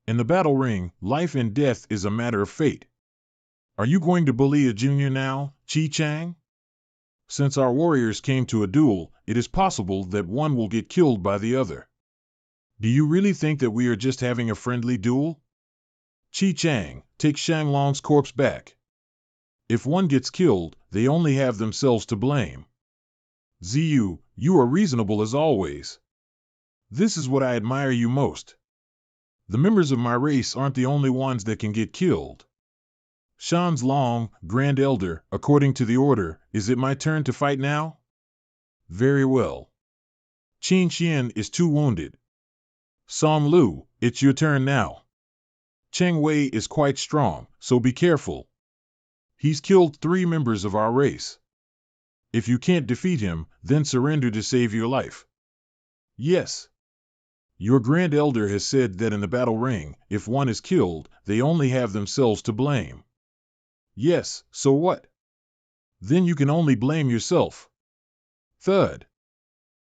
In the battle ring, life and death is a matter of fate. Are you going to bully a junior now, Chi Chang? Since our warriors came to a duel, it is possible that one will get killed by the other. Do you really think that we are just having a friendly duel? Chi Chang, take Shanglong's corpse back. If one gets killed, they only have themselves to blame. Ziyu, you are reasonable as always. This is what I admire you most. The members of my race aren't the only ones that can get killed. Shan's Long, Grand Elder, according to the order, is it my turn to fight now? Very well. Qin Xian is too wounded. Song Lu, it's your turn now. Cheng Wei is quite strong, so be careful. He's killed 3 members of our race. If you can't defeat him, then surrender to save your life. Yes. Your Grand Elder has said that in the battle ring, if one is killed, they only have themselves to blame. Yes, so what? Then you can only blame yourself. Thud.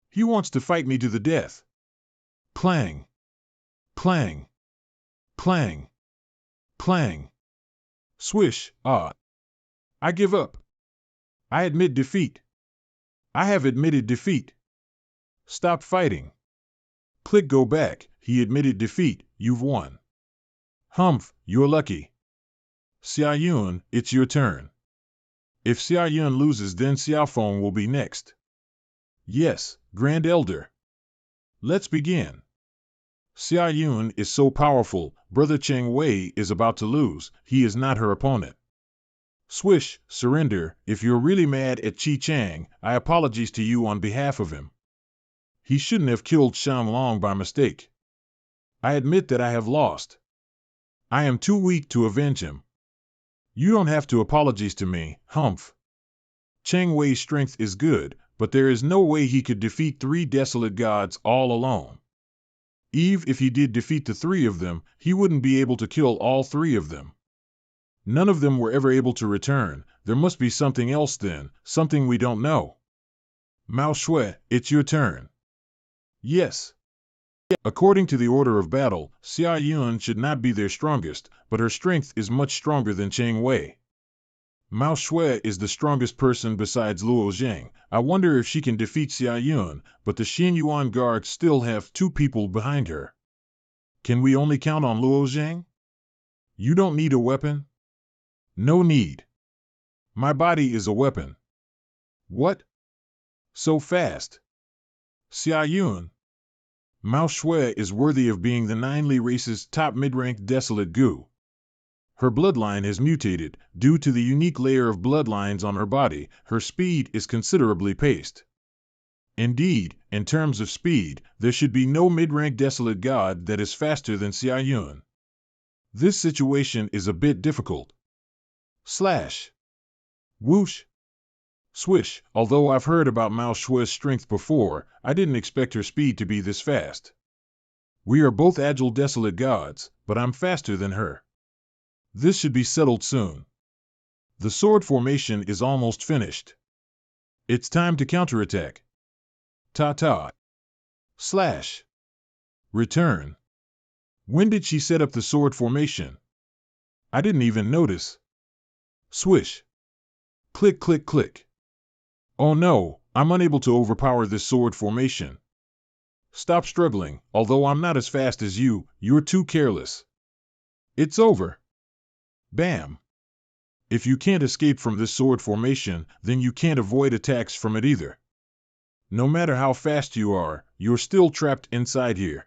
He wants to fight me to the death. Clang. Clang. Clang. Clang. Swish, ah. I give up. I admit defeat. I have admitted defeat. Stop fighting. Click go back, he admitted defeat, you've won. Humph, you're lucky. Xia Yun, it's your turn. If Xia Yun loses, then Xiaofeng will be next. Yes, Grand Elder. Let's begin. Xia Yun is so powerful, Brother Cheng Wei is about to lose, he is not her opponent. Swish, surrender, if you're really mad at Chi Chang, I apologize to you on behalf of him. He shouldn't have killed Shan Long by mistake. I admit that I have lost. I am too weak to avenge him. You don't have to apologize to me, Humph. Cheng Wei's strength is good, but there is no way he could defeat 3 desolate gods all alone. Even if he did defeat the 3 of them, he wouldn't be able to kill all 3 of them. None of them were ever able to return. There must be something else then, something we don't know. Mao Shui, it's your turn. Yes. According to the order of battle, Xia Yun should not be their strongest, but her strength is much stronger than Cheng Wei. Mao Shui is the strongest person besides Luo Zheng. I wonder if she can defeat Xia Yun, but the Xinyuan guards still have 2 people behind her. Can we only count on Luo Zheng? You don't need a weapon? No need. My body is a weapon. What? So fast. Xia Yun. Mao Shui is worthy of being the 9 Li race's top mid-ranked desolate gu. Her bloodline has mutated. Due to the unique layer of bloodlines on her body, her speed is considerably paced. Indeed, in terms of speed, there should be no mid-ranked desolate god that is faster than Xia Yun. This situation is a bit difficult. Slash. Whoosh. Swish, although I've heard about Mao Shui's strength before, I didn't expect her speed to be this fast. We are both agile desolate gods, but I'm faster than her. This should be settled soon. The sword formation is almost finished. It's time to counterattack. Ta-ta. Slash. Return. When did she set up the sword formation? I didn't even notice. Swish. Click, click, click. Oh no, I'm unable to overpower this sword formation. Stop struggling, although I'm not as fast as you, you're too careless. It's over. Bam. If you can't escape from this sword formation, then you can't avoid attacks from it either. No matter how fast you are, you're still trapped inside here.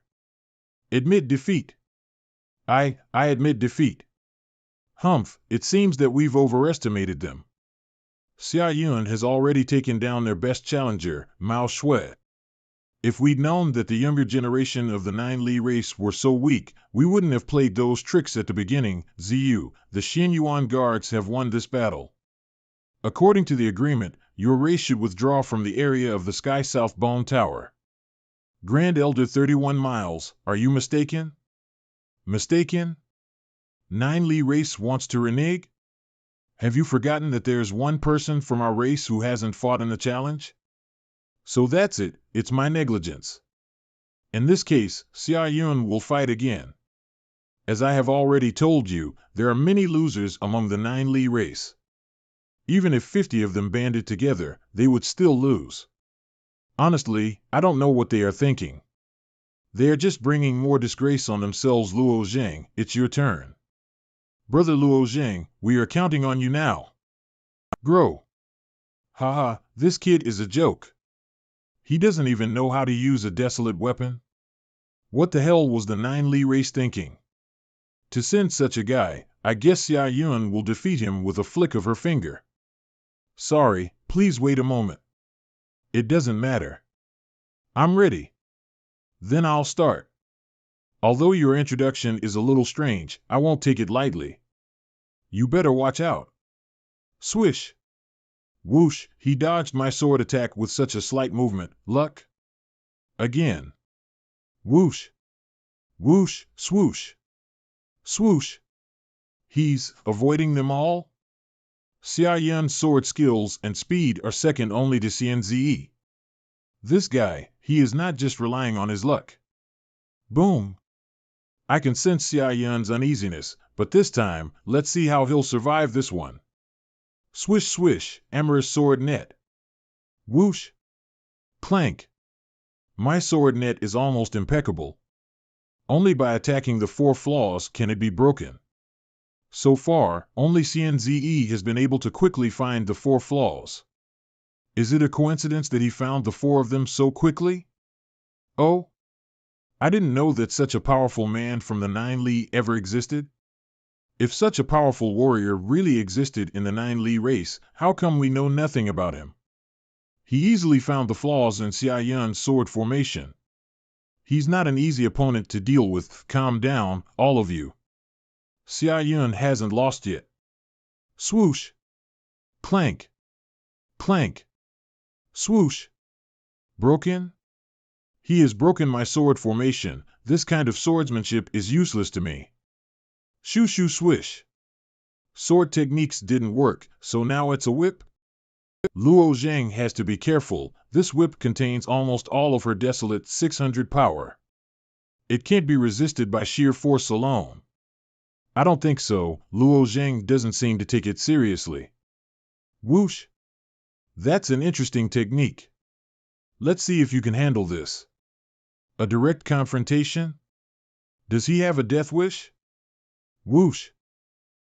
Admit defeat. I admit defeat. Humph, it seems that we've overestimated them. Xia Yun has already taken down their best challenger, Mao Shui. If we'd known that the younger generation of the 9 Li race were so weak, we wouldn't have played those tricks at the beginning. Ziyu, the Xinyuan guards have won this battle. According to the agreement, your race should withdraw from the area of the Sky South Bone Tower. Grand Elder 31 miles, are you mistaken? Mistaken? 9 Li race wants to renege? Have you forgotten that there's one person from our race who hasn't fought in the challenge? So that's it, it's my negligence. In this case, Xia Yun will fight again. As I have already told you, there are many losers among the 9Li race. Even if 50 of them banded together, they would still lose. Honestly, I don't know what they are thinking. They are just bringing more disgrace on themselves. Luo Zhang, it's your turn. Brother Luo Zhang, we are counting on you now. Grow. Haha, this kid is a joke. He doesn't even know how to use a desolate weapon. What the hell was the 9Li race thinking? To send such a guy, I guess Xia Yun will defeat him with a flick of her finger. Sorry, please wait a moment. It doesn't matter. I'm ready. Then I'll start. Although your introduction is a little strange, I won't take it lightly. You better watch out. Swish. Whoosh, he dodged my sword attack with such a slight movement. Luck. Again. Whoosh. Whoosh, swoosh. Swoosh. He's avoiding them all? Xia Yun's sword skills and speed are second only to Xian Ziyi. This guy, he is not just relying on his luck. Boom. I can sense Xia Yun's uneasiness, but this time, let's see how he'll survive this one. Swish swish, amorous sword net. Whoosh. Clank. My sword net is almost impeccable. Only by attacking the 4 flaws can it be broken. So far, only Xian Ziyi has been able to quickly find the 4 flaws. Is it a coincidence that he found the 4 of them so quickly? Oh? I didn't know that such a powerful man from the 9Li ever existed. If such a powerful warrior really existed in the 9Li race, how come we know nothing about him? He easily found the flaws in Xia Yun's sword formation. He's not an easy opponent to deal with. Calm down, all of you. Xia Yun hasn't lost yet. Swoosh. Clank. Clank. Swoosh. Broken? He has broken my sword formation. This kind of swordsmanship is useless to me. Shoo shoo swish. Sword techniques didn't work, so now it's a whip? Luo Zhang has to be careful. This whip contains almost all of her desolate 600 power. It can't be resisted by sheer force alone. I don't think so. Luo Zhang doesn't seem to take it seriously. Whoosh. That's an interesting technique. Let's see if you can handle this. A direct confrontation? Does he have a death wish? Whoosh.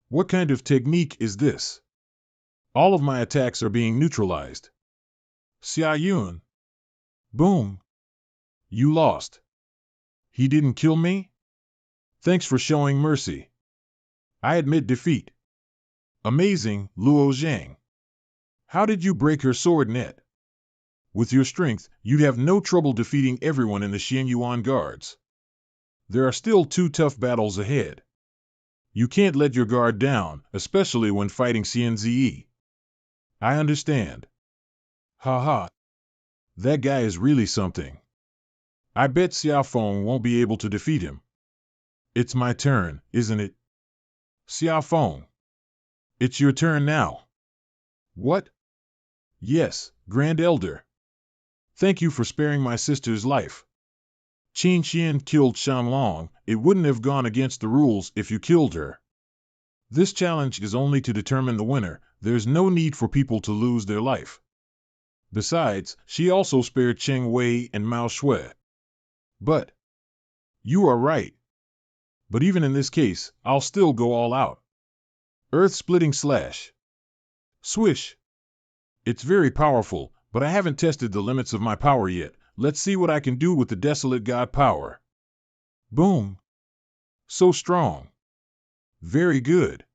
What kind of technique is this? All of my attacks are being neutralized. Xia Yun. Boom. You lost. He didn't kill me? Thanks for showing mercy. I admit defeat. Amazing, Luo Zhang. How did you break her sword net? With your strength, you'd have no trouble defeating everyone in the Xianyuan guards. There are still 2 tough battles ahead. You can't let your guard down, especially when fighting Xian Ziyi. I understand. Haha. That guy is really something. I bet Xia Feng won't be able to defeat him. It's my turn, isn't it? Xia Feng. It's your turn now. What? Yes, Grand Elder. Thank you for sparing my sister's life. Qin Xian killed Shanlong. It wouldn't have gone against the rules if you killed her. This challenge is only to determine the winner. There's no need for people to lose their life. Besides, she also spared Cheng Wei and Mao Shui. But you are right. But even in this case, I'll still go all out. Earth-splitting slash. Swish. It's very powerful, but I haven't tested the limits of my power yet. Let's see what I can do with the Desolate God power. Boom. So strong. Very good.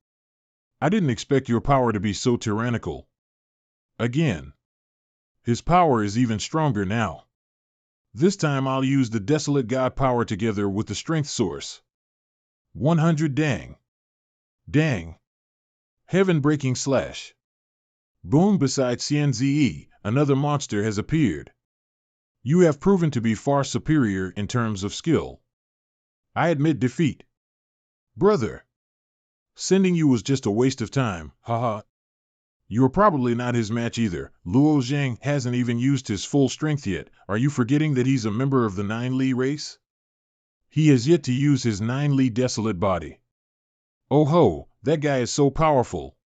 I didn't expect your power to be so tyrannical. Again. His power is even stronger now. This time I'll use the Desolate God power together with the Strength Source. 100 dang. Dang. Heaven-breaking slash. Boom. Beside Xian Ziyi, another monster has appeared. You have proven to be far superior in terms of skill. I admit defeat. Brother. Sending you was just a waste of time, haha. You're probably not his match either. Luo Zhang hasn't even used his full strength yet. Are you forgetting that he's a member of the 9Li race? He has yet to use his 9-li desolate body. Oh ho, that guy is so powerful.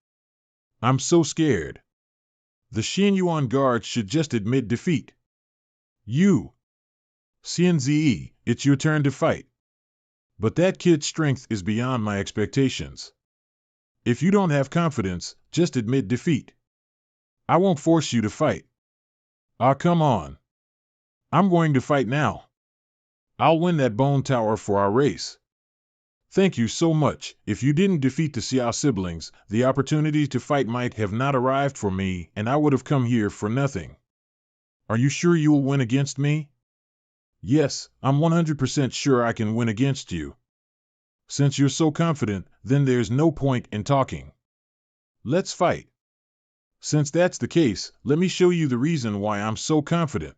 I'm so scared. The Xianyuan guards should just admit defeat. You. CNZE, it's your turn to fight. But that kid's strength is beyond my expectations. If you don't have confidence, just admit defeat. I won't force you to fight. Ah, come on. I'm going to fight now. I'll win that bone tower for our race. Thank you so much. If you didn't defeat the Xiao siblings, the opportunity to fight might have not arrived for me, and I would have come here for nothing. Are you sure you will win against me? Yes, I'm 100% sure I can win against you. Since you're so confident, then there's no point in talking. Let's fight. Since that's the case, let me show you the reason why I'm so confident.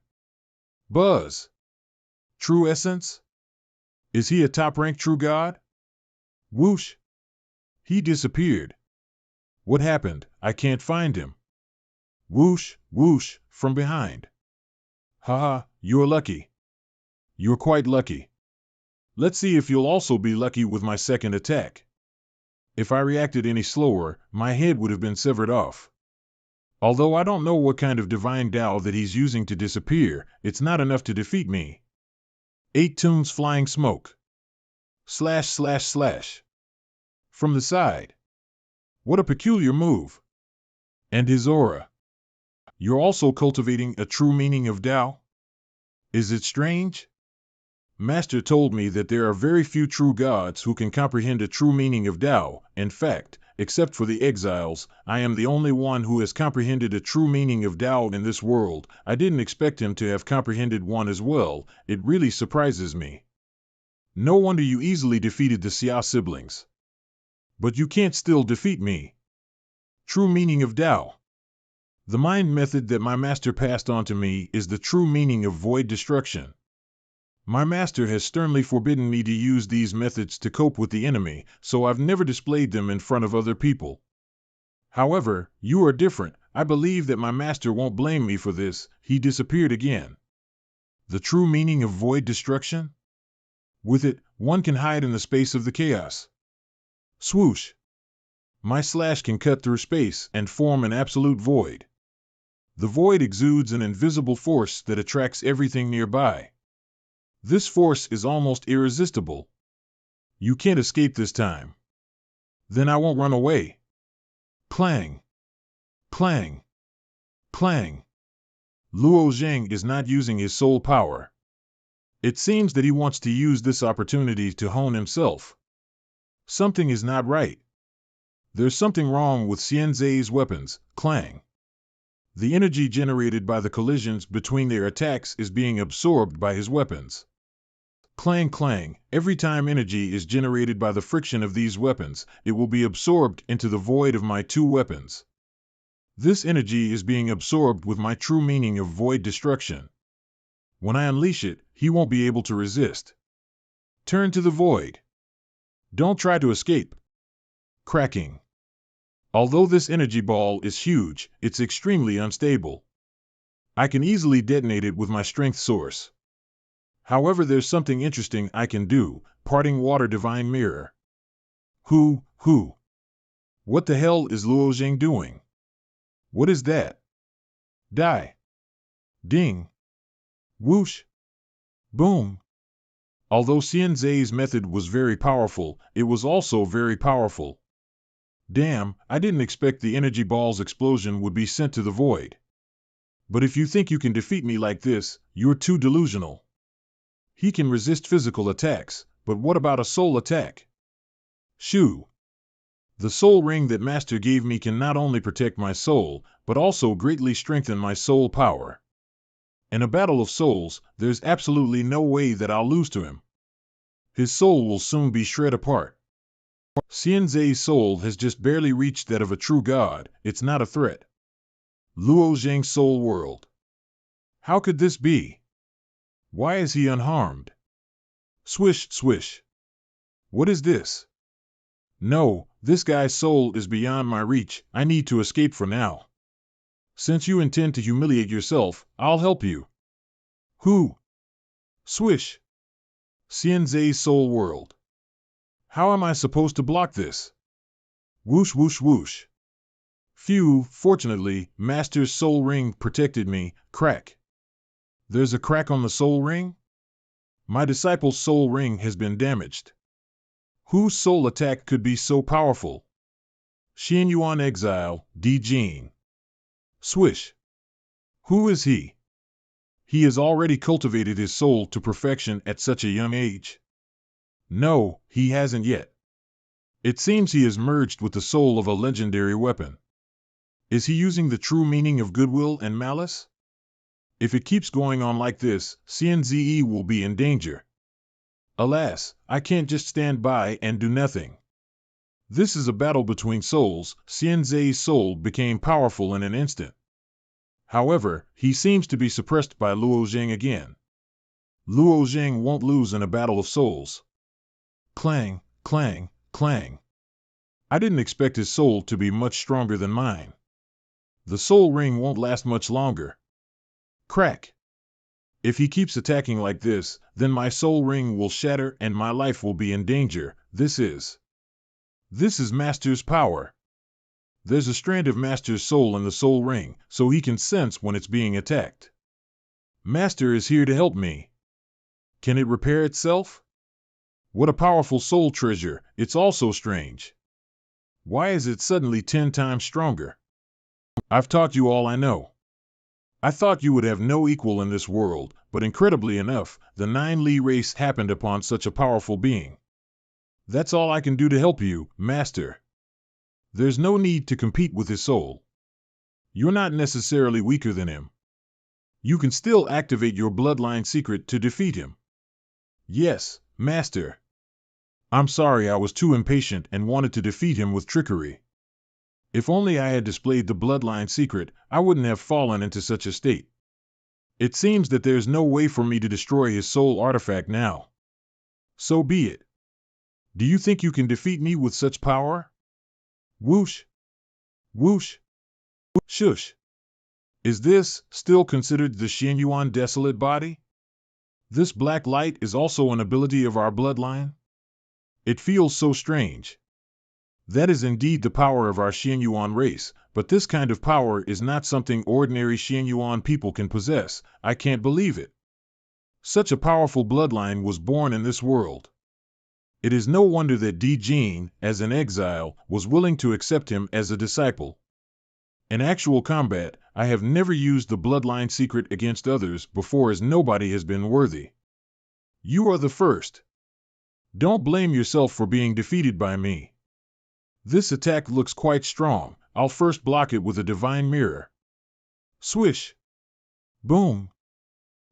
Buzz. True essence? Is he a top-ranked true god? Whoosh. He disappeared. What happened? I can't find him. Whoosh, whoosh, from behind. Haha, you're lucky. You're quite lucky. Let's see if you'll also be lucky with my second attack. If I reacted any slower, my head would have been severed off. Although I don't know what kind of divine Tao that he's using to disappear, it's not enough to defeat me. 8 tunes flying smoke. Slash slash slash. From the side. What a peculiar move. And his aura. You're also cultivating a true meaning of Tao? Is it strange? Master told me that there are very few true gods who can comprehend a true meaning of Tao. In fact, except for the exiles, I am the only one who has comprehended a true meaning of Tao in this world. I didn't expect him to have comprehended one as well. It really surprises me. No wonder you easily defeated the Xiao siblings. But you can't still defeat me. True meaning of Tao. The mind method that my master passed on to me is the true meaning of void destruction. My master has sternly forbidden me to use these methods to cope with the enemy, so I've never displayed them in front of other people. However, you are different. I believe that my master won't blame me for this. He disappeared again. The true meaning of void destruction? With it, one can hide in the space of the chaos. Swoosh! My slash can cut through space and form an absolute void. The void exudes an invisible force that attracts everything nearby. This force is almost irresistible. You can't escape this time. Then I won't run away. Clang! Clang! Clang! Luo Zheng is not using his soul power. It seems that he wants to use this opportunity to hone himself. Something is not right. There's something wrong with Xianzei's weapons. Clang! The energy generated by the collisions between their attacks is being absorbed by his weapons. Clang clang, every time energy is generated by the friction of these weapons, it will be absorbed into the void of my 2 weapons. This energy is being absorbed with my true meaning of void destruction. When I unleash it, he won't be able to resist. Turn to the void. Don't try to escape. Cracking. Although this energy ball is huge, it's extremely unstable. I can easily detonate it with my strength source. However, there's something interesting I can do. Parting water divine mirror. Who? What the hell is Luo Zheng doing? What is that? Die. Ding. Whoosh. Boom. Although Xianzei's method was very powerful, it was also very powerful. Damn, I didn't expect the energy ball's explosion would be sent to the void. But if you think you can defeat me like this, you're too delusional. He can resist physical attacks, but what about a soul attack? Shoo! The soul ring that Master gave me can not only protect my soul, but also greatly strengthen my soul power. In a battle of souls, there's absolutely no way that I'll lose to him. His soul will soon be shred apart. Xianzei's soul has just barely reached that of a true god. It's not a threat. Luo Zheng's soul world. How could this be? Why is he unharmed? Swish, swish. What is this? No, this guy's soul is beyond my reach. I need to escape for now. Since you intend to humiliate yourself, I'll help you. Who? Swish. Xianzhe's soul world. How am I supposed to block this? Whoosh whoosh whoosh. Phew, fortunately, Master's soul ring protected me. Crack. There's a crack on the soul ring? My disciple's soul ring has been damaged. Whose soul attack could be so powerful? Xianyuan exile, Di Jin. Swish. Who is he? He has already cultivated his soul to perfection at such a young age. No, he hasn't yet. It seems he has merged with the soul of a legendary weapon. Is he using the true meaning of goodwill and malice? If it keeps going on like this, Xianzhe will be in danger. Alas, I can't just stand by and do nothing. This is a battle between souls. Xianzhe's soul became powerful in an instant. However, he seems to be suppressed by Luo Zheng again. Luo Zheng won't lose in a battle of souls. Clang, clang, clang. I didn't expect his soul to be much stronger than mine. The soul ring won't last much longer. Crack. If he keeps attacking like this, then my soul ring will shatter and my life will be in danger. This is Master's power. There's a strand of Master's soul in the soul ring, so he can sense when it's being attacked. Master is here to help me. Can it repair itself? What a powerful soul treasure. It's also strange. Why is it suddenly 10 times stronger? I've taught you all I know. I thought you would have no equal in this world, but incredibly enough, the 9 Li race happened upon such a powerful being. That's all I can do to help you, Master. There's no need to compete with his soul. You're not necessarily weaker than him. You can still activate your bloodline secret to defeat him. Yes, Master. I'm sorry I was too impatient and wanted to defeat him with trickery. If only I had displayed the bloodline secret, I wouldn't have fallen into such a state. It seems that there's no way for me to destroy his soul artifact now. So be it. Do you think you can defeat me with such power? Whoosh. Whoosh. Shush. Is this still considered the Xianyuan desolate body? This black light is also an ability of our bloodline? It feels so strange. That is indeed the power of our Xianyuan race, but this kind of power is not something ordinary Xianyuan people can possess. I can't believe it. Such a powerful bloodline was born in this world. It is no wonder that Di Jin, as an exile, was willing to accept him as a disciple. In actual combat, I have never used the bloodline secret against others before, as nobody has been worthy. You are the first. Don't blame yourself for being defeated by me. This attack looks quite strong. I'll first block it with a divine mirror. Swish. Boom.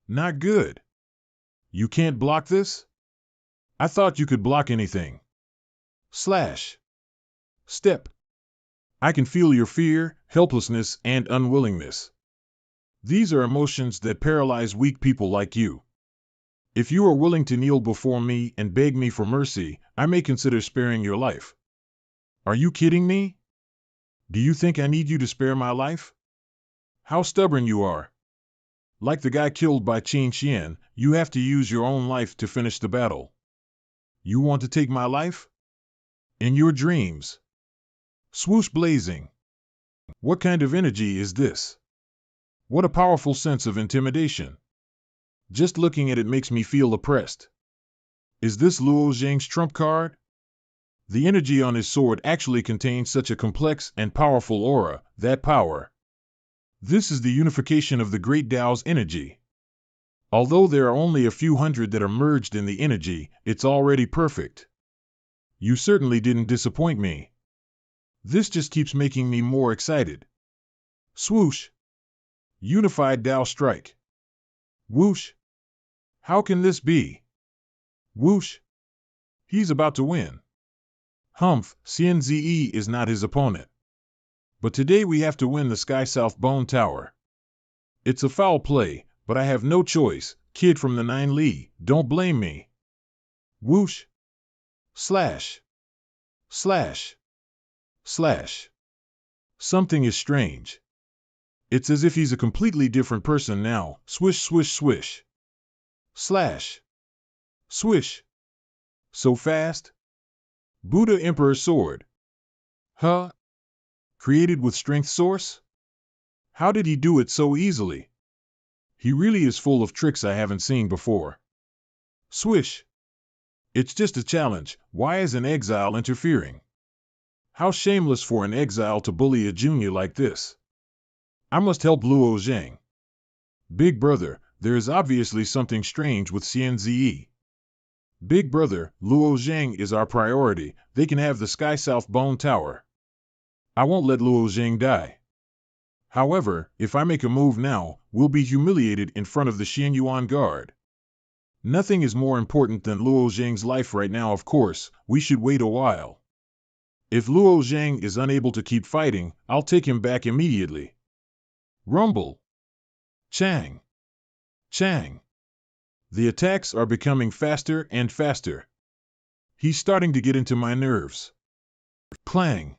Not good. You can't block this? I thought you could block anything. Slash. Step. I can feel your fear, helplessness, and unwillingness. These are emotions that paralyze weak people like you. If you are willing to kneel before me and beg me for mercy, I may consider sparing your life. Are you kidding me? Do you think I need you to spare my life? How stubborn you are. Like the guy killed by Qin Xian, you have to use your own life to finish the battle. You want to take my life? In your dreams. Swoosh blazing. What kind of energy is this? What a powerful sense of intimidation. Just looking at it makes me feel oppressed. Is this Luo Zheng's trump card? The energy on his sword actually contains such a complex and powerful aura, that power. This is the unification of the Great Tao's energy. Although there are only a few hundred that are merged in the energy, it's already perfect. You certainly didn't disappoint me. This just keeps making me more excited. Swoosh. Unified Tao strike. Whoosh. How can this be? Whoosh. He's about to win. Humph, Xianzhe is not his opponent. But today we have to win the Sky South Bone Tower. It's a foul play, but I have no choice. Kid from the 9 Li, don't blame me. Whoosh. Slash. Slash. Slash. Something is strange. It's as if he's a completely different person now. Swish, swish, swish. Slash. Swish. So fast? Buddha Emperor Sword. Huh? Created with strength source? How did he do it so easily? He really is full of tricks I haven't seen before. Swish. It's just a challenge. Why is an exile interfering? How shameless for an exile to bully a junior like this. I must help Luo Zhang. Big brother, there is obviously something strange with CNZE. Big brother, Luo Zhang is our priority. They can have the Sky South Bone Tower. I won't let Luo Zhang die. However, if I make a move now, we'll be humiliated in front of the Xianyuan Guard. Nothing is more important than Luo Zhang's life right now, of course. We should wait a while. If Luo Zhang is unable to keep fighting, I'll take him back immediately. Rumble. Chang. Chang. The attacks are becoming faster and faster. He's starting to get into my nerves. Clang.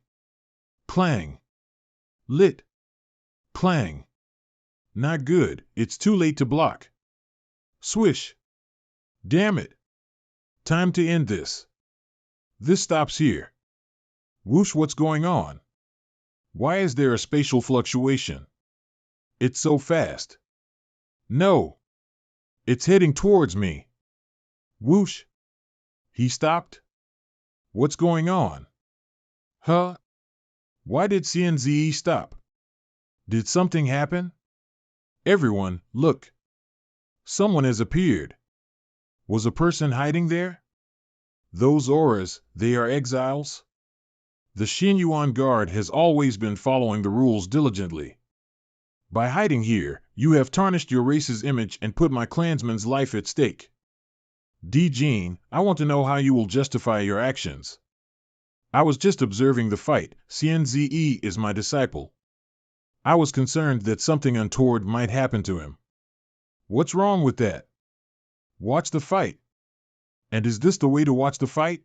Clang. Lit. Clang. Not good, it's too late to block. Swish. Damn it. Time to end this. This stops here. Whoosh, what's going on? Why is there a spatial fluctuation? It's so fast. No. It's heading towards me. Whoosh. He stopped? What's going on? Huh? Why did CNZE stop? Did something happen? Everyone, look. Someone has appeared. Was a person hiding there? Those auras, they are exiles? The Xianyuan Guard has always been following the rules diligently. By hiding here, you have tarnished your race's image and put my clansman's life at stake. D. Jean, I want to know how you will justify your actions. I was just observing the fight. CNZE is my disciple. I was concerned that something untoward might happen to him. What's wrong with that? Watch the fight. And is this the way to watch the fight?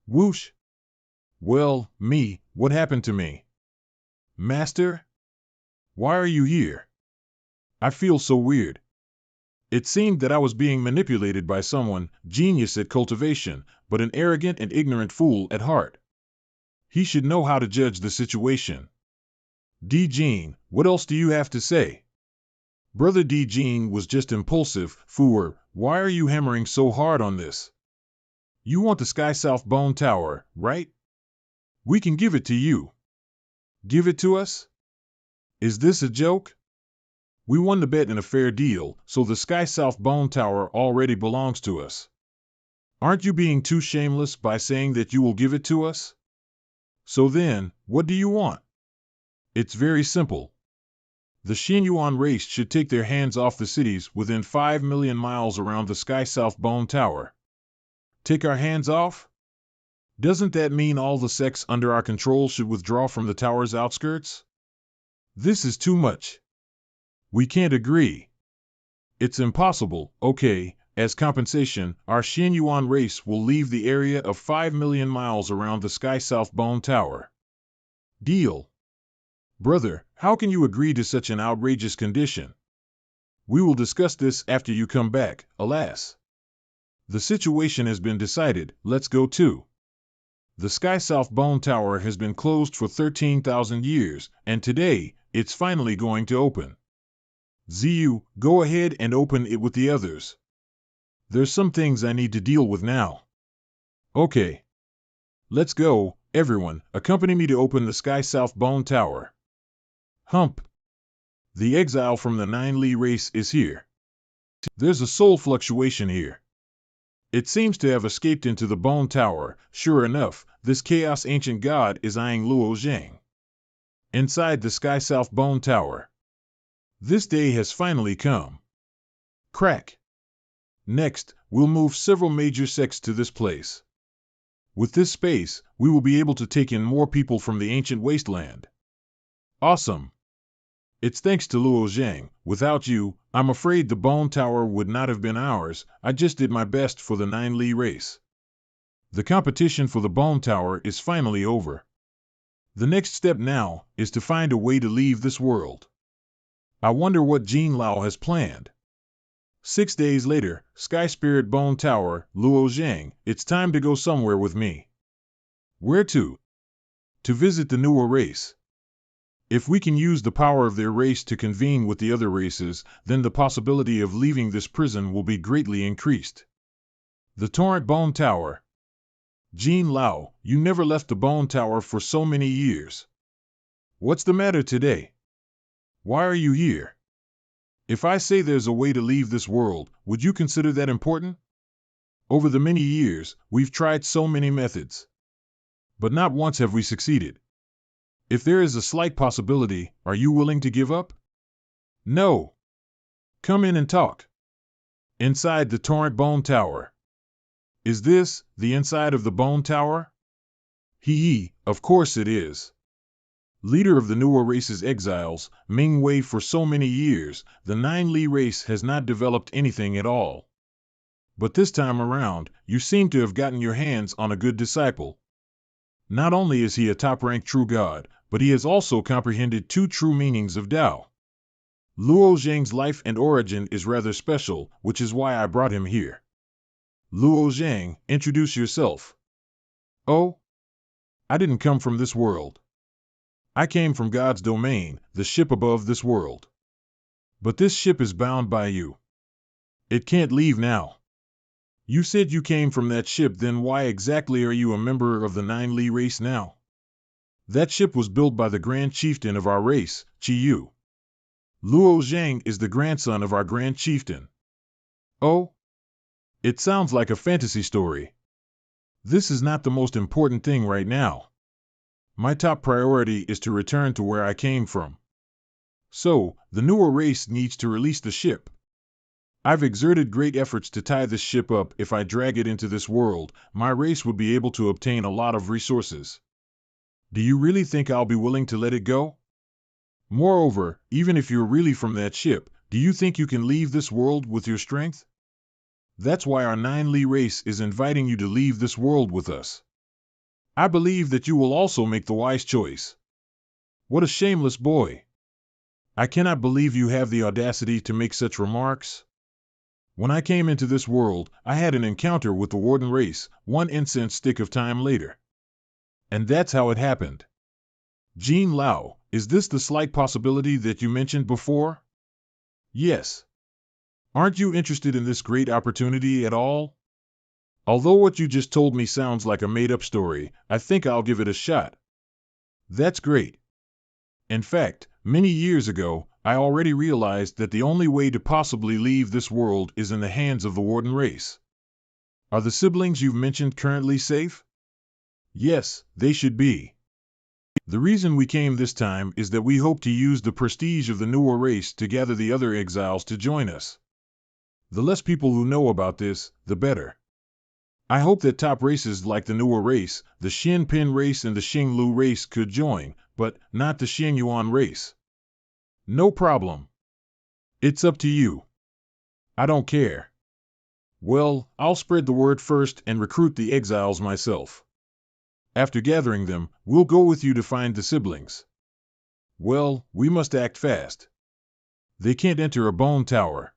Whoosh. Well, me, what happened to me? Master? Why are you here? I feel so weird. It seemed that I was being manipulated by someone, genius at cultivation, but an arrogant and ignorant fool at heart. He should know how to judge the situation. D. Jean, what else do you have to say? Brother D. Jean was just impulsive. Fooer, why are you hammering so hard on this? You want the Sky South Bone Tower, right? We can give it to you. Give it to us? Is this a joke? We won the bet in a fair deal, so the Sky South Bone Tower already belongs to us. Aren't you being too shameless by saying that you will give it to us? So then, what do you want? It's very simple. The Xianyuan race should take their hands off the cities within 5 million miles around the Sky South Bone Tower. Take our hands off? Doesn't that mean all the sects under our control should withdraw from the tower's outskirts? This is too much. We can't agree. It's impossible. Okay, as compensation, our Xianyuan race will leave the area of 5 million miles around the Sky South Bone Tower. Deal. Brother, how can you agree to such an outrageous condition? We will discuss this after you come back, alas. The situation has been decided, let's go too. The Sky South Bone Tower has been closed for 13,000 years, and today, it's finally going to open. Ziyu, go ahead and open it with the others. There's some things I need to deal with now. Okay. Let's go, everyone, accompany me to open the Sky South Bone Tower. Hump. The exile from the Nine Li race is here. There's a soul fluctuation here. It seems to have escaped into the Bone Tower. Sure enough, this Chaos Ancient God is eyeing Luo Zhang. Inside the Sky South Bone Tower. This day has finally come. Crack. Next, we'll move several major sects to this place. With this space, we will be able to take in more people from the ancient wasteland. Awesome. It's thanks to Luo Zhang. Without you, I'm afraid the Bone Tower would not have been ours. I just did my best for the Nine Li race. The competition for the Bone Tower is finally over. The next step now is to find a way to leave this world. I wonder what Jean Lao has planned. 6 days later, Sky Spirit Bone Tower, Luo Zhang, it's time to go somewhere with me. Where to? To visit the Nyumbani race. If we can use the power of their race to convene with the other races, then the possibility of leaving this prison will be greatly increased. The Torrent Bone Tower. Jean Lao, you never left the Bone Tower for so many years. What's the matter today? Why are you here? If I say there's a way to leave this world, would you consider that important? Over the many years, we've tried so many methods. But not once have we succeeded. If there is a slight possibility, are you willing to give up? No. Come in and talk. Inside the Torrent Bone Tower. Is this the inside of the Bone Tower? Hee, of course it is. Leader of the Nyumbani race's exiles, Ming Wei, for so many years, the Nine Li race has not developed anything at all. But this time around, you seem to have gotten your hands on a good disciple. Not only is he a top-ranked true god, but he has also comprehended two true meanings of Tao. Luo Zhang's life and origin is rather special, which is why I brought him here. Luo Zhang, introduce yourself. Oh? I didn't come from this world. I came from God's domain, the ship above this world. But this ship is bound by you. It can't leave now. You said you came from that ship, then why exactly are you a member of the Nine Li race now? That ship was built by the Grand Chieftain of our race, Chi Yu. Luo Zhang is the grandson of our Grand Chieftain. Oh? It sounds like a fantasy story. This is not the most important thing right now. My top priority is to return to where I came from. So, the Nyumbani race needs to release the ship. I've exerted great efforts to tie this ship up. If I drag it into this world, my race would be able to obtain a lot of resources. Do you really think I'll be willing to let it go? Moreover, even if you're really from that ship, do you think you can leave this world with your strength? That's why our Nine Li race is inviting you to leave this world with us. I believe that you will also make the wise choice. What a shameless boy. I cannot believe you have the audacity to make such remarks. When I came into this world, I had an encounter with the Warden race, one incense stick of time later. And that's how it happened. Jean Lao, is this the slight possibility that you mentioned before? Yes. Aren't you interested in this great opportunity at all? Although what you just told me sounds like a made-up story, I think I'll give it a shot. That's great. In fact, many years ago, I already realized that the only way to possibly leave this world is in the hands of the Warden race. Are the siblings you've mentioned currently safe? Yes, they should be. The reason we came this time is that we hope to use the prestige of the Nyumbani race to gather the other exiles to join us. The less people who know about this, the better. I hope that top races like the Nyumbani race, the Xin Pin race and the Xing Lu race could join, but not the Xing Yuan race. No problem. It's up to you. I don't care. Well, I'll spread the word first and recruit the exiles myself. After gathering them, we'll go with you to find the siblings. Well, we must act fast. They can't enter a bone tower.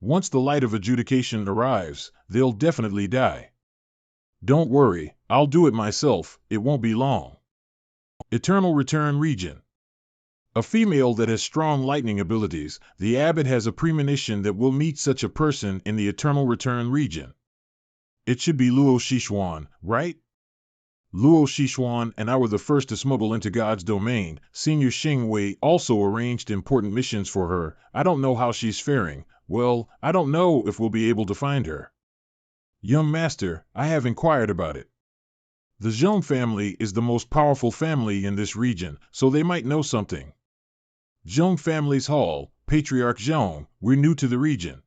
Once the light of adjudication arrives, they'll definitely die. Don't worry, I'll do it myself, it won't be long. Eternal Return Region. A female that has strong lightning abilities, the abbot has a premonition that we'll meet such a person in the Eternal Return Region. It should be Luo Xishuan, right? Luo Xishuan and I were the first to smuggle into God's domain. Senior Xing Wei also arranged important missions for her. I don't know how she's faring. Well, I don't know if we'll be able to find her. Young master, I have inquired about it. The Zhong family is the most powerful family in this region, so they might know something. Zhong family's hall, Patriarch Zhong, we're new to the region.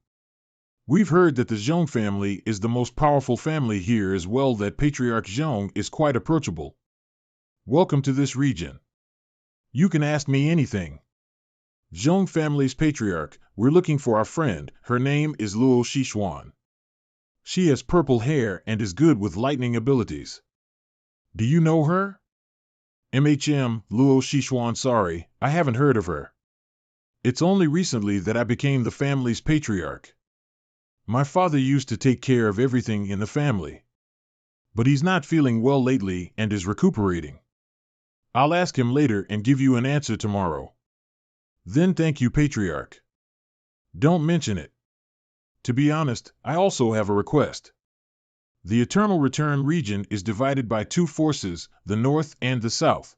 We've heard that the Zhong family is the most powerful family here as well, that Patriarch Zhong is quite approachable. Welcome to this region. You can ask me anything. Zhong family's patriarch, we're looking for our friend, her name is Luo Xishuan. She has purple hair and is good with lightning abilities. Do you know her? Luo Xishuan, sorry, I haven't heard of her. It's only recently that I became the family's patriarch. My father used to take care of everything in the family. But he's not feeling well lately and is recuperating. I'll ask him later and give you an answer tomorrow. Then thank you, Patriarch. Don't mention it. To be honest, I also have a request. The Eternal Return region is divided by two forces, the North and the South.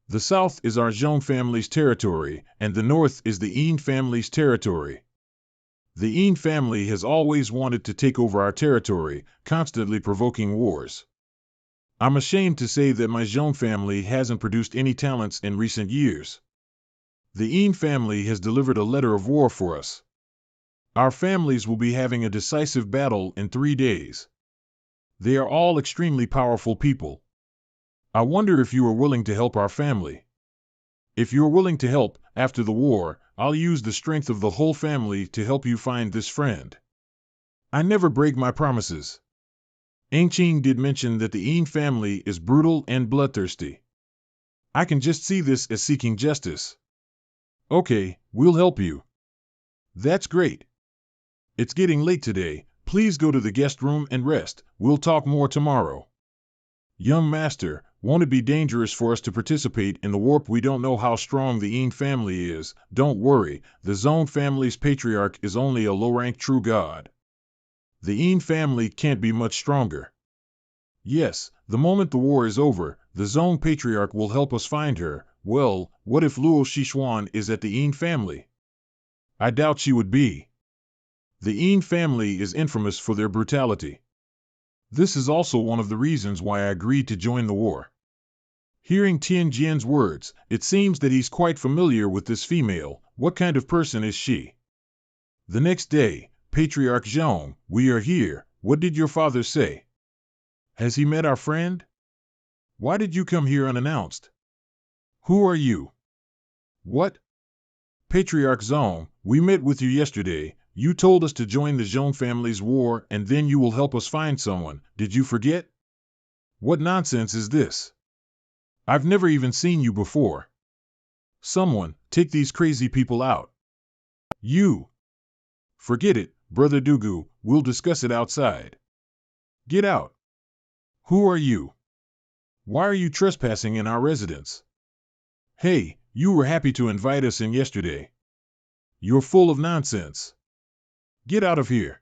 The South is our Zhong family's territory, and the North is the Yin family's territory. The Yin family has always wanted to take over our territory, constantly provoking wars. I'm ashamed to say that my Zhong family hasn't produced any talents in recent years. The Yin family has delivered a letter of war for us. Our families will be having a decisive battle in 3 days. They are all extremely powerful people. I wonder if you are willing to help our family. If you're willing to help, after the war, I'll use the strength of the whole family to help you find this friend. I never break my promises. Yingqing did mention that the Yin family is brutal and bloodthirsty. I can just see this as seeking justice. Okay, we'll help you. That's great. It's getting late today. Please go to the guest room and rest. We'll talk more tomorrow. Young master, won't it be dangerous for us to participate in the warp? We don't know how strong the Yin family is. Don't worry, the Zhong family's patriarch is only a low-ranked true god. The Yin family can't be much stronger. Yes, the moment the war is over, the Zhong patriarch will help us find her. Well, what if Luo Xishuan is at the Yin family? I doubt she would be. The Yin family is infamous for their brutality. This is also one of the reasons why I agreed to join the war. Hearing Tian Jian's words, it seems that he's quite familiar with this female. What kind of person is she? The next day, Patriarch Zhong, we are here. What did your father say? Has he met our friend? Why did you come here unannounced? Who are you? What? Patriarch Zhong, we met with you yesterday. You told us to join the Zhong family's war and then you will help us find someone. Did you forget? What nonsense is this? I've never even seen you before. Someone, take these crazy people out. You. Forget it, Brother Dugu, we'll discuss it outside. Get out. Who are you? Why are you trespassing in our residence? Hey, you were happy to invite us in yesterday. You're full of nonsense. Get out of here.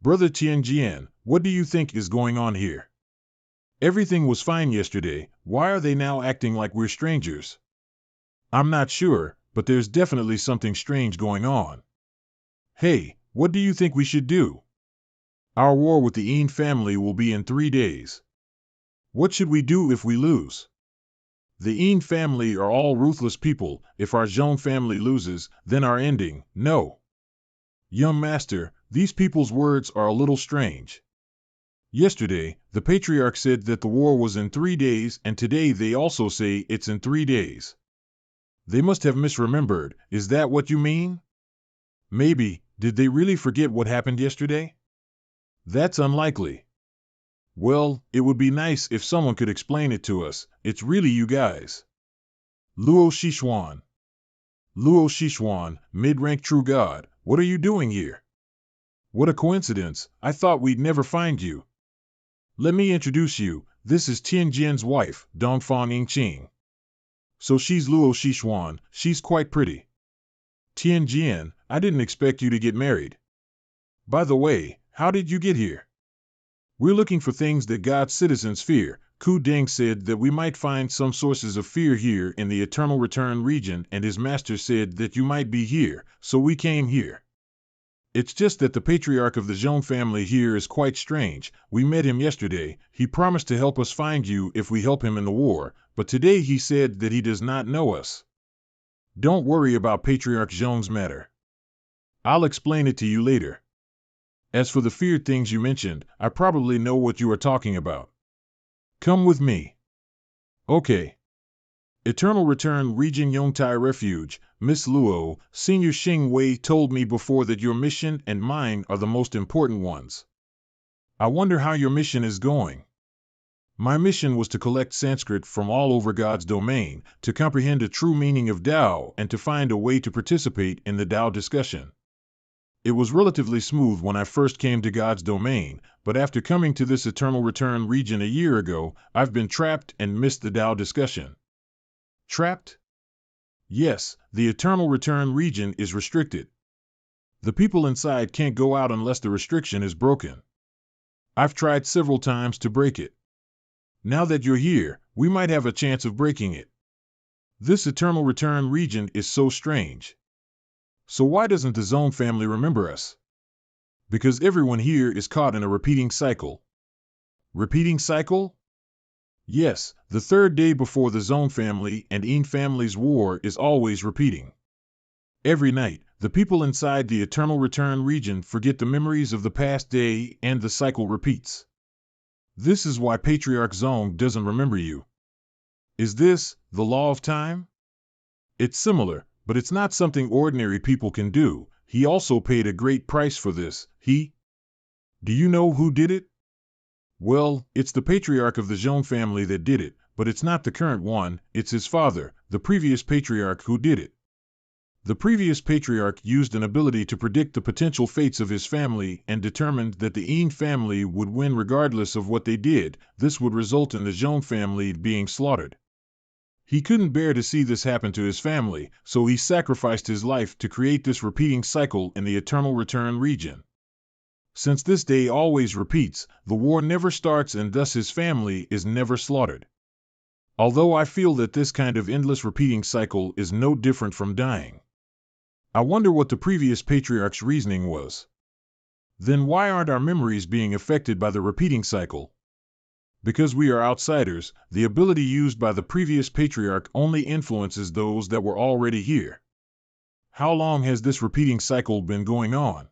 Brother Tianjian, what do you think is going on here? Everything was fine yesterday. Why are they now acting like we're strangers? I'm not sure, but there's definitely something strange going on. Hey, what do you think we should do? Our war with the Yin family will be in 3 days. What should we do if we lose? The Yin family are all ruthless people. If our Zhong family loses, then our ending. No. Young master, these people's words are a little strange. Yesterday, the patriarch said that the war was in 3 days, and today they also say it's in 3 days. They must have misremembered. Is that what you mean? Maybe. Did they really forget what happened yesterday? That's unlikely. Well, it would be nice if someone could explain it to us. It's really you guys. Luo Xishuan. Luo Xishuan, mid-rank true god, what are you doing here? What a coincidence, I thought we'd never find you. Let me introduce you, this is Tianjian's wife, Dongfang Yingqing. So she's Luo Xishuan, she's quite pretty. Tianjian, I didn't expect you to get married. By the way, how did you get here? We're looking for things that God's citizens fear. Ku Deng said that we might find some sources of fear here in the Eternal Return region, and his master said that you might be here, so we came here. It's just that the patriarch of the Zhong family here is quite strange. We met him yesterday. He promised to help us find you if we help him in the war, but today he said that he does not know us. Don't worry about Patriarch Zhong's matter. I'll explain it to you later. As for the feared things you mentioned, I probably know what you are talking about. Come with me. Okay. Eternal Return Region Yongtai Refuge, Miss Luo, Senior Xing Wei told me before that your mission and mine are the most important ones. I wonder how your mission is going. My mission was to collect Sanskrit from all over God's domain, to comprehend a true meaning of Tao, and to find a way to participate in the Tao discussion. It was relatively smooth when I first came to God's domain, but after coming to this eternal return region a year ago, I've been trapped and missed the Tao discussion. Trapped? Yes, the eternal return region is restricted. The people inside can't go out unless the restriction is broken. I've tried several times to break it. Now that you're here, we might have a chance of breaking it. This eternal return region is so strange. So why doesn't the Zone family remember us? Because everyone here is caught in a repeating cycle. Repeating cycle? Yes, the third day before the Zone family and Een family's war is always repeating. Every night, the people inside the eternal return region forget the memories of the past day and the cycle repeats. This is why Patriarch Zone doesn't remember you. Is this the law of time? It's similar, but it's not something ordinary people can do. He also paid a great price for this. Do you know who did it? Well, it's the patriarch of the Zone family that did it, but it's not the current one, it's his father, the previous patriarch, who did it. The previous patriarch used an ability to predict the potential fates of his family and determined that the Een family would win regardless of what they did. This would result in the Zone family being slaughtered. He couldn't bear to see this happen to his family, so he sacrificed his life to create this repeating cycle in the eternal return region. Since this day always repeats, the war never starts and thus his family is never slaughtered. Although I feel that this kind of endless repeating cycle is no different from dying. I wonder what the previous patriarch's reasoning was. Then why aren't our memories being affected by the repeating cycle? Because we are outsiders, the ability used by the previous patriarch only influences those that were already here. How long has this repeating cycle been going on?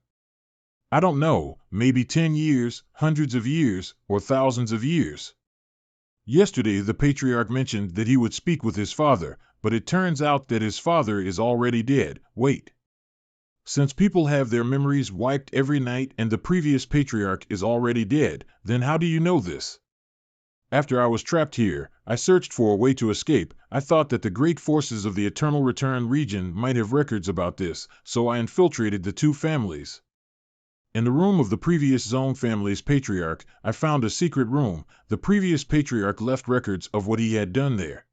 I don't know, maybe 10 years, hundreds of years, or thousands of years. Yesterday the patriarch mentioned that he would speak with his father, but it turns out that his father is already dead. Wait. Since people have their memories wiped every night and the previous patriarch is already dead, then how do you know this? After I was trapped here, I searched for a way to escape. I thought that the great forces of the eternal return region might have records about this, so I infiltrated the two families. In the room of the previous Zone family's patriarch, I found a secret room. The previous patriarch left records of what he had done there.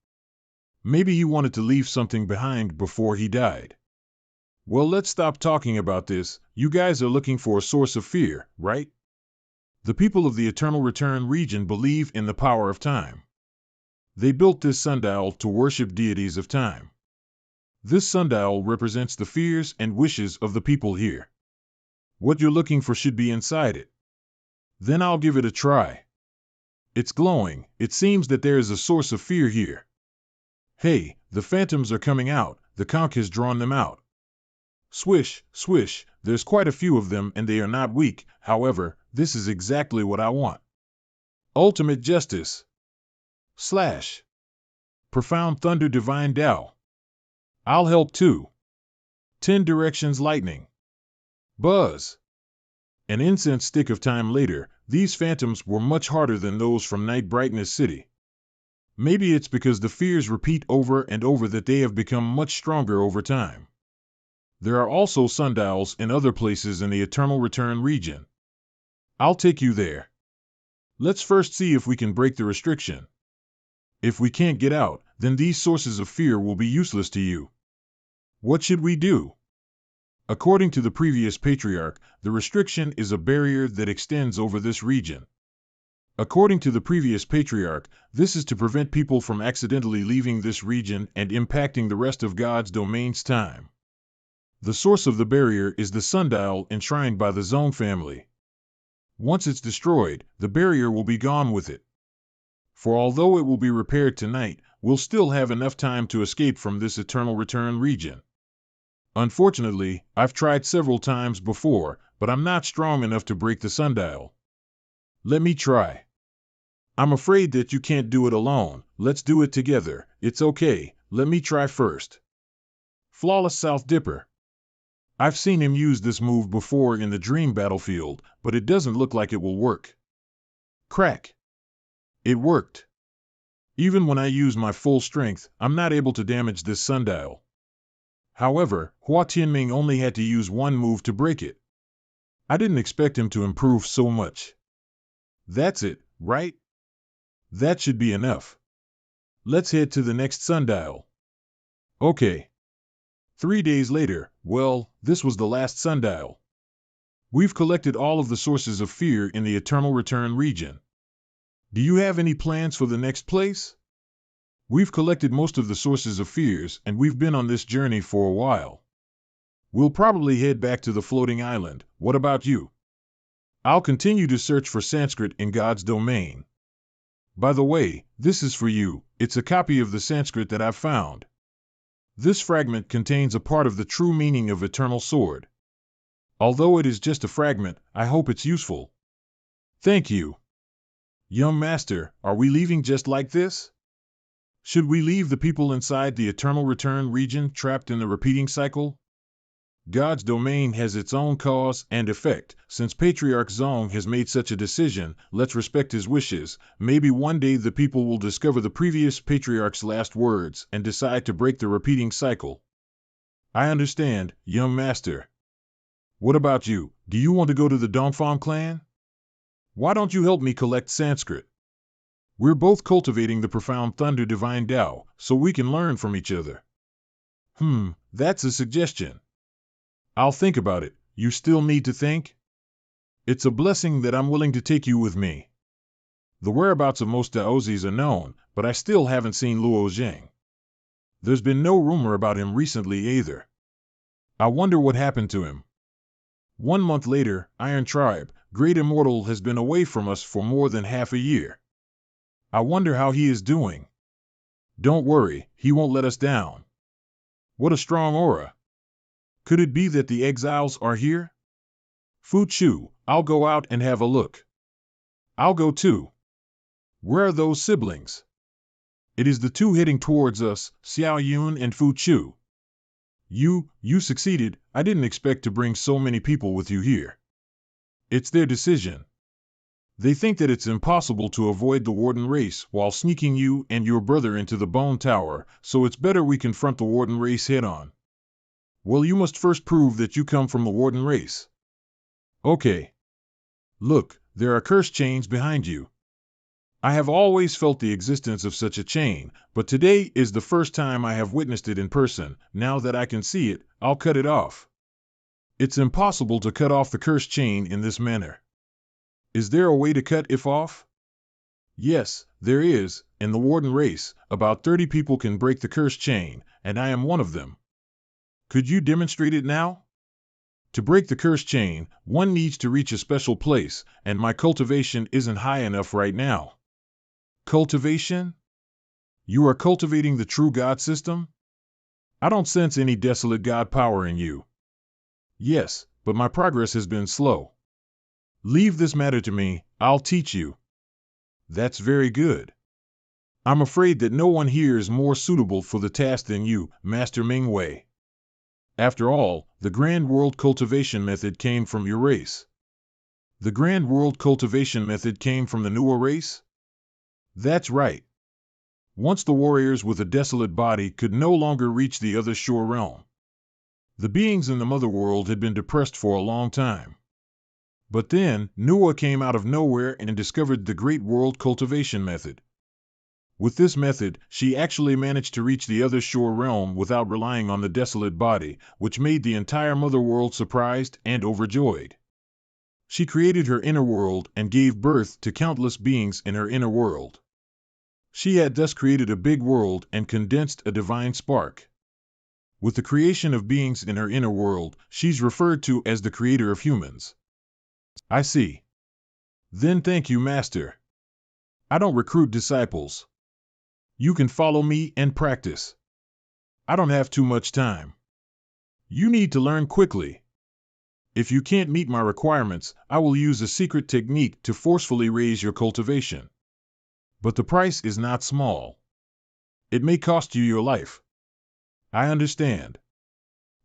Maybe he wanted to leave something behind before he died. Well, let's stop talking about this. You guys are looking for a source of fear, right? The people of the eternal return region believe in the power of time. They built this sundial to worship deities of time. This sundial represents the fears and wishes of the people here. What you're looking for should be inside it. Then I'll give it a try. It's glowing. It seems that there is a source of fear here. Hey, the phantoms are coming out. The conch has drawn them out. Swish, swish, there's quite a few of them and they are not weak. However, this is exactly what I want. Ultimate justice. Slash. Profound thunder divine Tao. I'll help too. 10 directions lightning. Buzz. An incense stick of time later, these phantoms were much harder than those from Night Brightness City. Maybe it's because the fears repeat over and over that they have become much stronger over time. There are also sundials in other places in the Eternal Return region. I'll take you there. Let's first see if we can break the restriction. If we can't get out, then these sources of fear will be useless to you. What should we do? According to the previous patriarch, the restriction is a barrier that extends over this region. According to the previous patriarch, this is to prevent people from accidentally leaving this region and impacting the rest of God's domain's time. The source of the barrier is the sundial enshrined by the Zone family. Once it's destroyed, the barrier will be gone with it. For although it will be repaired tonight, we'll still have enough time to escape from this Eternal Return region. Unfortunately, I've tried several times before, but I'm not strong enough to break the sundial. Let me try. I'm afraid that you can't do it alone. Let's do it together. It's okay. Let me try first. Flawless South Dipper. I've seen him use this move before in the dream battlefield, but it doesn't look like it will work. Crack. It worked. Even when I use my full strength, I'm not able to damage this sundial. However, Hua Tianming only had to use one move to break it. I didn't expect him to improve so much. That's it, right? That should be enough. Let's head to the next sundial. Okay. 3 days later, well, this was the last sundial. We've collected all of the sources of fear in the Eternal Return region. Do you have any plans for the next place? We've collected most of the sources of fears, and we've been on this journey for a while. We'll probably head back to the floating island. What about you? I'll continue to search for Sanskrit in God's domain. By the way, this is for you. It's a copy of the Sanskrit that I've found. This fragment contains a part of the true meaning of Eternal Sword. Although it is just a fragment, I hope it's useful. Thank you. Young Master, are we leaving just like this? Should we leave the people inside the Eternal Return region trapped in the repeating cycle? God's domain has its own cause and effect. Since Patriarch Zong has made such a decision, let's respect his wishes. Maybe one day the people will discover the previous Patriarch's last words and decide to break the repeating cycle. I understand, young master. What about you? Do you want to go to the Dongfang clan? Why don't you help me collect Sanskrit? We're both cultivating the profound Thunder Divine Tao, so we can learn from each other. That's a suggestion. I'll think about it. You still need to think? It's a blessing that I'm willing to take you with me. The whereabouts of most Daozis are known, but I still haven't seen Luo Zheng. There's been no rumor about him recently either. I wonder what happened to him. 1 month later, Iron Tribe, Great Immortal, has been away from us for more than half a year. I wonder how he is doing. Don't worry, he won't let us down. What a strong aura. Could it be that the exiles are here? Fu Chu, I'll go out and have a look. I'll go too. Where are those siblings? It is the two heading towards us, Xiao Yun and Fu Chu. You succeeded. I didn't expect to bring so many people with you here. It's their decision. They think that it's impossible to avoid the Warden race while sneaking you and your brother into the Bone Tower, so it's better we confront the Warden race head-on. Well, you must first prove that you come from the Warden race. Okay. Look, there are curse chains behind you. I have always felt the existence of such a chain, but today is the first time I have witnessed it in person. Now that I can see it, I'll cut it off. It's impossible to cut off the curse chain in this manner. Is there a way to cut it off? Yes, there is. In the Warden race, about 30 people can break the curse chain, and I am one of them. Could you demonstrate it now? To break the curse chain, one needs to reach a special place, and my cultivation isn't high enough right now. Cultivation? You are cultivating the true God system? I don't sense any desolate God power in you. Yes, but my progress has been slow. Leave this matter to me, I'll teach you. That's very good. I'm afraid that no one here is more suitable for the task than you, Master Ming Wei. After all, the Grand World Cultivation Method came from your race. The Grand World Cultivation Method came from the Nyumbani race? That's right. Once the warriors with a desolate body could no longer reach the other shore realm. The beings in the Mother World had been depressed for a long time. But then, Nyumbani came out of nowhere and discovered the Great World Cultivation Method. With this method, she actually managed to reach the other shore realm without relying on the desolate body, which made the entire Mother World surprised and overjoyed. She created her inner world and gave birth to countless beings in her inner world. She had thus created a big world and condensed a divine spark. With the creation of beings in her inner world, she's referred to as the creator of humans. I see. Then thank you, Master. I don't recruit disciples. You can follow me and practice. I don't have too much time. You need to learn quickly. If you can't meet my requirements, I will use a secret technique to forcefully raise your cultivation. But the price is not small. It may cost you your life. I understand.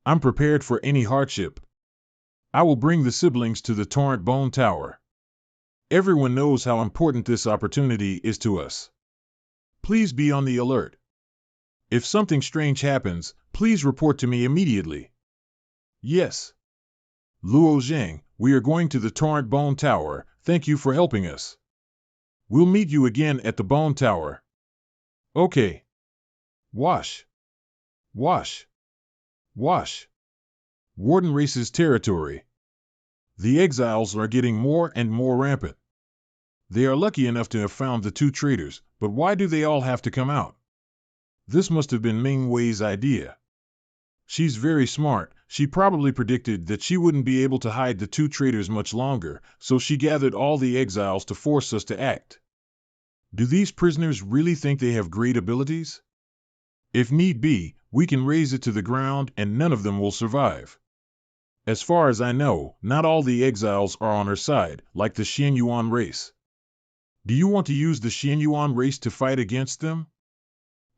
I'm prepared for any hardship. I will bring the siblings to the Torrent Bone Tower. Everyone knows how important this opportunity is to us. Please be on the alert. If something strange happens, please report to me immediately. Yes. Luo Zhang, we are going to the Torrent Bone Tower, thank you for helping us. We'll meet you again at the Bone Tower. Okay. Wash. Wash. Wash. Warden Race's territory. The exiles are getting more and more rampant. They are lucky enough to have found the two traitors, but why do they all have to come out? This must have been Ming Wei's idea. She's very smart. She probably predicted that she wouldn't be able to hide the two traitors much longer, so she gathered all the exiles to force us to act. Do these prisoners really think they have great abilities? If need be, we can raze it to the ground and none of them will survive. As far as I know, not all the exiles are on her side, like the Xianyuan race. Do you want to use the Xianyuan race to fight against them?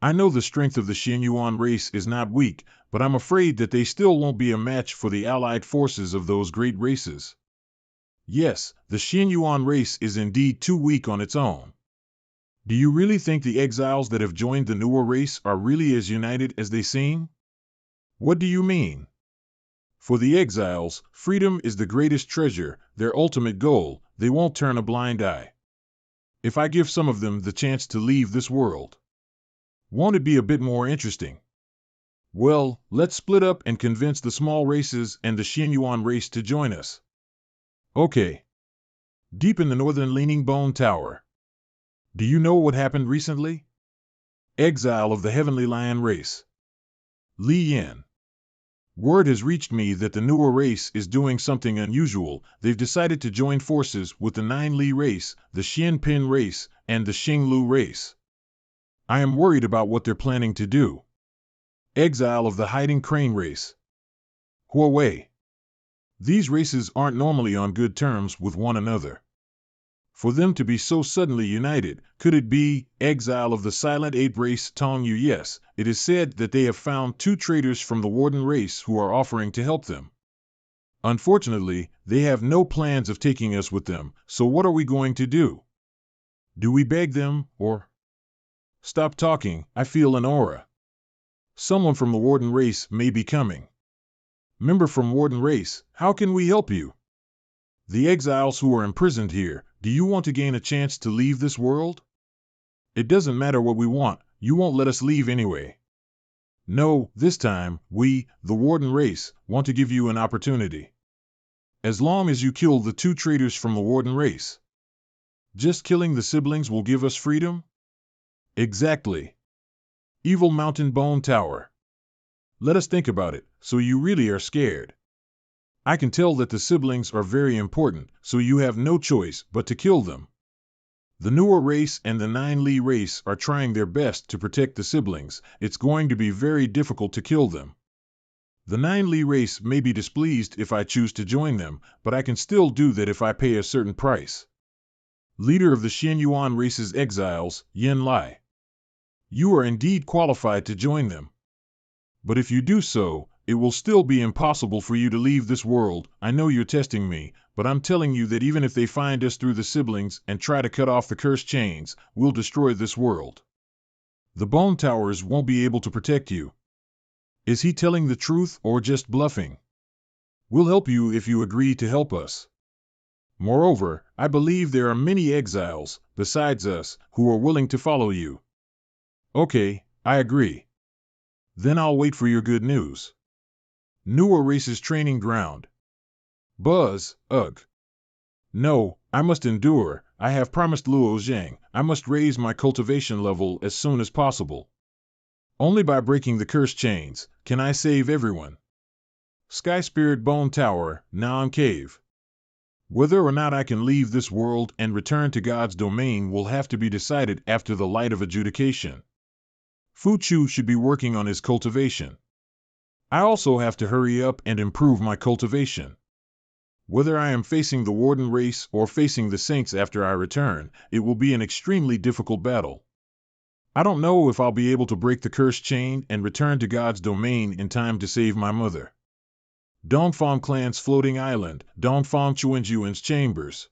I know the strength of the Xianyuan race is not weak, but I'm afraid that they still won't be a match for the allied forces of those great races. Yes, the Xianyuan race is indeed too weak on its own. Do you really think the exiles that have joined the Nyumbani race are really as united as they seem? What do you mean? For the exiles, freedom is the greatest treasure, their ultimate goal. They won't turn a blind eye. If I give some of them the chance to leave this world, won't it be a bit more interesting? Well, let's split up and convince the small races and the Xianyuan race to join us. Okay. Deep in the northern-leaning Bone Tower. Do you know what happened recently? Exile of the Heavenly Lion race. Li Yan. Word has reached me that the Nyumbani race is doing something unusual. They've decided to join forces with the Nine Li race, the Xian Pin race, and the Xinglu race. I am worried about what they're planning to do. Exile of the Hiding Crane race. Huawei. These races aren't normally on good terms with one another. For them to be so suddenly united, could it be exile of the Silent Ape race Tongyu? Yes, it is said that they have found two traitors from the Warden race who are offering to help them. Unfortunately, they have no plans of taking us with them, so what are we going to do? Do we beg them, or... Stop talking, I feel an aura. Someone from the Warden race may be coming. Member from Warden race, how can we help you? The exiles who are imprisoned here, do you want to gain a chance to leave this world? It doesn't matter what we want, you won't let us leave anyway. No, this time, we, the Warden race, want to give you an opportunity. As long as you kill the two traitors from the Warden race. Just killing the siblings will give us freedom? Exactly. Evil Mountain Bone Tower. Let us think about it, so you really are scared. I can tell that the siblings are very important, so you have no choice but to kill them. The Nyumbani race and the Nine Li race are trying their best to protect the siblings. It's going to be very difficult to kill them. The Nine Li race may be displeased if I choose to join them, but I can still do that if I pay a certain price. Leader of the Xianyuan race's exiles, Yin Lai. You are indeed qualified to join them. But if you do so, it will still be impossible for you to leave this world. I know you're testing me, but I'm telling you that even if they find us through the siblings and try to cut off the cursed chains, we'll destroy this world. The Bone Towers won't be able to protect you. Is he telling the truth or just bluffing? We'll help you if you agree to help us. Moreover, I believe there are many exiles, besides us, who are willing to follow you. Okay, I agree. Then I'll wait for your good news. Nyumbani race's training ground. Buzz, ugh. No, I must endure. I have promised Luo Zhang. I must raise my cultivation level as soon as possible. Only by breaking the cursed chains can I save everyone. Sky Spirit Bone Tower, Nan Cave. Whether or not I can leave this world and return to God's domain will have to be decided after the light of adjudication. Fu Chu should be working on his cultivation. I also have to hurry up and improve my cultivation. Whether I am facing the Warden race or facing the Saints after I return, it will be an extremely difficult battle. I don't know if I'll be able to break the cursed chain and return to God's domain in time to save my mother. Dongfang Clan's floating island, Dongfang Chuanjuan's chambers.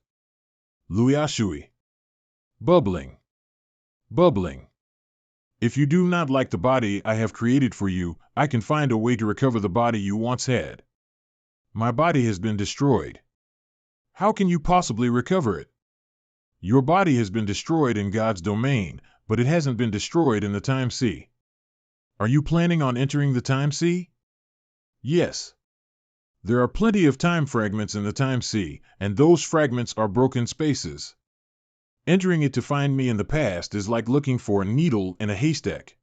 Luoyashui. Bubbling. Bubbling. If you do not like the body I have created for you, I can find a way to recover the body you once had. My body has been destroyed. How can you possibly recover it? Your body has been destroyed in God's domain, but it hasn't been destroyed in the time sea. Are you planning on entering the time sea? Yes. There are plenty of time fragments in the time sea, and those fragments are broken spaces. Entering it to find me in the past is like looking for a needle in a haystack.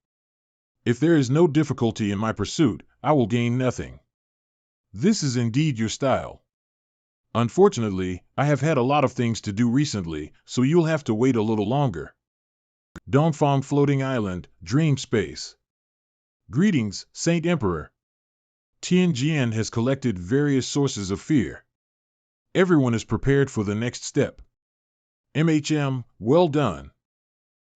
If there is no difficulty in my pursuit, I will gain nothing. This is indeed your style. Unfortunately, I have had a lot of things to do recently, so you'll have to wait a little longer. Dongfang Floating Island, Dream Space. Greetings, Saint Emperor. Tianjian has collected various sources of fear. Everyone is prepared for the next step. Well done.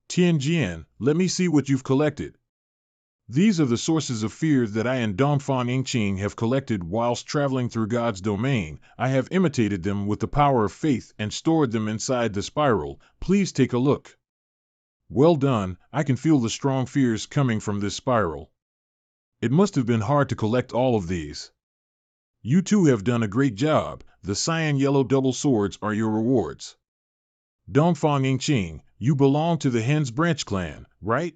Tianjian, let me see what you've collected. These are the sources of fear that I and Dongfang Yingqing have collected whilst traveling through God's domain. I have imitated them with the power of faith and stored them inside the spiral. Please take a look. Well done, I can feel the strong fears coming from this spiral. It must have been hard to collect all of these. You two have done a great job. The cyan-yellow double swords are your rewards. Dongfang Yingqing, you belong to the Hen's Branch clan, right?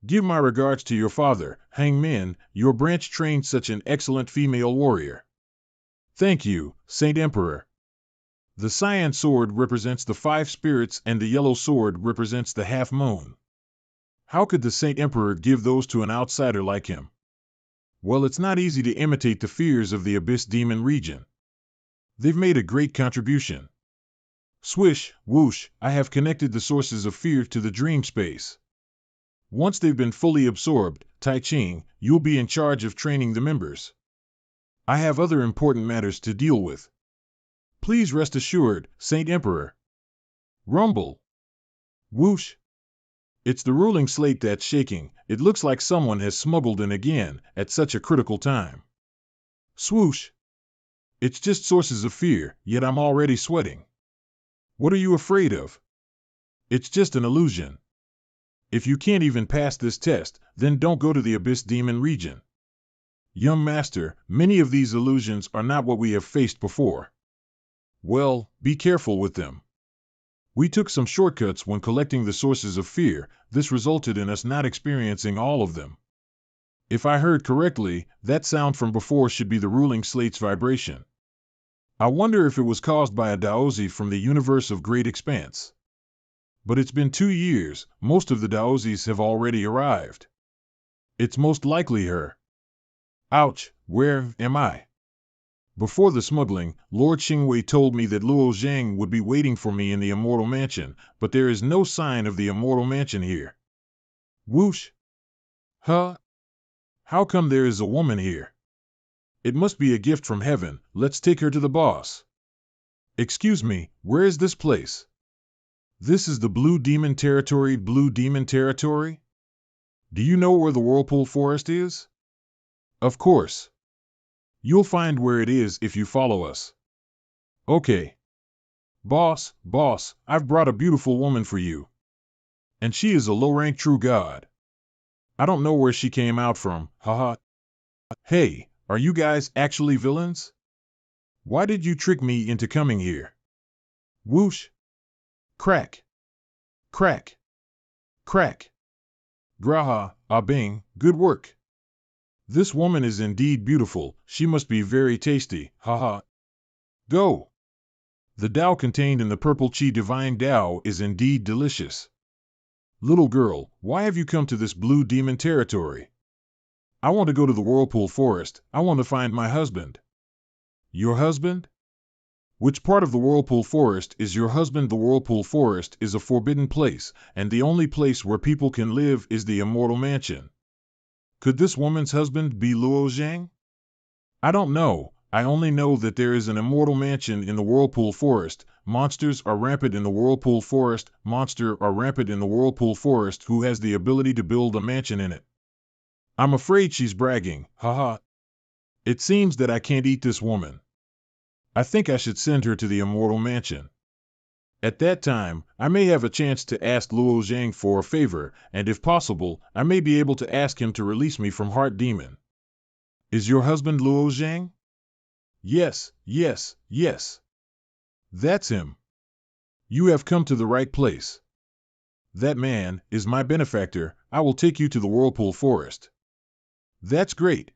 Give my regards to your father, Hang Min. Your branch trained such an excellent female warrior. Thank you, Saint Emperor. The cyan sword represents the 5 spirits and the yellow sword represents the half moon. How could the Saint Emperor give those to an outsider like him? Well, it's not easy to imitate the fears of the Abyss Demon region. They've made a great contribution. Swish, whoosh, I have connected the sources of fear to the dream space. Once they've been fully absorbed, Tai Ching, you'll be in charge of training the members. I have other important matters to deal with. Please rest assured, Saint Emperor. Rumble. Whoosh. It's the ruling slate that's shaking. It looks like someone has smuggled in again at such a critical time. Swoosh. It's just sources of fear, yet I'm already sweating. What are you afraid of? It's just an illusion. If you can't even pass this test, then don't go to the Abyss Demon region. Young Master, many of these illusions are not what we have faced before. Well, be careful with them. We took some shortcuts when collecting the sources of fear. This resulted in us not experiencing all of them. If I heard correctly, that sound from before should be the ruling slate's vibration. I wonder if it was caused by a Daozi from the universe of Great Expanse. But it's been 2 years, most of the Daozis have already arrived. It's most likely her. Ouch, where am I? Before the smuggling, Lord Xingwei told me that Luo Zhang would be waiting for me in the Immortal Mansion, but there is no sign of the Immortal Mansion here. Whoosh! Huh? How come there is a woman here? It must be a gift from heaven. Let's take her to the boss. Excuse me, where is this place? This is the Blue Demon Territory. Blue Demon Territory? Do you know where the Whirlpool Forest is? Of course. You'll find where it is if you follow us. Okay. Boss, I've brought a beautiful woman for you. And she is a low-rank true god. I don't know where she came out from, haha. Hey, are you guys actually villains? Why did you trick me into coming here? Whoosh. Crack. Crack. Crack. Graha, Bing, good work. This woman is indeed beautiful. She must be very tasty, haha. Go. The Tao contained in the purple Qi Divine Tao is indeed delicious. Little girl, why have you come to this Blue Demon Territory? I want to go to the Whirlpool Forest. I want to find my husband. Your husband? Which part of the Whirlpool Forest is your husband? The Whirlpool Forest is a forbidden place, and the only place where people can live is the Immortal Mansion. Could this woman's husband be Luo Zhang? I don't know. I only know that there is an Immortal Mansion in the Whirlpool Forest. Monsters are rampant in the Whirlpool Forest. Monster are rampant in the Whirlpool Forest. Who has the ability to build a mansion in it? I'm afraid she's bragging, haha. It seems that I can't eat this woman. I think I should send her to the Immortal Mansion. At that time, I may have a chance to ask Luo Zhang for a favor, and if possible, I may be able to ask him to release me from Heart Demon. Is your husband Luo Zhang? Yes, yes, yes. That's him. You have come to the right place. That man is my benefactor. I will take you to the whirlpool forest. That's great.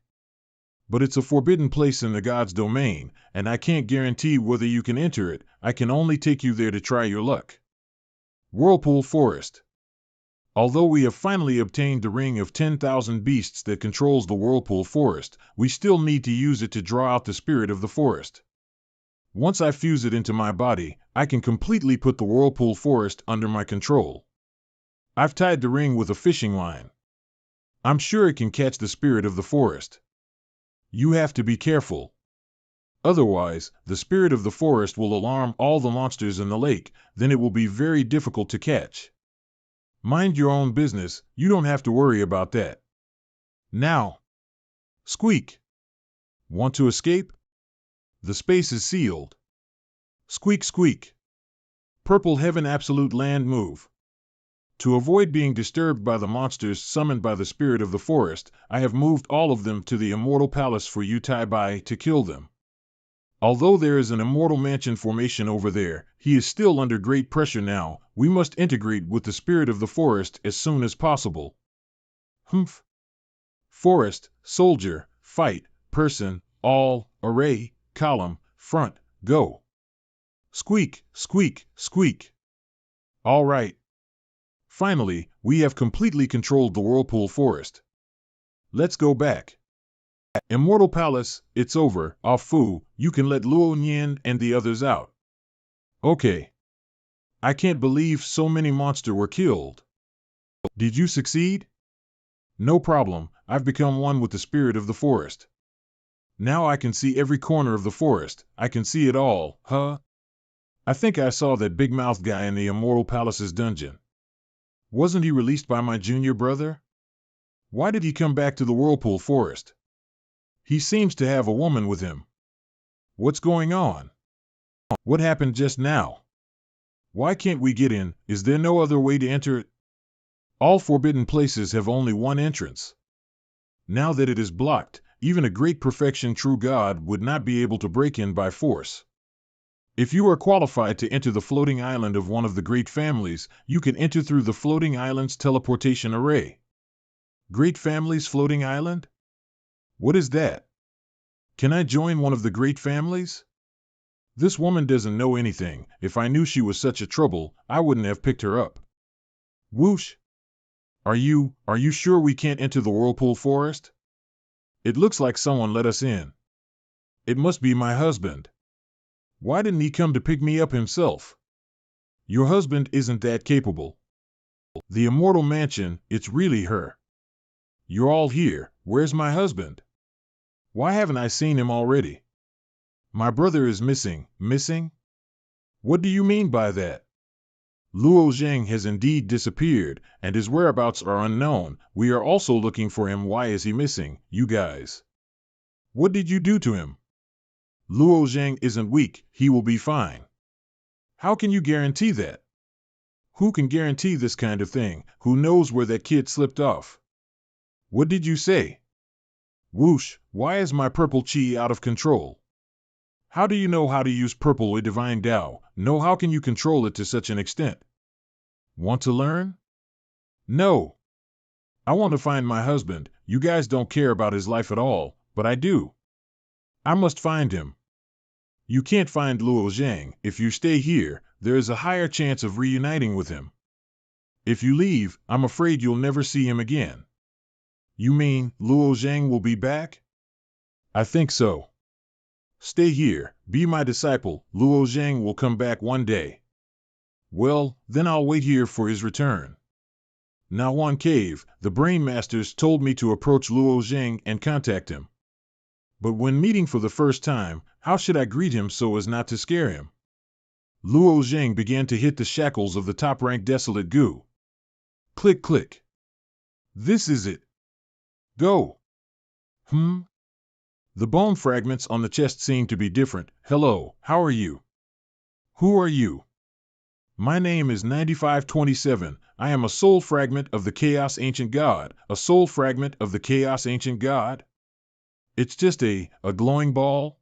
But it's a forbidden place in the god's domain, and I can't guarantee whether you can enter it. I can only take you there to try your luck. Whirlpool Forest. Although we have finally obtained the ring of 10,000 beasts that controls the whirlpool forest, we still need to use it to draw out the spirit of the forest. Once I fuse it into my body, I can completely put the whirlpool forest under my control. I've tied the ring with a fishing line. I'm sure it can catch the spirit of the forest. You have to be careful. Otherwise, the spirit of the forest will alarm all the monsters in the lake, then it will be very difficult to catch. Mind your own business, you don't have to worry about that. Now, squeak. Want to escape? The space is sealed. Squeak, squeak. Purple heaven, absolute land, move. To avoid being disturbed by the monsters summoned by the spirit of the forest, I have moved all of them to the immortal palace for you Bai to kill them. Although there is an immortal mansion formation over there, he is still under great pressure now. We must integrate with the spirit of the forest as soon as possible. Humph. Forest, soldier, fight, person, all, array, column, front, go. Squeak, squeak, squeak. All right. Finally, we have completely controlled the whirlpool forest. Let's go back. Immortal Palace, it's over. Ah Fu, you can let Luo Nian and the others out. Okay. I can't believe so many monsters were killed. Did you succeed? No problem, I've become one with the spirit of the forest. Now I can see every corner of the forest. I can see it all, huh? I think I saw that big-mouthed guy in the Immortal Palace's dungeon. Wasn't he released by my junior brother? Why did he come back to the whirlpool forest? He seems to have a woman with him. What's going on? What happened just now? Why can't we get in? Is there no other way to enter it? All forbidden places have only one entrance. Now that it is blocked, even a great perfection true God would not be able to break in by force. If you are qualified to enter the floating island of one of the great families, you can enter through the floating island's teleportation array. Great families floating island? What is that? Can I join one of the great families? This woman doesn't know anything. If I knew she was such a trouble, I wouldn't have picked her up. Whoosh! Are you sure we can't enter the whirlpool forest? It looks like someone let us in. It must be my husband. Why didn't he come to pick me up himself? Your husband isn't that capable. The immortal mansion, it's really her. You're all here. Where's my husband? Why haven't I seen him already? My brother is missing. Missing? What do you mean by that? Luo Zheng has indeed disappeared, and his whereabouts are unknown. We are also looking for him. Why is he missing, you guys? What did you do to him? Luo Zheng isn't weak. He will be fine. How can you guarantee that? Who can guarantee this kind of thing? Who knows where that kid slipped off? What did you say? Whoosh, why is my purple chi out of control? How do you know how to use purple with divine Tao? No, how can you control it to such an extent? Want to learn? No. I want to find my husband. You guys don't care about his life at all, but I do. I must find him. You can't find Luo Zhang. If you stay here, there is a higher chance of reuniting with him. If you leave, I'm afraid you'll never see him again. You mean Luo Zhang will be back? I think so. Stay here, be my disciple. Luo Zhang will come back one day. Well, then I'll wait here for his return. Now one cave, the brain masters told me to approach Luo Zhang and contact him. But when meeting for the first time, how should I greet him so as not to scare him? Luo Zhang began to hit the shackles of the top-ranked desolate goo. Click, click. This is it. Go. The bone fragments on the chest seem to be different. Hello, how are you? Who are you? My name is 9527. I am a soul fragment of the Chaos Ancient God. A soul fragment of the Chaos Ancient God? It's just a glowing ball?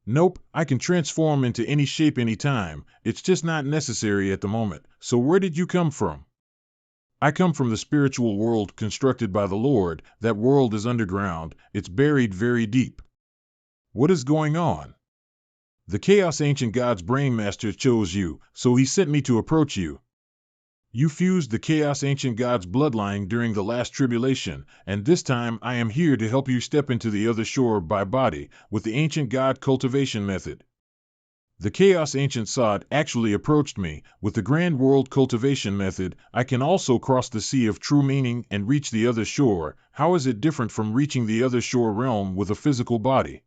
Nope, I can transform into any shape anytime, it's just not necessary at the moment. So where did you come from? I come from the spiritual world constructed by the Lord. That world is underground, it's buried very deep. What is going on? The Chaos Ancient God's Brainmaster chose you, so he sent me to approach you. You fused the Chaos Ancient God's bloodline during the last tribulation, and this time I am here to help you step into the other shore by body, with the Ancient God cultivation method. The Chaos Ancient Sod actually approached me. With the Grand World cultivation method, I can also cross the sea of true meaning and reach the other shore. How is it different from reaching the other shore realm with a physical body?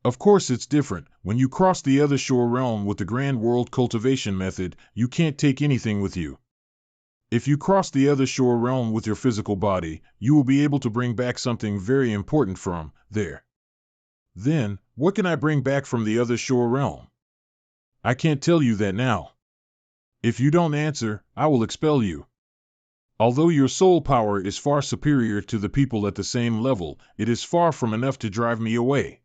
Of course it's different. When you cross the other shore realm with the Grand World cultivation method, you can't take anything with you. If you cross the other shore realm with your physical body, you will be able to bring back something very important from there. Then, what can I bring back from the other shore realm? I can't tell you that now. If you don't answer, I will expel you. Although your soul power is far superior to the people at the same level, it is far from enough to drive me away.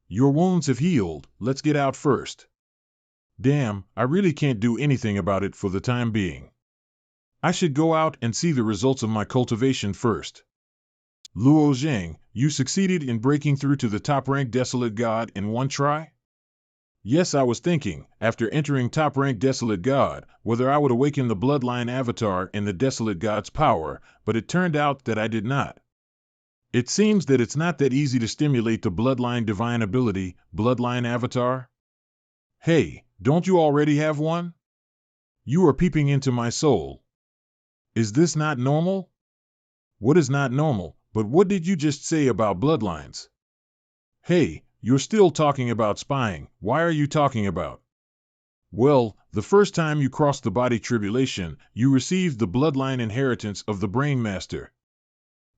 Your wounds have healed, let's get out first. Damn, I really can't do anything about it for the time being. I should go out and see the results of my cultivation first. Luo Zhang, you succeeded in breaking through to the top-ranked Desolate God in one try? Yes, I was thinking, after entering top-ranked Desolate God, whether I would awaken the bloodline avatar in the Desolate God's power, but it turned out that I did not. It seems that it's not that easy to stimulate the bloodline divine ability, bloodline avatar. Hey, don't you already have one? You are peeping into my soul. Is this not normal? What is not normal, but what did you just say about bloodlines? Hey, you're still talking about spying. Why are you talking about? Well, the first time you crossed the body tribulation, you received the bloodline inheritance of the Brain Master.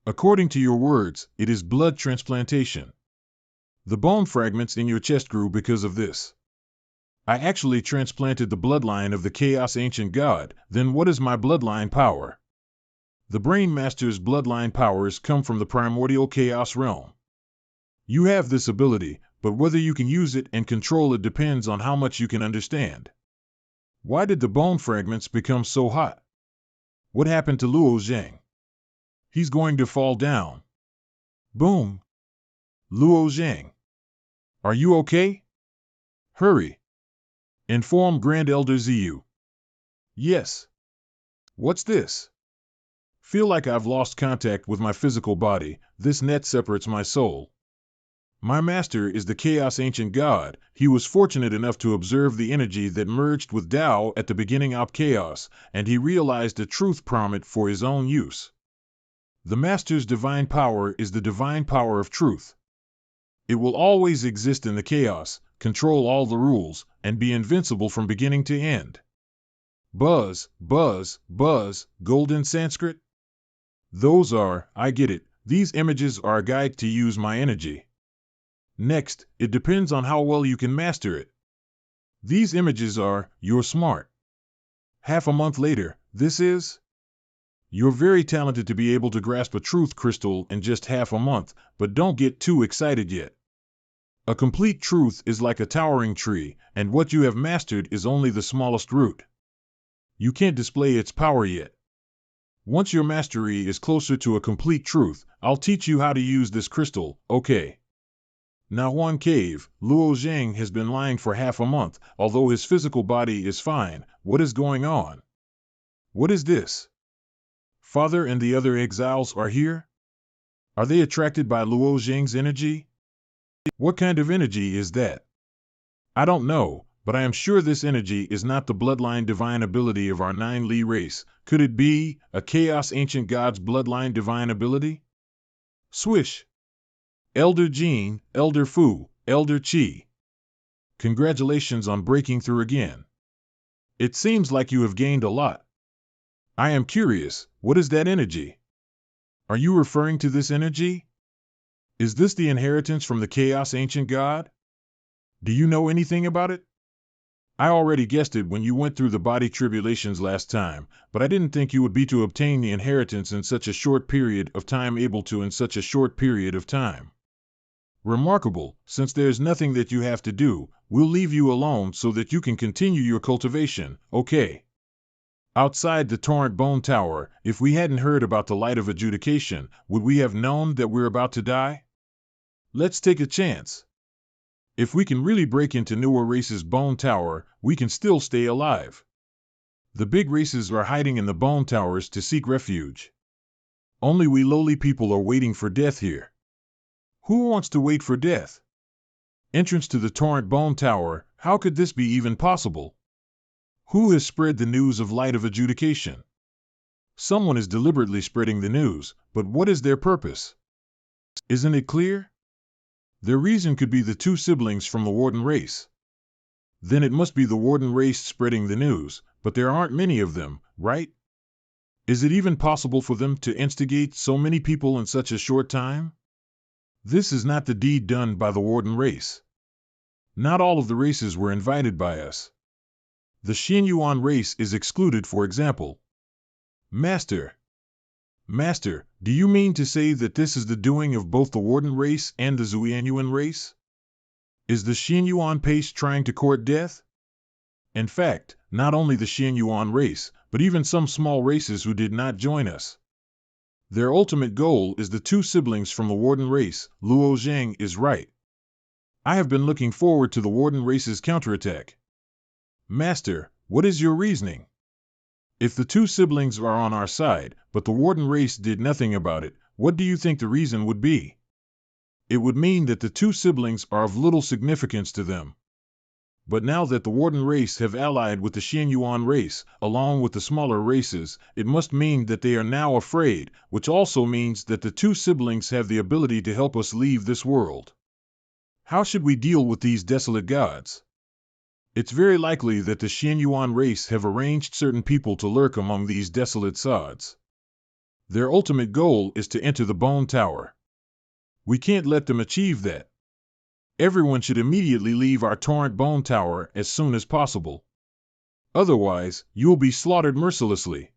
According to your words, it is blood transplantation. The bone fragments in your chest grew because of this. I actually transplanted the bloodline of the Chaos Ancient God. Then what is my bloodline power? The Brain Master's bloodline powers come from the primordial chaos realm. You have this ability, but whether you can use it and control it depends on how much you can understand. Why did the bone fragments become so hot? What happened to Luo Zhang? He's going to fall down. Boom! Luo Zhang. Are you okay? Hurry. Inform Grand Elder Ziyu. Yes. What's this? Feel like I've lost contact with my physical body. This net separates my soul. My master is the Chaos Ancient God. He was fortunate enough to observe the energy that merged with Tao at the beginning of chaos, and he realized the truth from it for his own use. The master's divine power is the divine power of truth. It will always exist in the chaos, control all the rules, and be invincible from beginning to end. Buzz, buzz, buzz, golden Sanskrit? Those are, I get it, these images are a guide to use my energy. Next, it depends on how well you can master it. These images are, you're smart. Half a month later, this is? You're very talented to be able to grasp a truth crystal in just half a month, but don't get too excited yet. A complete truth is like a towering tree, and what you have mastered is only the smallest root. You can't display its power yet. Once your mastery is closer to a complete truth, I'll teach you how to use this crystal, okay? Now Huan Cave, Luo Zhang has been lying for half a month, although his physical body is fine. What is going on? What is this? Father and the other exiles are here? Are they attracted by Luo Zhang's energy? What kind of energy is that? I don't know, but I am sure this energy is not the bloodline divine ability of our 9 Li race. Could it be a Chaos Ancient God's bloodline divine ability? Swish! Elder Jean, Elder Fu, Elder Qi. Congratulations on breaking through again. It seems like you have gained a lot. I am curious, what is that energy? Are you referring to this energy? Is this the inheritance from the Chaos Ancient God? Do you know anything about it? I already guessed it when you went through the body tribulations last time, but I didn't think you would be to obtain the inheritance in such a short period of time. Remarkable. Since there's nothing that you have to do, we'll leave you alone so that you can continue your cultivation, okay? Outside the Torrent Bone Tower, if we hadn't heard about the Light of Adjudication, would we have known that we're about to die? Let's take a chance. If we can really break into newer races' bone tower, we can still stay alive. The big races are hiding in the bone towers to seek refuge. Only we lowly people are waiting for death here. Who wants to wait for death? Entrance to the Torrent Bone Tower, how could this be even possible? Who has spread the news of Light of Adjudication? Someone is deliberately spreading the news, but what is their purpose? Isn't it clear? Their reason could be the two siblings from the Warden race. Then it must be the Warden race spreading the news, but there aren't many of them, right? Is it even possible for them to instigate so many people in such a short time? This is not the deed done by the Warden race. Not all of the races were invited by us. The Xianyuan race is excluded, for example. Master, do you mean to say that this is the doing of both the Warden race and the Xuanyuan race? Is the Xianyuan pace trying to court death? In fact, not only the Xianyuan race, but even some small races who did not join us. Their ultimate goal is the two siblings from the Warden race. Luo Zhang is right. I have been looking forward to the Warden race's counterattack. Master, what is your reasoning? If the two siblings are on our side, but the Warden race did nothing about it, what do you think the reason would be? It would mean that the two siblings are of little significance to them. But now that the Warden race have allied with the Xianyuan race, along with the smaller races, it must mean that they are now afraid, which also means that the two siblings have the ability to help us leave this world. How should we deal with these desolate gods? It's very likely that the Xianyuan race have arranged certain people to lurk among these desolate sods. Their ultimate goal is to enter the Bone Tower. We can't let them achieve that. Everyone should immediately leave our Torrent Bone Tower as soon as possible. Otherwise, you'll be slaughtered mercilessly.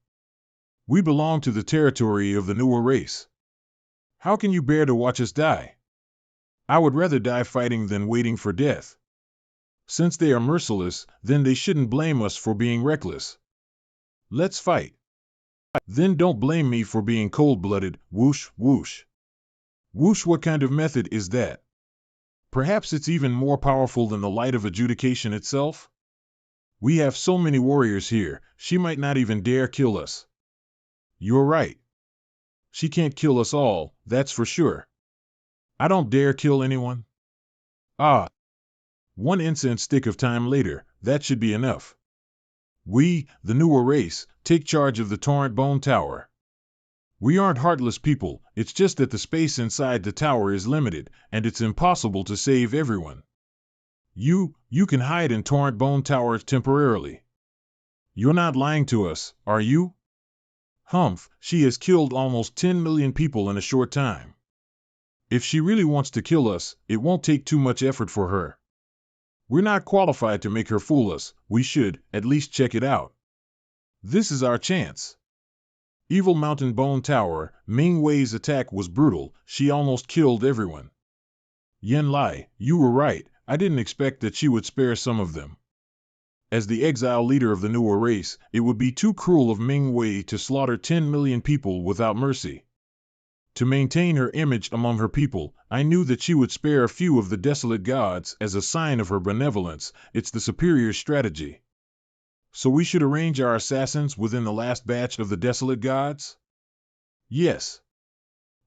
We belong to the territory of the newer race. How can you bear to watch us die? I would rather die fighting than waiting for death. Since they are merciless, then they shouldn't blame us for being reckless. Let's fight. Then don't blame me for being cold-blooded. Whoosh, whoosh. Whoosh, what kind of method is that? Perhaps it's even more powerful than the Light of Adjudication itself? We have so many warriors here, she might not even dare kill us. You're right. She can't kill us all, that's for sure. I don't dare kill anyone. Ah. One incense stick of time later, that should be enough. We, the newer race, take charge of the Torrent Bone Tower. We aren't heartless people, it's just that the space inside the tower is limited, and it's impossible to save everyone. You can hide in Torrent Bone Tower temporarily. You're not lying to us, are you? Humph, she has killed almost 10 million people in a short time. If she really wants to kill us, it won't take too much effort for her. We're not qualified to make her fool us, we should, at least check it out. This is our chance. Evil Mountain Bone Tower, Ming Wei's attack was brutal, she almost killed everyone. Yen Lai, you were right, I didn't expect that she would spare some of them. As the exile leader of the newer race, it would be too cruel of Ming Wei to slaughter 10 million people without mercy. To maintain her image among her people, I knew that she would spare a few of the desolate gods as a sign of her benevolence. It's the superior strategy. So we should arrange our assassins within the last batch of the desolate gods? Yes.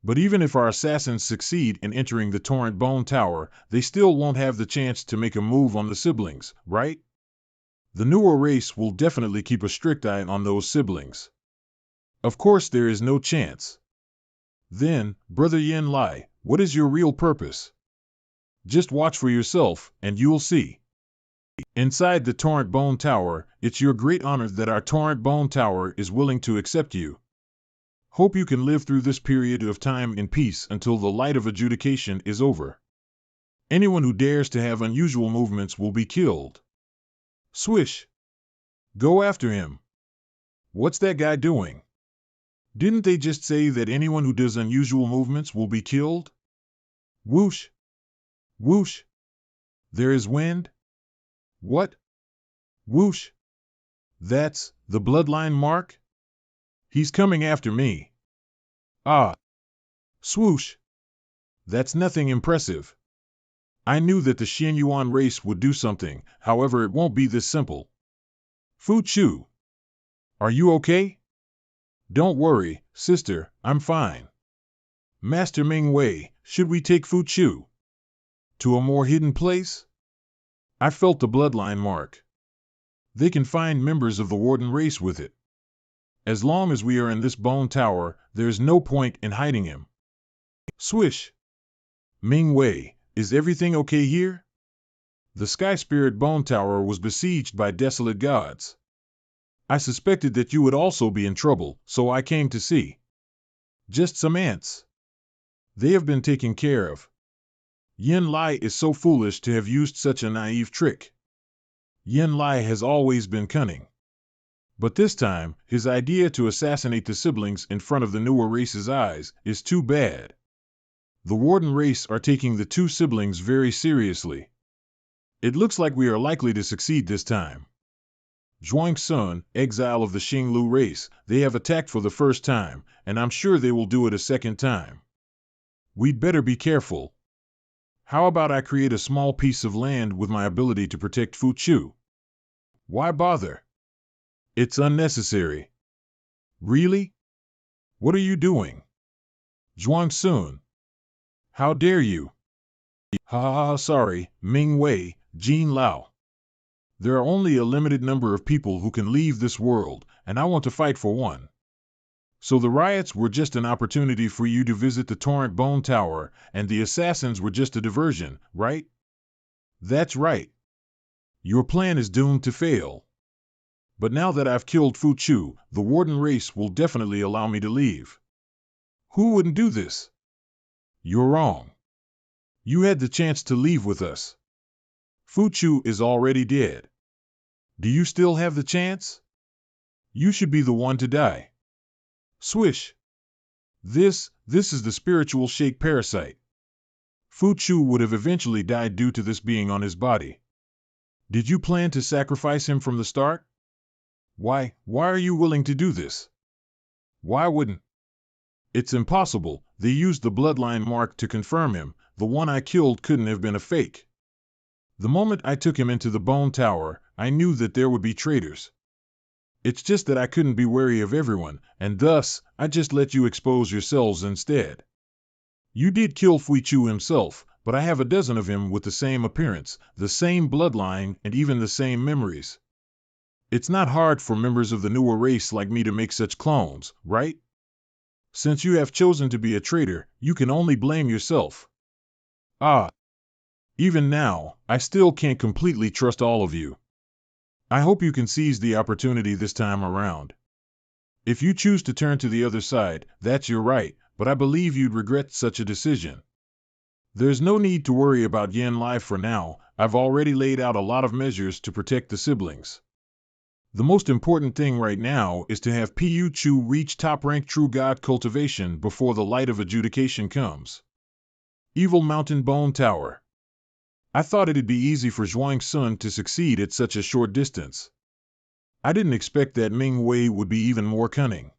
But even if our assassins succeed in entering the Torrent Bone Tower, they still won't have the chance to make a move on the siblings, right? The newer race will definitely keep a strict eye on those siblings. Of course there is no chance. Then, Brother Yen Lai, what is your real purpose? Just watch for yourself, and you'll see. Inside the Torrent Bone Tower, it's your great honor that our Torrent Bone Tower is willing to accept you. Hope you can live through this period of time in peace until the Light of Adjudication is over. Anyone who dares to have unusual movements will be killed. Swish! Go after him. What's that guy doing? Didn't they just say that anyone who does unusual movements will be killed? Whoosh! Whoosh! There is wind? What? Whoosh! That's the bloodline mark? He's coming after me. Ah! Swoosh! That's nothing impressive. I knew that the Xianyuan race would do something, however it won't be this simple. Fu Chu! Are you okay? Don't worry, sister, I'm fine. Master Ming Wei, should we take Fu Chu to a more hidden place? I felt the bloodline mark. They can find members of the Warden race with it. As long as we are in this bone tower, there's no point in hiding him. Swish! Ming Wei, is everything okay here? The Sky Spirit Bone Tower was besieged by desolate gods. I suspected that you would also be in trouble, so I came to see. Just some ants. They have been taken care of. Yin Lai is so foolish to have used such a naive trick. Yin Lai has always been cunning. But this time, his idea to assassinate the siblings in front of the newer race's eyes is too bad. The Warden race are taking the two siblings very seriously. It looks like we are likely to succeed this time. Zhuang Sun, exile of the Xinglu race, they have attacked for the first time, and I'm sure they will do it a second time. We'd better be careful. How about I create a small piece of land with my ability to protect Fu Chu? Why bother? It's unnecessary. Really? What are you doing? Zhuang Sun. How dare you? Ha, sorry, Ming Wei, Jin Lao. There are only a limited number of people who can leave this world, and I want to fight for one. So the riots were just an opportunity for you to visit the Torrent Bone Tower, and the assassins were just a diversion, right? That's right. Your plan is doomed to fail. But now that I've killed Fu Chu, the Warden race will definitely allow me to leave. Who wouldn't do this? You're wrong. You had the chance to leave with us. Fu Chu is already dead. Do you still have the chance? You should be the one to die. Swish! This is the spiritual shake parasite. Fu Chu would have eventually died due to this being on his body. Did you plan to sacrifice him from the start? Why are you willing to do this? Why wouldn't? It's impossible. They used the bloodline mark to confirm him. The one I killed couldn't have been a fake. The moment I took him into the Bone Tower, I knew that there would be traitors. It's just that I couldn't be wary of everyone, and thus, I just let you expose yourselves instead. You did kill Fu Chu himself, but I have a dozen of him with the same appearance, the same bloodline, and even the same memories. It's not hard for members of the newer race like me to make such clones, right? Since you have chosen to be a traitor, you can only blame yourself. Ah! Even now, I still can't completely trust all of you. I hope you can seize the opportunity this time around. If you choose to turn to the other side, that's your right, but I believe you'd regret such a decision. There's no need to worry about Yin Lai for now. I've already laid out a lot of measures to protect the siblings. The most important thing right now is to have Pu Chu reach top-rank true god cultivation before the light of adjudication comes. Evil Mountain Bone Tower. I thought it'd be easy for Zhuang Sun to succeed at such a short distance. I didn't expect that Ming Wei would be even more cunning.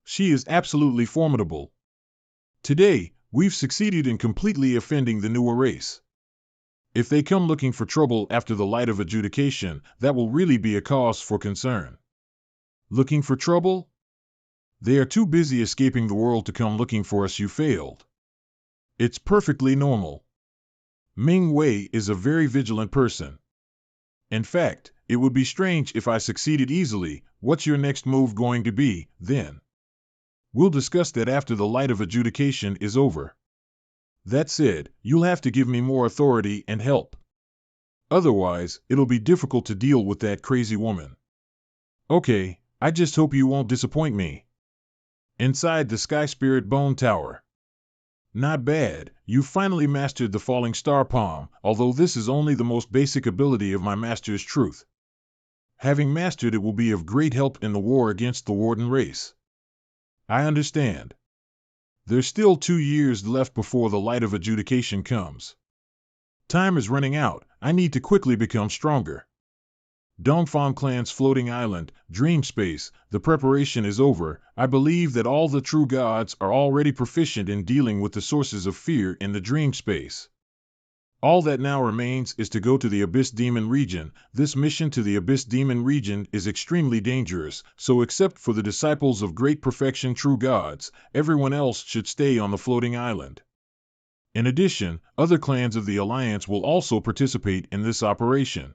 She is absolutely formidable. Today, we've succeeded in completely offending the newer race. If they come looking for trouble after the light of adjudication, that will really be a cause for concern. Looking for trouble? They are too busy escaping the world to come looking for us. You failed. It's perfectly normal. Ming Wei is a very vigilant person. In fact, it would be strange if I succeeded easily. What's your next move going to be, then? We'll discuss that after the light of adjudication is over. That said, you'll have to give me more authority and help. Otherwise, it'll be difficult to deal with that crazy woman. Okay, I just hope you won't disappoint me. Inside the Sky Spirit Bone Tower. Not bad, you've finally mastered the Falling Star Palm, although this is only the most basic ability of my master's truth. Having mastered it will be of great help in the war against the Warden race. I understand. There's still 2 years left before the light of adjudication comes. Time is running out. I need to quickly become stronger. Dongfang Clan's floating island, dream space, the preparation is over. I believe that all the true gods are already proficient in dealing with the sources of fear in the dream space. All that now remains is to go to the Abyss Demon region. This mission to the Abyss Demon region is extremely dangerous, so except for the disciples of great perfection true gods, everyone else should stay on the floating island. In addition, other clans of the Alliance will also participate in this operation.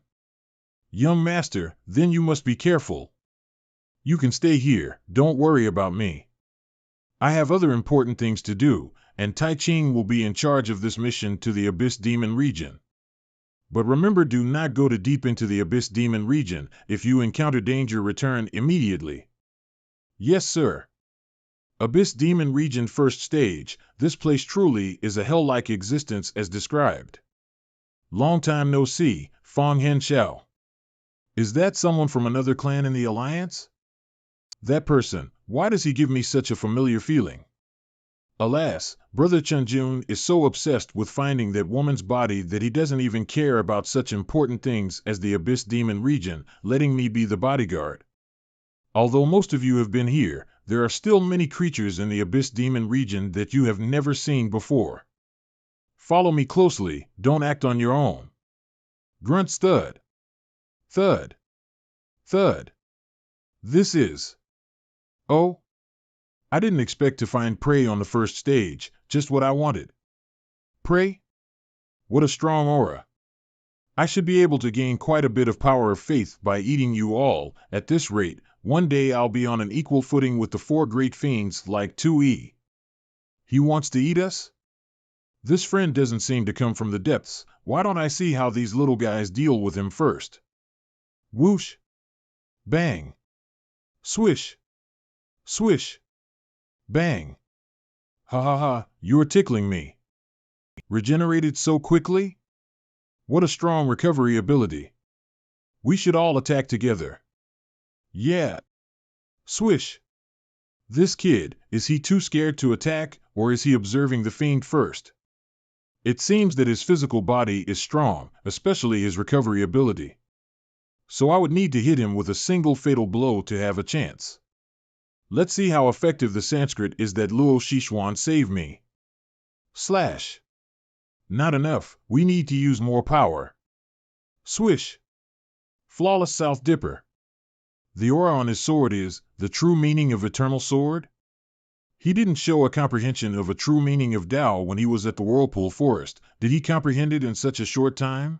Young master, then you must be careful. You can stay here, don't worry about me. I have other important things to do, and Tai Ching will be in charge of this mission to the Abyss Demon region. But remember, do not go too deep into the Abyss Demon region. If you encounter danger, return immediately. Yes, sir. Abyss Demon region first stage. This place truly is a hell-like existence as described. Long time no see, Fong Hen Xiao. Is that someone from another clan in the Alliance? That person, why does he give me such a familiar feeling? Alas, Brother Chunjun is so obsessed with finding that woman's body that he doesn't even care about such important things as the Abyss Demon region, letting me be the bodyguard. Although most of you have been here, there are still many creatures in the Abyss Demon region that you have never seen before. Follow me closely, don't act on your own. Grunt stud. Thud. Thud. This is... Oh? I didn't expect to find prey on the first stage, just what I wanted. Prey? What a strong aura. I should be able to gain quite a bit of power of faith by eating you all. At this rate, one day I'll be on an equal footing with the 4 great fiends like 2E. He wants to eat us? This friend doesn't seem to come from the depths. Why don't I see how these little guys deal with him first? Whoosh. Bang. Swish. Swish. Bang. Ha ha ha, you're tickling me. Regenerated so quickly? What a strong recovery ability. We should all attack together. Yeah. Swish. This kid, is he too scared to attack, or is he observing the fiend first? It seems that his physical body is strong, especially his recovery ability. So I would need to hit him with a single fatal blow to have a chance. Let's see how effective the Sanskrit is that Luo Shishuan saved me. Slash. Not enough, we need to use more power. Swish. Flawless South Dipper. The aura on his sword is the true meaning of eternal sword? He didn't show a comprehension of a true meaning of Tao when he was at the Whirlpool Forest. Did he comprehend it in such a short time?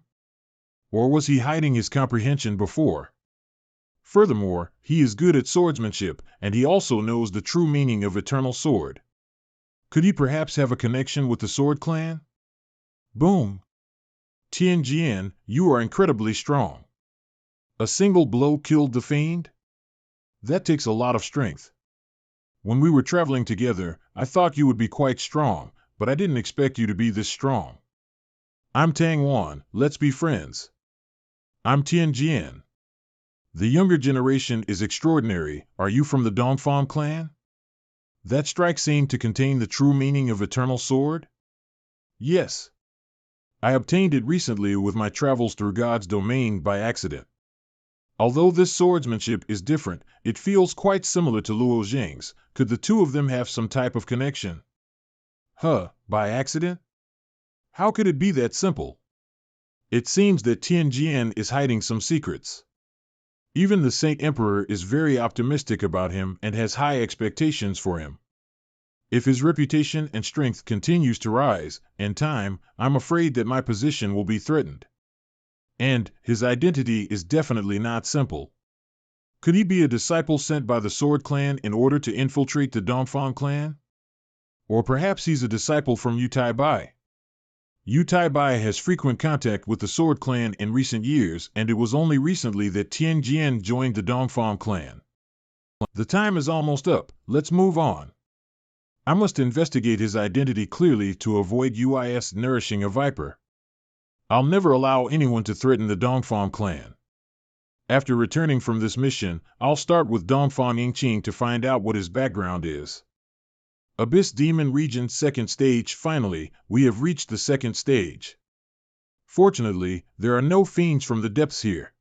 Or was he hiding his comprehension before? Furthermore, he is good at swordsmanship, and he also knows the true meaning of eternal sword. Could he perhaps have a connection with the Sword Clan? Boom! Tian Jian, you are incredibly strong. A single blow killed the fiend? That takes a lot of strength. When we were traveling together, I thought you would be quite strong, but I didn't expect you to be this strong. I'm Tang Wan, let's be friends. I'm Tian Jian. The younger generation is extraordinary. Are you from the Dongfang clan? That strike seemed to contain the true meaning of eternal sword? Yes. I obtained it recently with my travels through God's domain by accident. Although this swordsmanship is different, it feels quite similar to Luo Jing's. Could the two of them have some type of connection? By accident? How could it be that simple? It seems that Tian Jian is hiding some secrets. Even the Saint Emperor is very optimistic about him and has high expectations for him. If his reputation and strength continues to rise, in time, I'm afraid that my position will be threatened. And his identity is definitely not simple. Could he be a disciple sent by the Sword Clan in order to infiltrate the Dongfang clan? Or perhaps he's a disciple from Yutai Bai. Yutai Bai has frequent contact with the Sword Clan in recent years, and it was only recently that Tian Jian joined the Dongfang clan. The time is almost up, let's move on. I must investigate his identity clearly to avoid UIS nourishing a viper. I'll never allow anyone to threaten the Dongfang clan. After returning from this mission, I'll start with Dongfang Yingqing to find out what his background is. Abyss Demon Region 2nd Stage. Finally, we have reached the 2nd stage. Fortunately, there are no fiends from the depths here.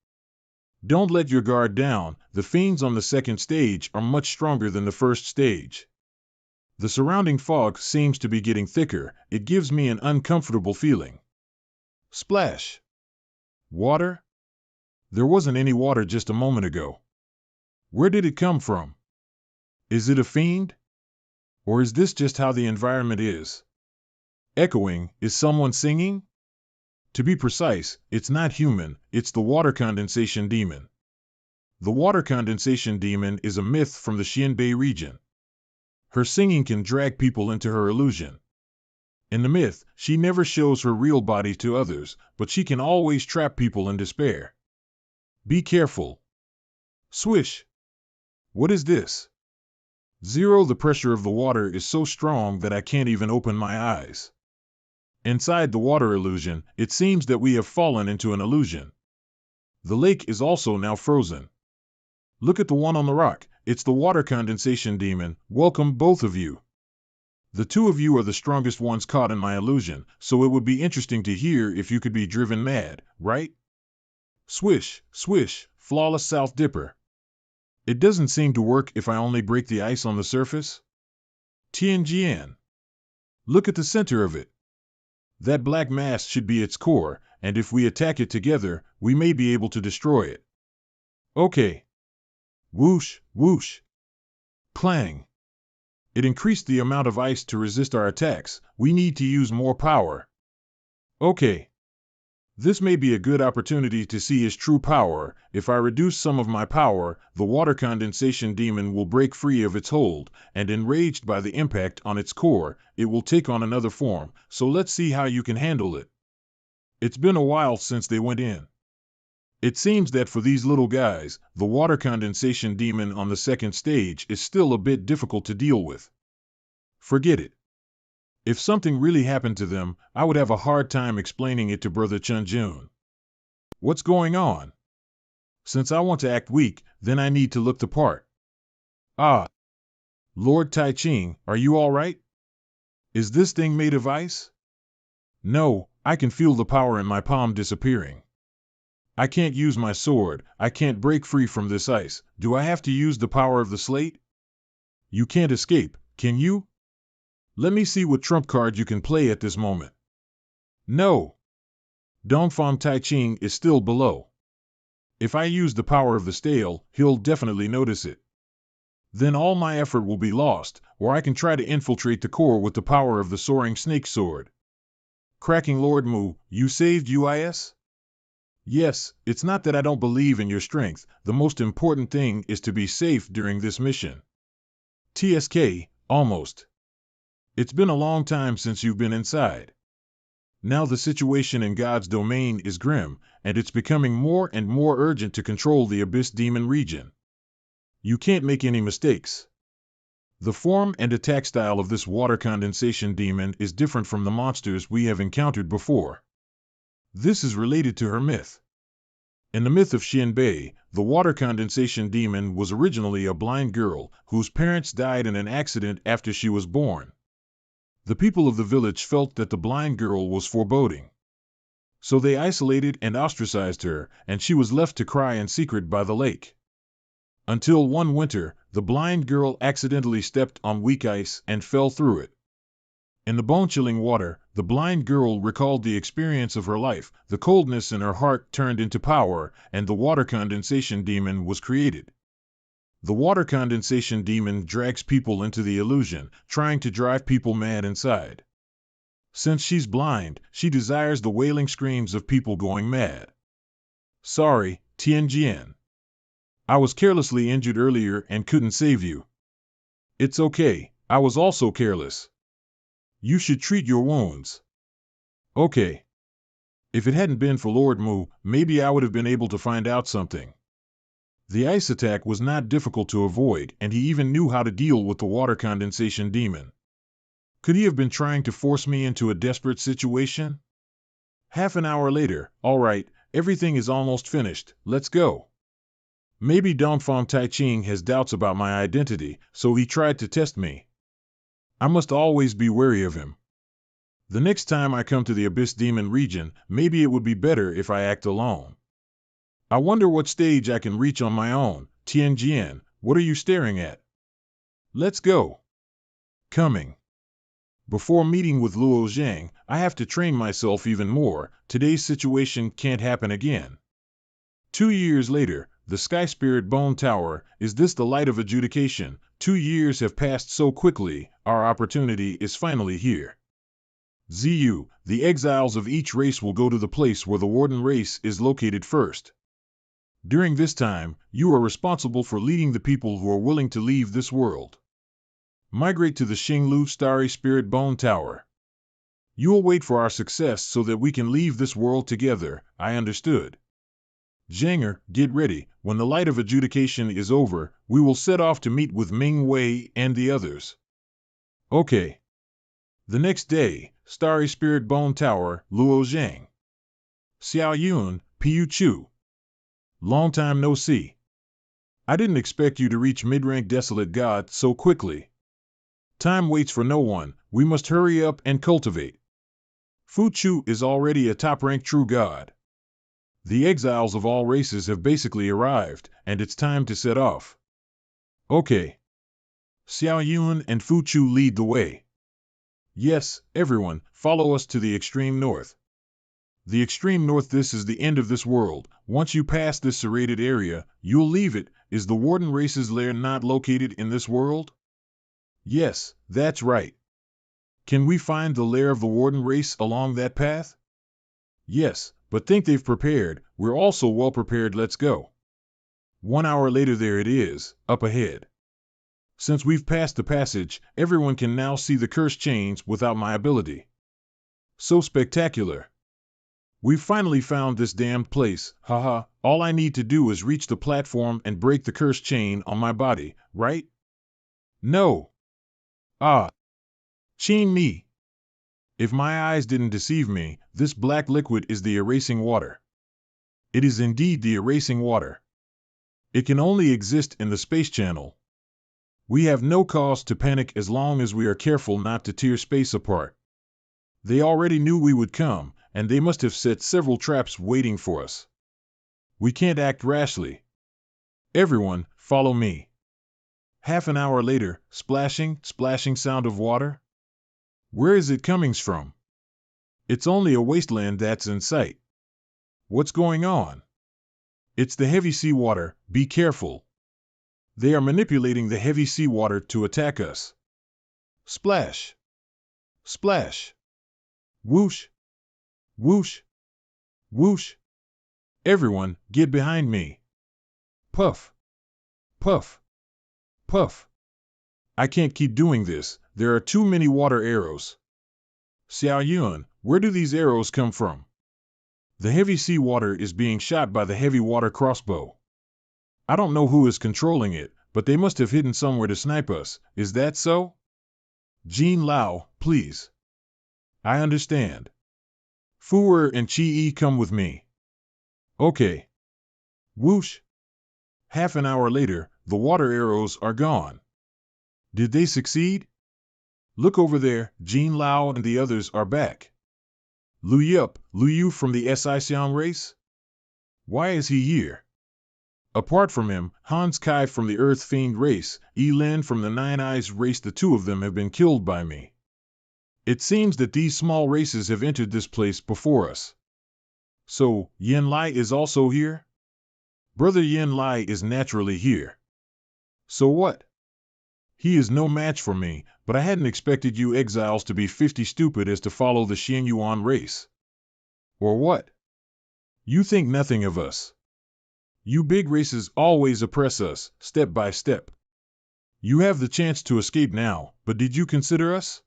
Don't let your guard down, the fiends on the second stage are much stronger than the first stage. The surrounding fog seems to be getting thicker, it gives me an uncomfortable feeling. Splash. Water? There wasn't any water just a moment ago. Where did it come from? Is it a fiend? Or is this just how the environment is? Echoing, is someone singing? To be precise, it's not human, it's the water condensation demon. The water condensation demon is a myth from the Xianbei region. Her singing can drag people into her illusion. In the myth, she never shows her real body to others, but she can always trap people in despair. Be careful. Swish. What is this? Zero. The pressure of the water is so strong that I can't even open my eyes. Inside the water illusion, it seems that we have fallen into an illusion. The lake is also now frozen. Look at the one on the rock, it's the water condensation demon. Welcome both of you. The two of you are the strongest ones caught in my illusion, so it would be interesting to hear if you could be driven mad, right? Swish, swish, flawless South Dipper. It doesn't seem to work if I only break the ice on the surface. Tianjian. Look at the center of it. That black mass should be its core, and if we attack it together, we may be able to destroy it. Okay. Whoosh, whoosh. Clang. It increased the amount of ice to resist our attacks. We need to use more power. Okay. This may be a good opportunity to see his true power. If I reduce some of my power, the water condensation demon will break free of its hold, and enraged by the impact on its core, it will take on another form, so let's see how you can handle it. It's been a while since they went in. It seems that for these little guys, the water condensation demon on the second stage is still a bit difficult to deal with. Forget it. If something really happened to them, I would have a hard time explaining it to Brother Chunjun. What's going on? Since I want to act weak, then I need to look the part. Ah. Lord Tai Ching, are you all right? Is this thing made of ice? No, I can feel the power in my palm disappearing. I can't use my sword, I can't break free from this ice. Do I have to use the power of the slate? You can't escape, can you? Let me see what trump card you can play at this moment. No. Dongfang Taiching is still below. If I use the power of the stale, he'll definitely notice it. Then all my effort will be lost, or I can try to infiltrate the core with the power of the soaring snake sword. Cracking Lord Mu, you saved UIS? Yes, it's not that I don't believe in your strength, the most important thing is to be safe during this mission. TSK, almost. It's been a long time since you've been inside. Now the situation in God's domain is grim, and it's becoming more and more urgent to control the Abyss Demon region. You can't make any mistakes. The form and attack style of this water condensation demon is different from the monsters we have encountered before. This is related to her myth. In the myth of Xianbei, the water condensation demon was originally a blind girl whose parents died in an accident after she was born. The people of the village felt that the blind girl was foreboding. So they isolated and ostracized her, and she was left to cry in secret by the lake. Until one winter, the blind girl accidentally stepped on weak ice and fell through it. In the bone-chilling water, the blind girl recalled the experience of her life, the coldness in her heart turned into power, and the water condensation demon was created. The water condensation demon drags people into the illusion, trying to drive people mad inside. Since she's blind, she desires the wailing screams of people going mad. Sorry, Tianjian. I was carelessly injured earlier and couldn't save you. It's okay, I was also careless. You should treat your wounds. Okay. If it hadn't been for Lord Mu, maybe I would have been able to find out something. The ice attack was not difficult to avoid, and he even knew how to deal with the water condensation demon. Could he have been trying to force me into a desperate situation? Half an hour later, all right, everything is almost finished, let's go. Maybe Dongfang Taiching has doubts about my identity, so he tried to test me. I must always be wary of him. The next time I come to the Abyss Demon region, maybe it would be better if I act alone. I wonder what stage I can reach on my own. Tianjian, what are you staring at? Let's go. Coming. Before meeting with Luo Zhang, I have to train myself even more. Today's situation can't happen again. 2 years later, the Sky Spirit Bone Tower. Is this the light of adjudication? 2 years have passed so quickly, our opportunity is finally here. Ziyu, the exiles of each race will go to the place where the Warden race is located first. During this time, you are responsible for leading the people who are willing to leave this world. Migrate to the Xinglu Starry Spirit Bone Tower. You will wait for our success so that we can leave this world together. I understood. Zhanger, get ready. When the light of adjudication is over, we will set off to meet with Ming Wei and the others. Okay. The next day, Starry Spirit Bone Tower, Luo Zhang. Xiao Yun, Piu Chu. Long time no see. I didn't expect you to reach mid-rank Desolate God so quickly. Time waits for no one, we must hurry up and cultivate. Fu Chu is already a top-ranked true god. The exiles of all races have basically arrived, and it's time to set off. Okay. Xiao Yun and Fu Chu lead the way. Yes, everyone, follow us to the extreme north. The extreme north. This is the end of this world. Once you pass this serrated area, you'll leave it. Is the Warden race's lair not located in this world? Yes, that's right. Can we find the lair of the Warden race along that path? Yes, but think they've prepared. We're also well prepared. Let's go. 1 hour later, there it is, up ahead. Since we've passed the passage, everyone can now see the cursed chains without my ability. So spectacular. We've finally found this damned place, haha. All I need to do is reach the platform and break the cursed chain on my body, right? No. Ah. Chain me. If my eyes didn't deceive me, this black liquid is the erasing water. It is indeed the erasing water. It can only exist in the space channel. We have no cause to panic as long as we are careful not to tear space apart. They already knew we would come, and they must have set several traps waiting for us. We can't act rashly. Everyone, follow me. Half an hour later, splashing sound of water. Where is it coming from? It's only a wasteland that's in sight. What's going on? It's the heavy seawater, be careful. They are manipulating the heavy seawater to attack us. Splash. Splash. Whoosh. Whoosh. Whoosh. Everyone, get behind me. Puff. Puff. Puff. I can't keep doing this. There are too many water arrows. Xiao Yun, where do these arrows come from? The heavy seawater is being shot by the heavy water crossbow. I don't know who is controlling it, but they must have hidden somewhere to snipe us. Is that so? Jean Lao, please. I understand. Fu Er and Chi Yi, come with me. Okay. Whoosh. Half an hour later, the water arrows are gone. Did they succeed? Look over there, Jean Lao and the others are back. Lu Yu from the Sixiang race? Why is he here? Apart from him, Hans Kai from the Earth Fiend race, Yi Lin from the Nine Eyes race, the two of them have been killed by me. It seems that these small races have entered this place before us. So, Yin Lai is also here? Brother Yin Lai is naturally here. So what? He is no match for me, but I hadn't expected you exiles to be 50 stupid as to follow the Xianyuan race. Or what? You think nothing of us. You big races always oppress us, step by step. You have the chance to escape now, but did you consider us?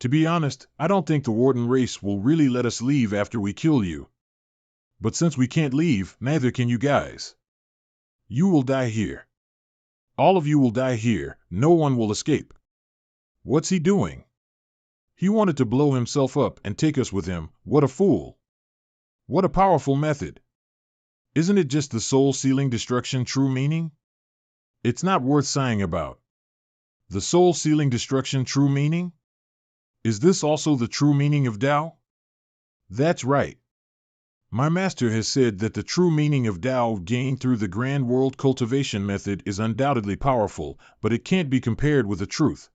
To be honest, I don't think the Warden race will really let us leave after we kill you. But since we can't leave, neither can you guys. You will die here. All of you will die here, no one will escape. What's he doing? He wanted to blow himself up and take us with him. What a fool. What a powerful method. Isn't it just the soul-sealing destruction true meaning? It's not worth sighing about. The soul-sealing destruction true meaning? Is this also the true meaning of Tao? That's right. My master has said that the true meaning of Tao gained through the grand world cultivation method is undoubtedly powerful, but it can't be compared with the truth.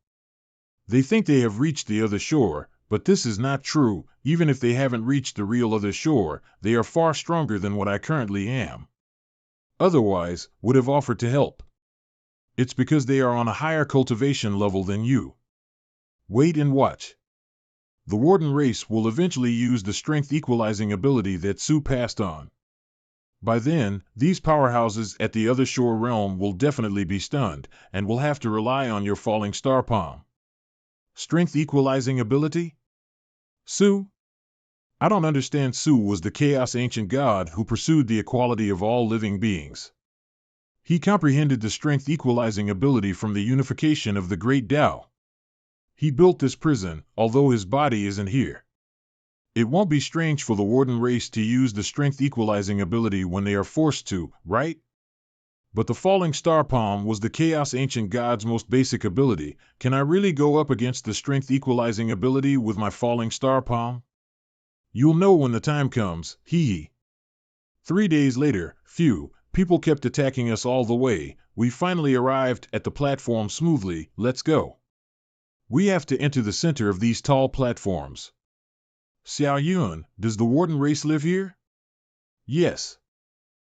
They think they have reached the other shore, but this is not true. Even if they haven't reached the real other shore, they are far stronger than what I currently am. Otherwise, would have offered to help. It's because they are on a higher cultivation level than you. Wait and watch. The Warden race will eventually use the strength equalizing ability that Su passed on. By then, these powerhouses at the other shore realm will definitely be stunned, and will have to rely on your falling star palm. Strength equalizing ability? Su? I don't understand. Su was the chaos ancient god who pursued the equality of all living beings. He comprehended the strength equalizing ability from the unification of the great Tao. He built this prison, although his body isn't here. It won't be strange for the Warden race to use the strength equalizing ability when they are forced to, right? But the falling star palm was the chaos ancient god's most basic ability. Can I really go up against the strength equalizing ability with my falling star palm? You'll know when the time comes, hee. 3 days later, phew, people kept attacking us all the way. We finally arrived at the platform smoothly. Let's go. We have to enter the center of these tall platforms. Xiao Yun, does the Warden race live here? Yes.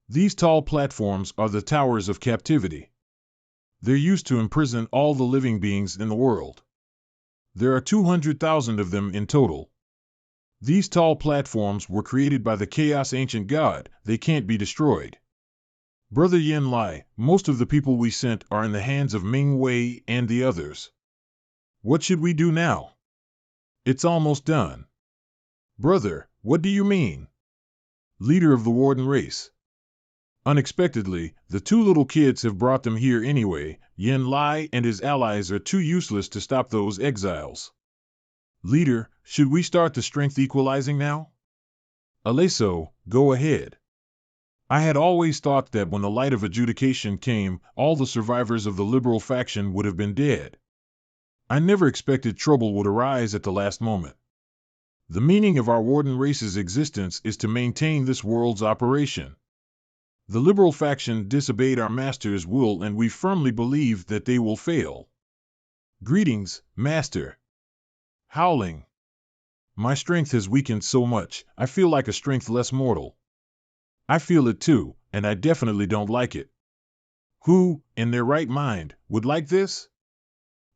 These tall platforms are the towers of captivity. They're used to imprison all the living beings in the world. There are 200,000 of them in total. These tall platforms were created by the Chaos Ancient God. They can't be destroyed. Brother Yin Lai, most of the people we sent are in the hands of Ming Wei and the others. What should we do now? It's almost done. Brother, what do you mean? Leader of the Warden race. Unexpectedly, the 2 little kids have brought them here anyway. Yin Lai and his allies are too useless to stop those exiles. Leader, should we start the strength equalizing now? Aleso, go ahead. I had always thought that when the light of adjudication came, all the survivors of the liberal faction would have been dead. I never expected trouble would arise at the last moment. The meaning of our Warden race's existence is to maintain this world's operation. The liberal faction disobeyed our master's will, and we firmly believe that they will fail. Greetings, Master. Howling. My strength has weakened so much, I feel like a strength-less mortal. I feel it too, and I definitely don't like it. Who, in their right mind, would like this?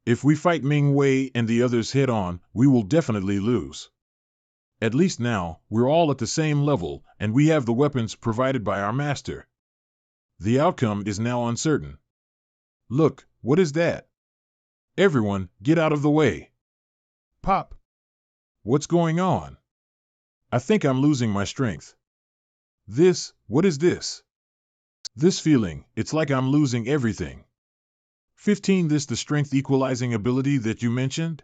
If we fight Ming Wei and the others head-on, we will definitely lose. At least now, we're all at the same level, and we have the weapons provided by our master. The outcome is now uncertain. Look, what is that? Everyone, get out of the way. Pop! What's going on? I think I'm losing my strength. What is this? This feeling, it's like I'm losing everything. 15. This the strength equalizing ability that you mentioned?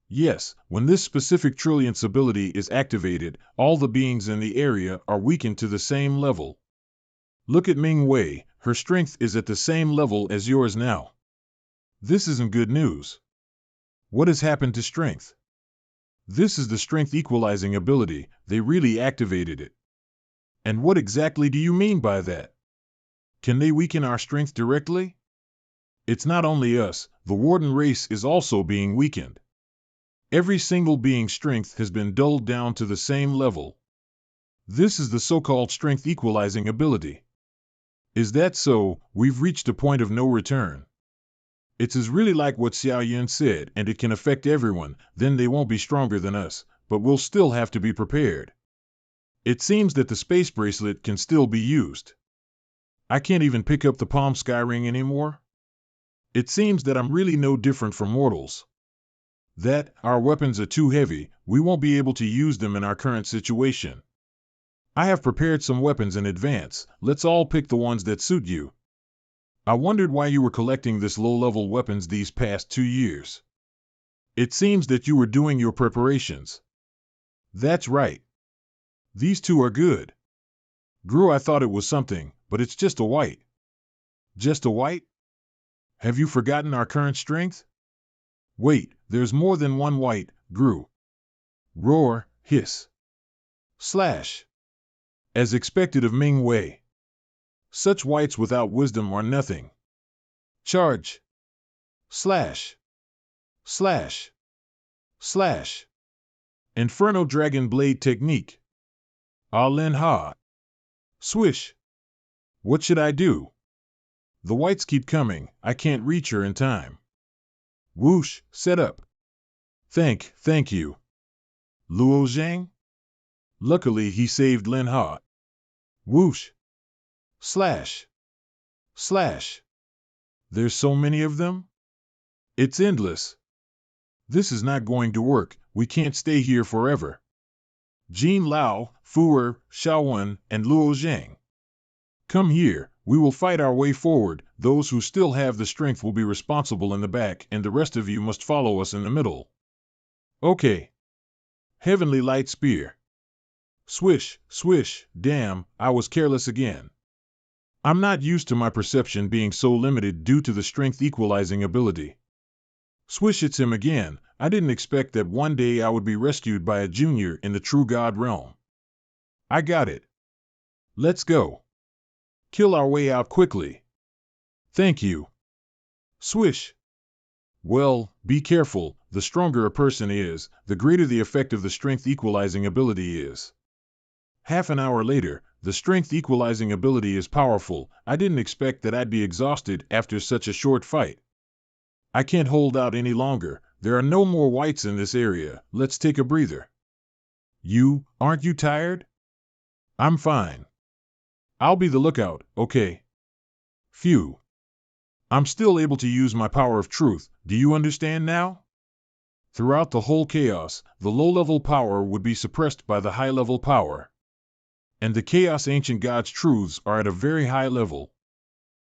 Yes, when this specific trillionths ability is activated, all the beings in the area are weakened to the same level. Look at Ming Wei, her strength is at the same level as yours now. This isn't good news. What has happened to strength? This is the strength equalizing ability, they really activated it. And what exactly do you mean by that? Can they weaken our strength directly? It's not only us, the Warden race is also being weakened. Every single being's strength has been dulled down to the same level. This is the so-called strength equalizing ability. Is that so? We've reached a point of no return. It's really like what Xiao Yin said, and it can affect everyone. Then they won't be stronger than us, but we'll still have to be prepared. It seems that the space bracelet can still be used. I can't even pick up the palm sky ring anymore. It seems that I'm really no different from mortals. That, our weapons are too heavy, we won't be able to use them in our current situation. I have prepared some weapons in advance, let's all pick the ones that suit you. I wondered why you were collecting this low-level weapons these past 2 years. It seems that you were doing your preparations. That's right. These 2 are good. Gru, I thought it was something, but it's just a white. Just a white? Have you forgotten our current strength? Wait, there's more than one white, grew. Roar, hiss. Slash. As expected of Ming Wei. Such whites without wisdom are nothing. Charge. Slash. Slash. Slash. Inferno Dragon Blade Technique. MANHWA. Swish. What should I do? The whites keep coming, I can't reach her in time. Whoosh, set up. Thank you. Luo Zhang? Luckily he saved Lin Ha. Whoosh. Slash. Slash. There's so many of them? It's endless. This is not going to work, we can't stay here forever. Jin Lao, Fu'er, Shaowen, and Luo Zhang. Come here, we will fight our way forward, those who still have the strength will be responsible in the back and the rest of you must follow us in the middle. Okay. Heavenly Light Spear. Swish, swish, damn, I was careless again. I'm not used to my perception being so limited due to the strength equalizing ability. Swish, it's him again. I didn't expect that one day I would be rescued by a junior in the true God realm. I got it. Let's go. Kill our way out quickly. Thank you. Swish. Well, be careful, the stronger a person is, the greater the effect of the strength equalizing ability is. Half an hour later, the strength equalizing ability is powerful. I didn't expect that I'd be exhausted after such a short fight. I can't hold out any longer. There are no more whites in this area. Let's take a breather. Aren't you tired? I'm fine. I'll be the lookout, okay? Phew. I'm still able to use my power of truth. Do you understand now? Throughout the whole chaos, the low-level power would be suppressed by the high-level power. And the chaos ancient god's truths are at a very high level.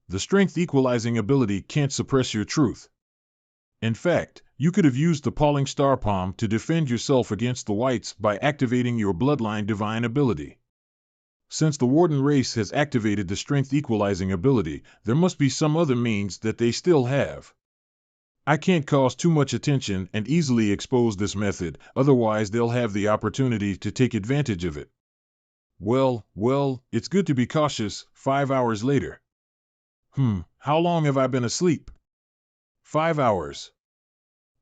The strength equalizing ability can't suppress your truth. In fact, you could have used the Palling Star Palm to defend yourself against the whites by activating your bloodline divine ability. Since the Warden race has activated the strength equalizing ability, there must be some other means that they still have. I can't cause too much attention and easily expose this method, otherwise they'll have the opportunity to take advantage of it. Well, it's good to be cautious. 5 hours later. How long have I been asleep? 5 hours.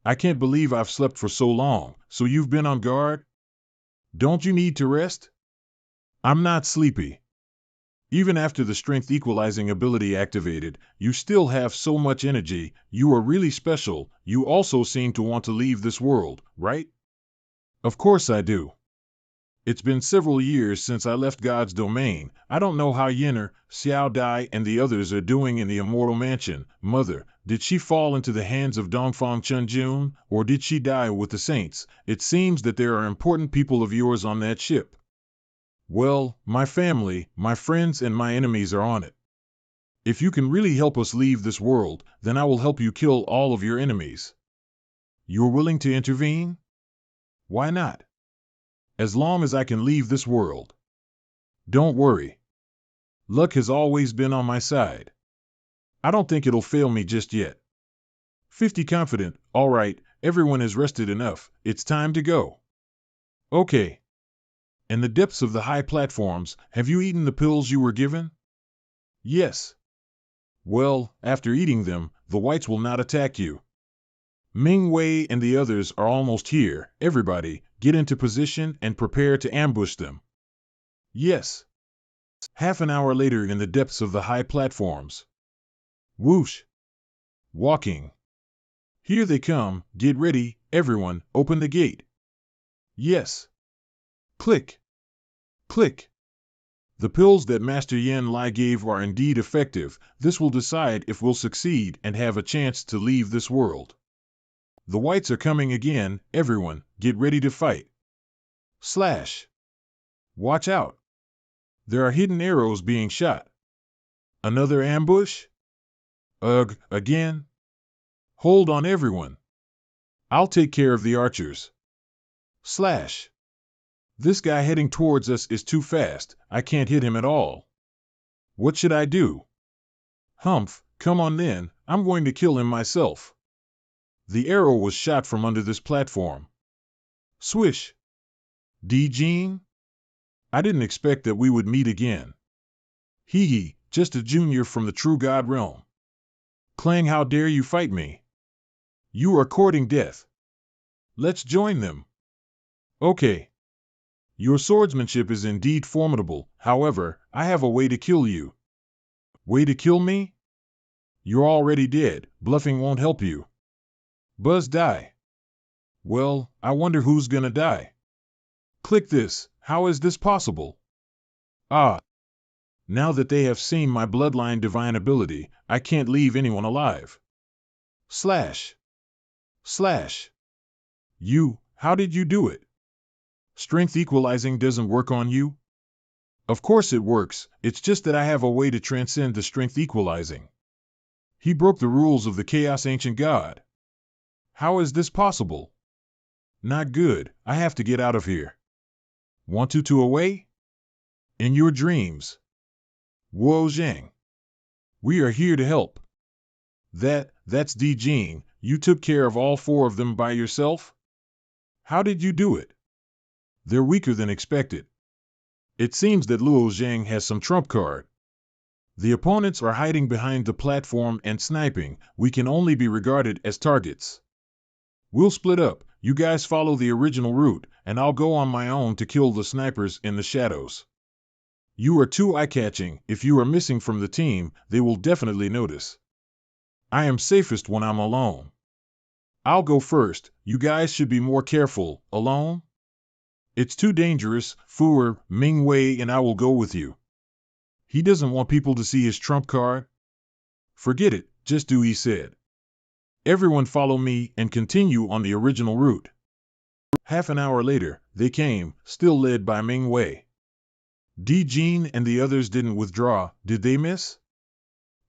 I can't believe I've slept for so long. So you've been on guard? Don't you need to rest? I'm not sleepy. Even after the strength equalizing ability activated, you still have so much energy. You are really special. You also seem to want to leave this world, right? Of course I do. It's been several years since I left God's domain. I don't know how Yenner, Xiao Dai, and the others are doing in the immortal mansion. Mother, did she fall into the hands of Dongfang Chunjun, or did she die with the saints? It seems that there are important people of yours on that ship. Well, my family, my friends, and my enemies are on it. If you can really help us leave this world, then I will help you kill all of your enemies. You're willing to intervene? Why not? As long as I can leave this world. Don't worry. Luck has always been on my side. I don't think it'll fail me just yet. 50 confident. All right, everyone has rested enough. It's time to go. Okay. In the depths of the high platforms, have you eaten the pills you were given? Yes. Well, after eating them, the whites will not attack you. Ming Wei and the others are almost here. Everybody, get into position and prepare to ambush them. Yes. Half an hour later in the depths of the high platforms. Whoosh. Walking. Here they come. Get ready, everyone, open the gate. Yes. Click. Click. The pills that Master Yen Lai gave are indeed effective. This will decide if we'll succeed and have a chance to leave this world. The whites are coming again. Everyone, get ready to fight. Slash. Watch out. There are hidden arrows being shot. Another ambush? Ugh, again? Hold on, everyone. I'll take care of the archers. Slash. This guy heading towards us is too fast. I can't hit him at all. What should I do? Humph, come on then. I'm going to kill him myself. The arrow was shot from under this platform. Swish. D-Gene? I didn't expect that we would meet again. Hee, just a junior from the True God realm. Clang, how dare you fight me? You are courting death. Let's join them. Okay. Your swordsmanship is indeed formidable, however, I have a way to kill you. Way to kill me? You're already dead, bluffing won't help you. Buzz, die. Well, I wonder who's gonna die. Click this, how is this possible? Ah. Now that they have seen my bloodline divine ability, I can't leave anyone alive. Slash. Slash. You, how did you do it? Strength equalizing doesn't work on you? Of course it works, it's just that I have a way to transcend the strength equalizing. He broke the rules of the Chaos Ancient God. How is this possible? Not good, I have to get out of here. Want to away? In your dreams. Wu Zhang. We are here to help. That's D-Gene, you took care of all 4 of them by yourself? How did you do it? They're weaker than expected. It seems that Luo Zhang has some trump card. The opponents are hiding behind the platform and sniping, we can only be regarded as targets. We'll split up, you guys follow the original route, and I'll go on my own to kill the snipers in the shadows. You are too eye-catching, if you are missing from the team, they will definitely notice. I am safest when I'm alone. I'll go first, you guys should be more careful, alone? It's too dangerous, Fuer, Ming Wei and I will go with you. He doesn't want people to see his trump card? Forget it, just do he said. Everyone follow me and continue on the original route. Half an hour later, they came, still led by Ming Wei. D-Gene and the others didn't withdraw, did they miss?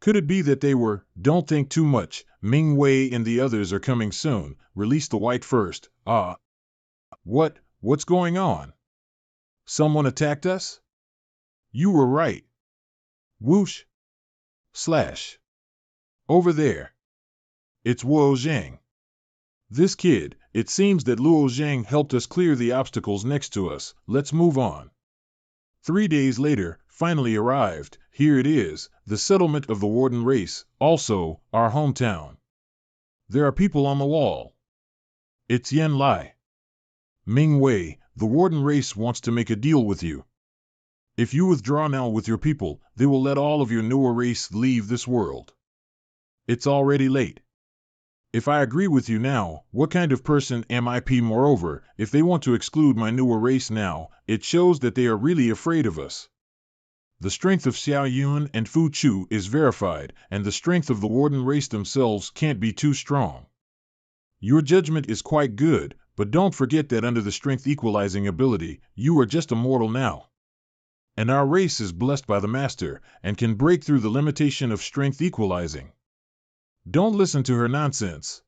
Could it be that they were, don't think too much, Ming Wei and the others are coming soon, release the white first, ah. What's going on? Someone attacked us? You were right. Whoosh. Slash. Over there. It's Luo Zhang. This kid, it seems that Luo Zhang helped us clear the obstacles next to us, let's move on. 3 days later, finally arrived, here it is, the settlement of the Warden race, also, our hometown. There are people on the wall. It's Yen Lai. Ming Wei, the Warden race wants to make a deal with you. If you withdraw now with your people, they will let all of your newer race leave this world. It's already late. If I agree with you now, what kind of person am I? Moreover, if they want to exclude my newer race now, it shows that they are really afraid of us. The strength of Xiao Yun and Fu Chu is verified, and the strength of the Warden race themselves can't be too strong. Your judgment is quite good, but don't forget that under the strength equalizing ability, you are just a mortal now. And our race is blessed by the Master, and can break through the limitation of strength equalizing. Don't listen to her nonsense.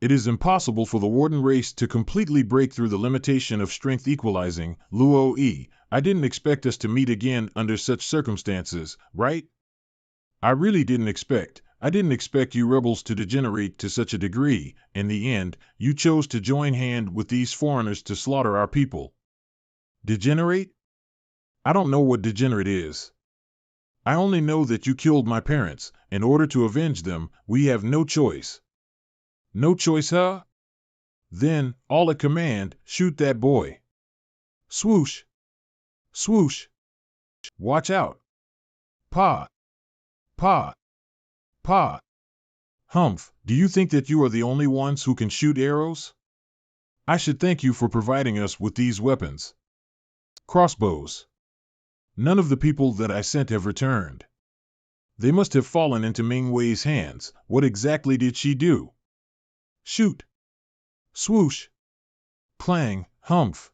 It is impossible for the Warden race to completely break through the limitation of strength equalizing, Luo Yi. I didn't expect us to meet again under such circumstances, right? I really didn't expect. I didn't expect you rebels to degenerate to such a degree. In the end, you chose to join hand with these foreigners to slaughter our people. Degenerate? I don't know what degenerate is. I only know that you killed my parents. In order to avenge them, we have no choice. No choice, huh? Then, all at command, shoot that boy. Swoosh. Swoosh. Watch out. Pa. Pa. Pa. Humph, do you think that you are the only ones who can shoot arrows? I should thank you for providing us with these weapons. Crossbows. None of the people that I sent have returned. They must have fallen into Ming Wei's hands. What exactly did she do? Shoot. Swoosh. Clang. Humph.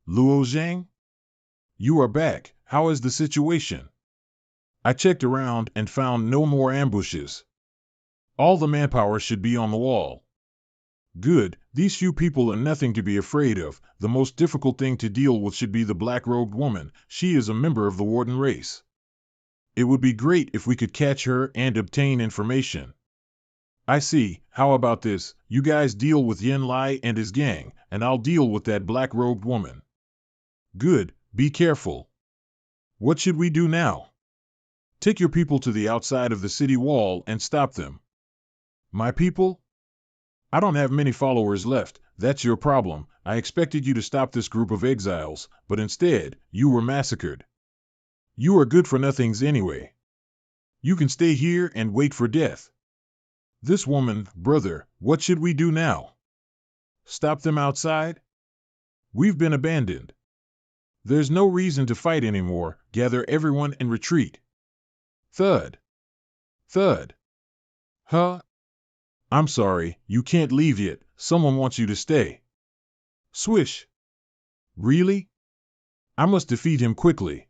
Luo Zhang? You are back. How is the situation? I checked around and found no more ambushes. All the manpower should be on the wall. Good, these few people are nothing to be afraid of. The most difficult thing to deal with should be the black-robed woman. She is a member of the Warden race. It would be great if we could catch her and obtain information. I see. How about this? You guys deal with Yin Lai and his gang, and I'll deal with that black-robed woman. Good. Be careful. What should we do now? Take your people to the outside of the city wall and stop them. My people? I don't have many followers left. That's your problem. I expected you to stop this group of exiles, but instead, you were massacred. You are good for nothings anyway. You can stay here and wait for death. This woman, brother, what should we do now? Stop them outside? We've been abandoned. There's no reason to fight anymore. Gather everyone and retreat. Thud. Thud. Huh? I'm sorry, you can't leave yet. Someone wants you to stay. Swish. Really? I must defeat him quickly.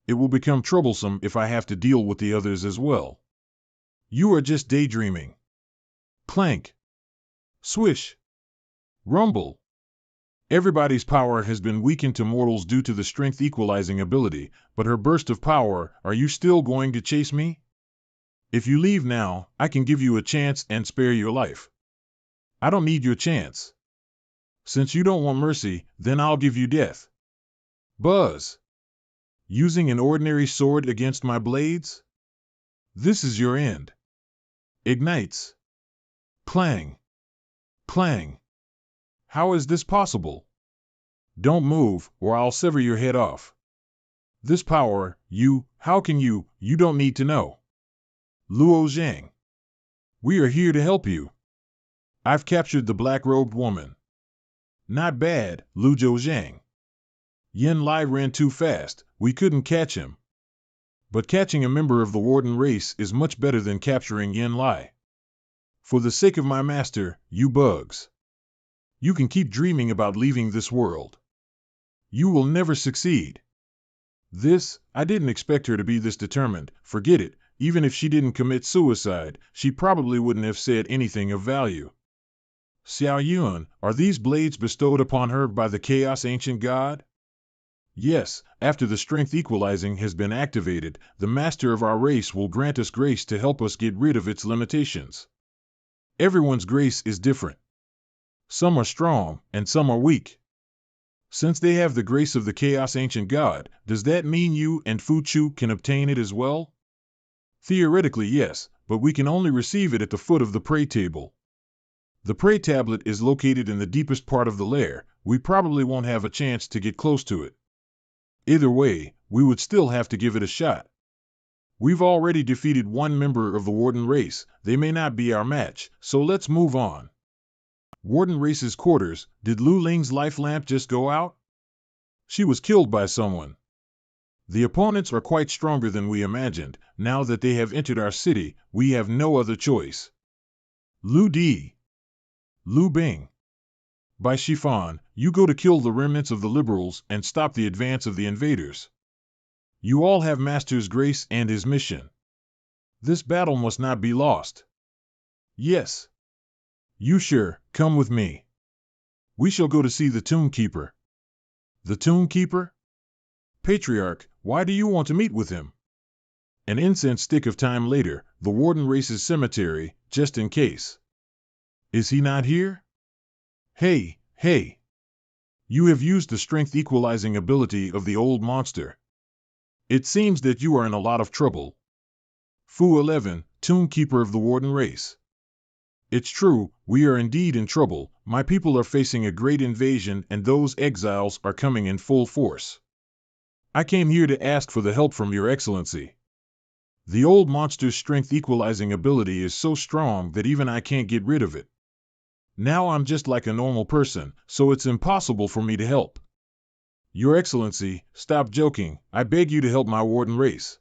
It will become troublesome if I have to deal with the others as well. You are just daydreaming. Clank. Swish. Rumble. Everybody's power has been weakened to mortals due to the strength equalizing ability, but her burst of power, are you still going to chase me? If you leave now, I can give you a chance and spare your life. I don't need your chance. Since you don't want mercy, then I'll give you death. Buzz. Using an ordinary sword against my blades? This is your end. Ignites. Clang. Clang. How is this possible? Don't move, or I'll sever your head off. This power, how can you don't need to know. Luo Zhang. We are here to help you. I've captured the black-robed woman. Not bad, Lu Zhang. Yin Lai ran too fast, we couldn't catch him. But catching a member of the Warden race is much better than capturing Yin Lai. For the sake of my master, you bugs. You can keep dreaming about leaving this world. You will never succeed. I didn't expect her to be this determined. Forget it. Even if she didn't commit suicide, she probably wouldn't have said anything of value. Xiao Yuan, are these blades bestowed upon her by the Chaos Ancient God? Yes, after the strength equalizing has been activated, the master of our race will grant us grace to help us get rid of its limitations. Everyone's grace is different. Some are strong, and some are weak. Since they have the grace of the Chaos Ancient God, does that mean you and Fu Chu can obtain it as well? Theoretically, yes, but we can only receive it at the foot of the prey table. The prey tablet is located in the deepest part of the lair. We probably won't have a chance to get close to it. Either way, we would still have to give it a shot. We've already defeated one member of the Warden race. They may not be our match, so let's move on. Warden race's quarters, did Lu Ling's life lamp just go out? She was killed by someone. The opponents are quite stronger than we imagined. Now that they have entered our city, we have no other choice. Lu Di. Lu Bing. By Shifan, you go to kill the remnants of the liberals and stop the advance of the invaders. You all have Master's grace and his mission. This battle must not be lost. Yes. You sure, come with me. We shall go to see the Tomb Keeper. The Tomb Keeper? Patriarch, why do you want to meet with him? An incense stick of time later, the Warden race's cemetery, just in case. Is he not here? Hey. You have used the strength equalizing ability of the old monster. It seems that you are in a lot of trouble. Fu 11, Tomb Keeper of the Warden race. It's true, we are indeed in trouble. My people are facing a great invasion and those exiles are coming in full force. I came here to ask for the help from your excellency. The old monster's strength equalizing ability is so strong that even I can't get rid of it. Now I'm just like a normal person, so it's impossible for me to help. Your excellency, stop joking. I beg you to help my Warden race.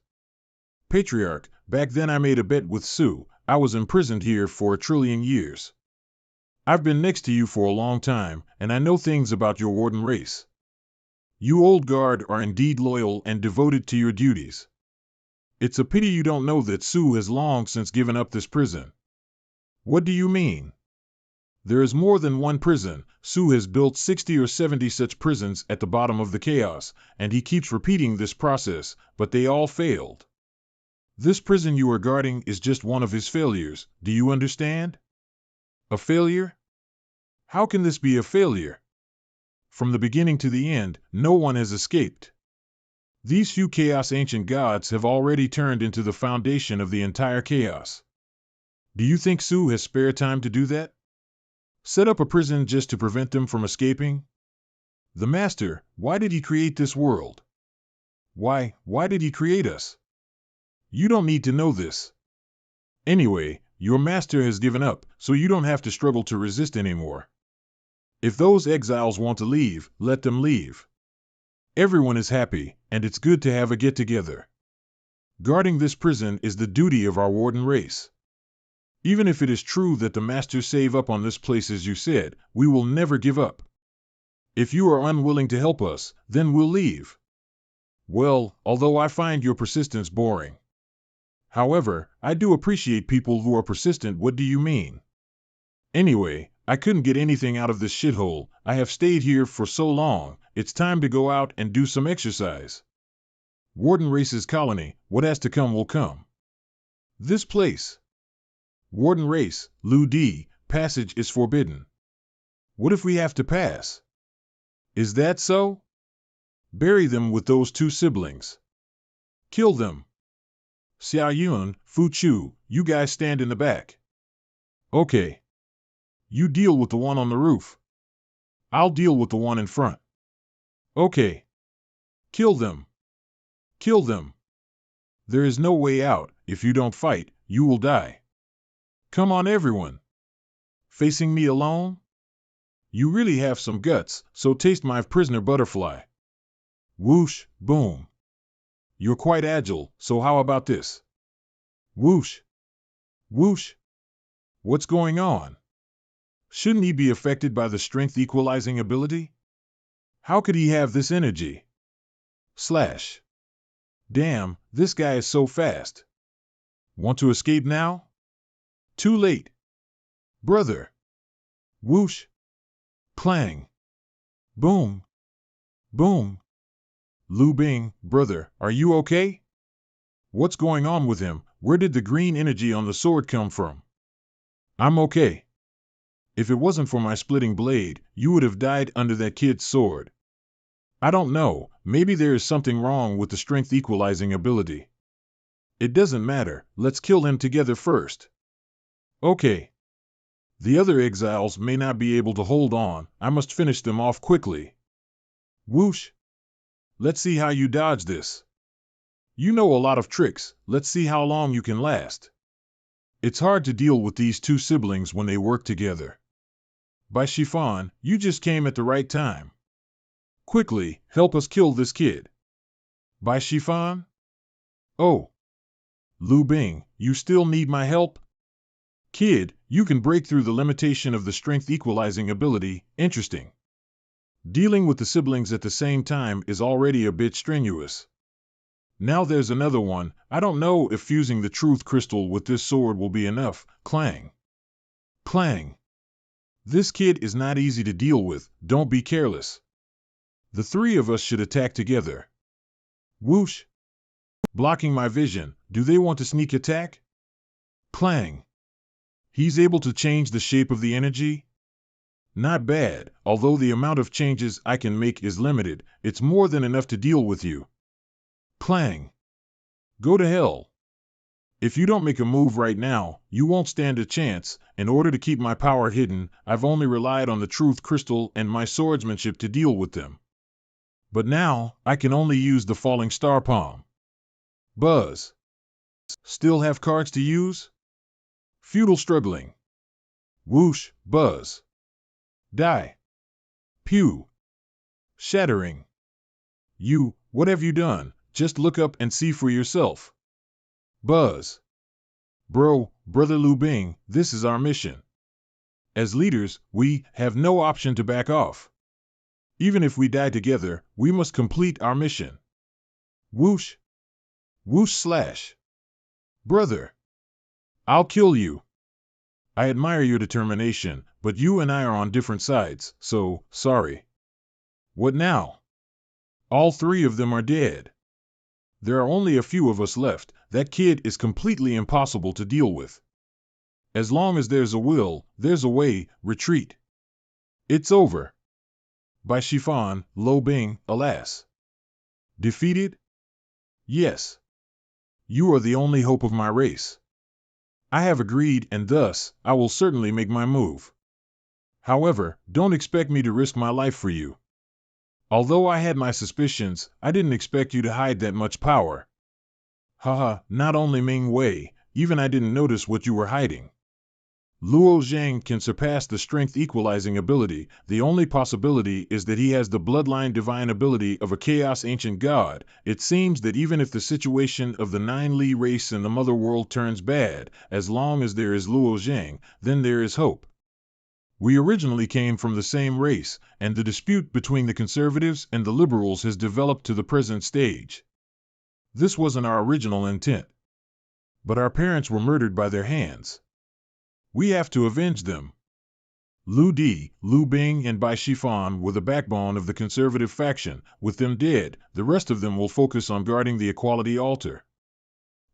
Patriarch, back then I made a bet with Su. I was imprisoned here for 1 trillion years. I've been next to you for a long time, and I know things about your Warden race. You old guard are indeed loyal and devoted to your duties. It's a pity you don't know that Su has long since given up this prison. What do you mean? There is more than one prison. Su has built 60 or 70 such prisons at the bottom of the chaos, and he keeps repeating this process, but they all failed. This prison you are guarding is just one of his failures, do you understand? A failure? How can this be a failure? From the beginning to the end, no one has escaped. These few chaos ancient gods have already turned into the foundation of the entire chaos. Do you think Su has spare time to do that? Set up a prison just to prevent them from escaping? The Master, why did he create this world? Why did he create us? You don't need to know this. Anyway, your Master has given up, so you don't have to struggle to resist anymore. If those exiles want to leave, let them leave. Everyone is happy, and it's good to have a get-together. Guarding this prison is the duty of our warden race. Even if it is true that the Masters save up on this place as you said, we will never give up. If you are unwilling to help us, then we'll leave. Well, although I find your persistence boring. However, I do appreciate people who are persistent. What do you mean? Anyway, I couldn't get anything out of this shithole. I have stayed here for so long, it's time to go out and do some exercise. Warden Race's colony, what has to come will come. This place. Warden Race, Lu D, passage is forbidden. What if we have to pass? Is that so? Bury them with those two siblings. Kill them. Xiao Yun, Fu Chu, you guys stand in the back. Okay. You deal with the one on the roof. I'll deal with the one in front. Okay. Kill them. Kill them. There is no way out. If you don't fight, you will die. Come on, everyone. Facing me alone? You really have some guts, so taste my prisoner butterfly. Whoosh, boom. You're quite agile, so how about this? Whoosh. Whoosh. What's going on? Shouldn't he be affected by the strength equalizing ability? How could he have this energy? Slash. Damn, this guy is so fast. Want to escape now? Too late. Brother. Whoosh. Clang. Boom. Boom. Lu Bing, brother, are you okay? What's going on with him? Where did the green energy on the sword come from? I'm okay. If it wasn't for my splitting blade, you would have died under that kid's sword. I don't know, maybe there is something wrong with the strength equalizing ability. It doesn't matter, let's kill him together first. Okay. The other exiles may not be able to hold on, I must finish them off quickly. Whoosh. Let's see how you dodge this. You know a lot of tricks, let's see how long you can last. It's hard to deal with these two siblings when they work together. By Chiffon, you just came at the right time. Quickly, help us kill this kid. By Chiffon? Oh. Lu Bing, you still need my help? Kid, you can break through the limitation of the strength equalizing ability, interesting. Dealing with the siblings at the same time is already a bit strenuous. Now there's another one. I don't know if fusing the truth crystal with this sword will be enough. Clang. Clang. This kid is not easy to deal with, don't be careless. The three of us should attack together. Whoosh. Blocking my vision, do they want to sneak attack? Clang. He's able to change the shape of the energy? Not bad, although the amount of changes I can make is limited, it's more than enough to deal with you. Clang. Go to hell. If you don't make a move right now, you won't stand a chance. In order to keep my power hidden, I've only relied on the truth crystal and my swordsmanship to deal with them. But now, I can only use the falling star palm. Buzz. Still have cards to use? Feudal struggling. Whoosh, buzz. Die. Pew. Shattering. You, what have you done? Just look up and see for yourself. Buzz. Brother Lu Bing, this is our mission. As leaders, we have no option to back off. Even if we die together, we must complete our mission. Whoosh. Whoosh slash. Brother. I'll kill you. I admire your determination, but you and I are on different sides, so, sorry. What now? All three of them are dead. There are only a few of us left. that kid is completely impossible to deal with. As long as there's a will, there's a way. Retreat. It's over. By Chiffon, Lo Bing, alas. Defeated? Yes. You are the only hope of my race. I have agreed, and thus, I will certainly make my move. However, don't expect me to risk my life for you. Although I had my suspicions, I didn't expect you to hide that much power. Haha, not only Ming Wei, even I didn't notice what you were hiding. Luo Zhang can surpass the strength equalizing ability. The only possibility is that he has the bloodline divine ability of a chaos ancient god. It seems that even if the situation of the Nine Li race in the mother world turns bad, as long as there is Luo Zhang, then there is hope. We originally came from the same race, and the dispute between the conservatives and the liberals has developed to the present stage. This wasn't our original intent. But our parents were murdered by their hands. We have to avenge them. Lu Di, Lu Bing, and Bai Shifan were the backbone of the conservative faction. With them dead, the rest of them will focus on guarding the equality altar.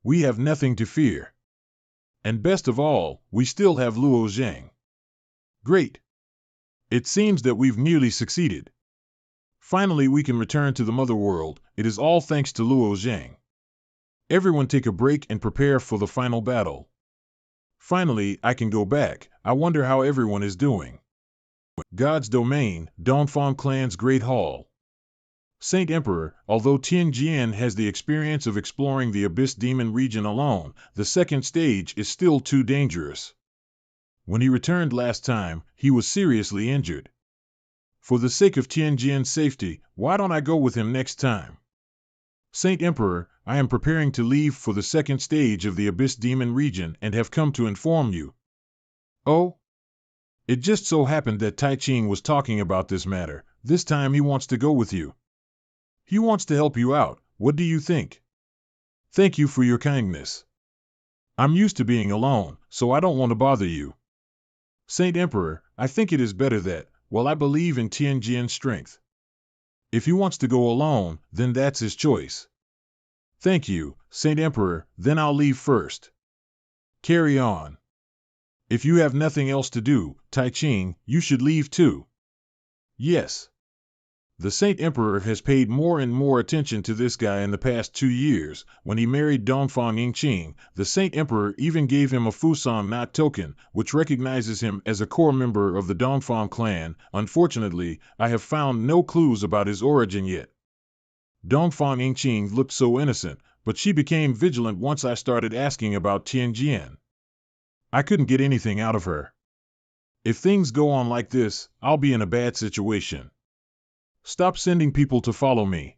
We have nothing to fear. And best of all, we still have Luo Zhang. Great. It seems that we've nearly succeeded. Finally, we can return to the mother world. It is all thanks to Luo Zhang. Everyone take a break and prepare for the final battle. Finally, I can go back. I wonder how everyone is doing. God's Domain, Dongfang Clan's Great Hall. Saint Emperor, although Tian Jian has the experience of exploring the Abyss Demon region alone, the second stage is still too dangerous. When he returned last time, he was seriously injured. For the sake of Tian Jian's safety, why don't I go with him next time? Saint Emperor, I am preparing to leave for the second stage of the Abyss Demon region and have come to inform you. Oh? It just so happened that Tai Ching was talking about this matter. This time he wants to go with you. He wants to help you out. What do you think? Thank you for your kindness. I'm used to being alone, so I don't want to bother you. Saint Emperor, I think it is better that, well, I believe in Tian Jian's strength. If he wants to go alone, then that's his choice. Thank you, Saint Emperor, then I'll leave first. Carry on. If you have nothing else to do, Tai Ching, you should leave too. Yes. The Saint Emperor has paid more and more attention to this guy in the past 2 years. When he married Dongfang Yingqing, the Saint Emperor even gave him a Fusang Knot token, which recognizes him as a core member of the Dongfang clan. Unfortunately, I have found no clues about his origin yet. Dongfang Yingqing looked so innocent, but she became vigilant once I started asking about Tian Jian. I couldn't get anything out of her. If things go on like this, I'll be in a bad situation. Stop sending people to follow me.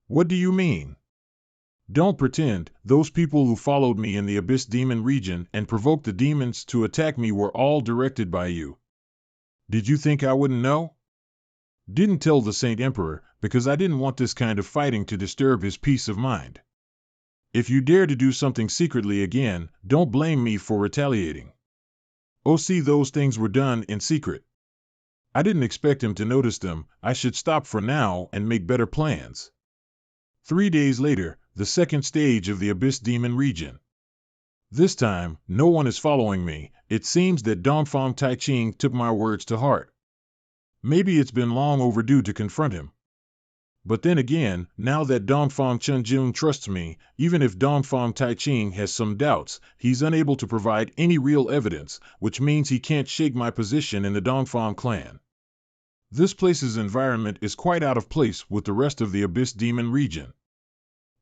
What do you mean? Don't pretend. Those people who followed me in the Abyss Demon region and provoked the demons to attack me were all directed by you. Did you think I wouldn't know? Didn't tell the Saint Emperor, because I didn't want this kind of fighting to disturb his peace of mind. If you dare to do something secretly again, don't blame me for retaliating. Oh, see, those things were done in secret. I didn't expect him to notice them. I should stop for now and make better plans. 3 days later, the second stage of the Abyss Demon region. This time, no one is following me. It seems that Dongfang Tai Ching took my words to heart. Maybe it's been long overdue to confront him. But then again, now that Dongfang Chunjun trusts me, even if Dongfang Tai Ching has some doubts, he's unable to provide any real evidence, which means he can't shake my position in the Dongfang clan. This place's environment is quite out of place with the rest of the Abyss Demon region.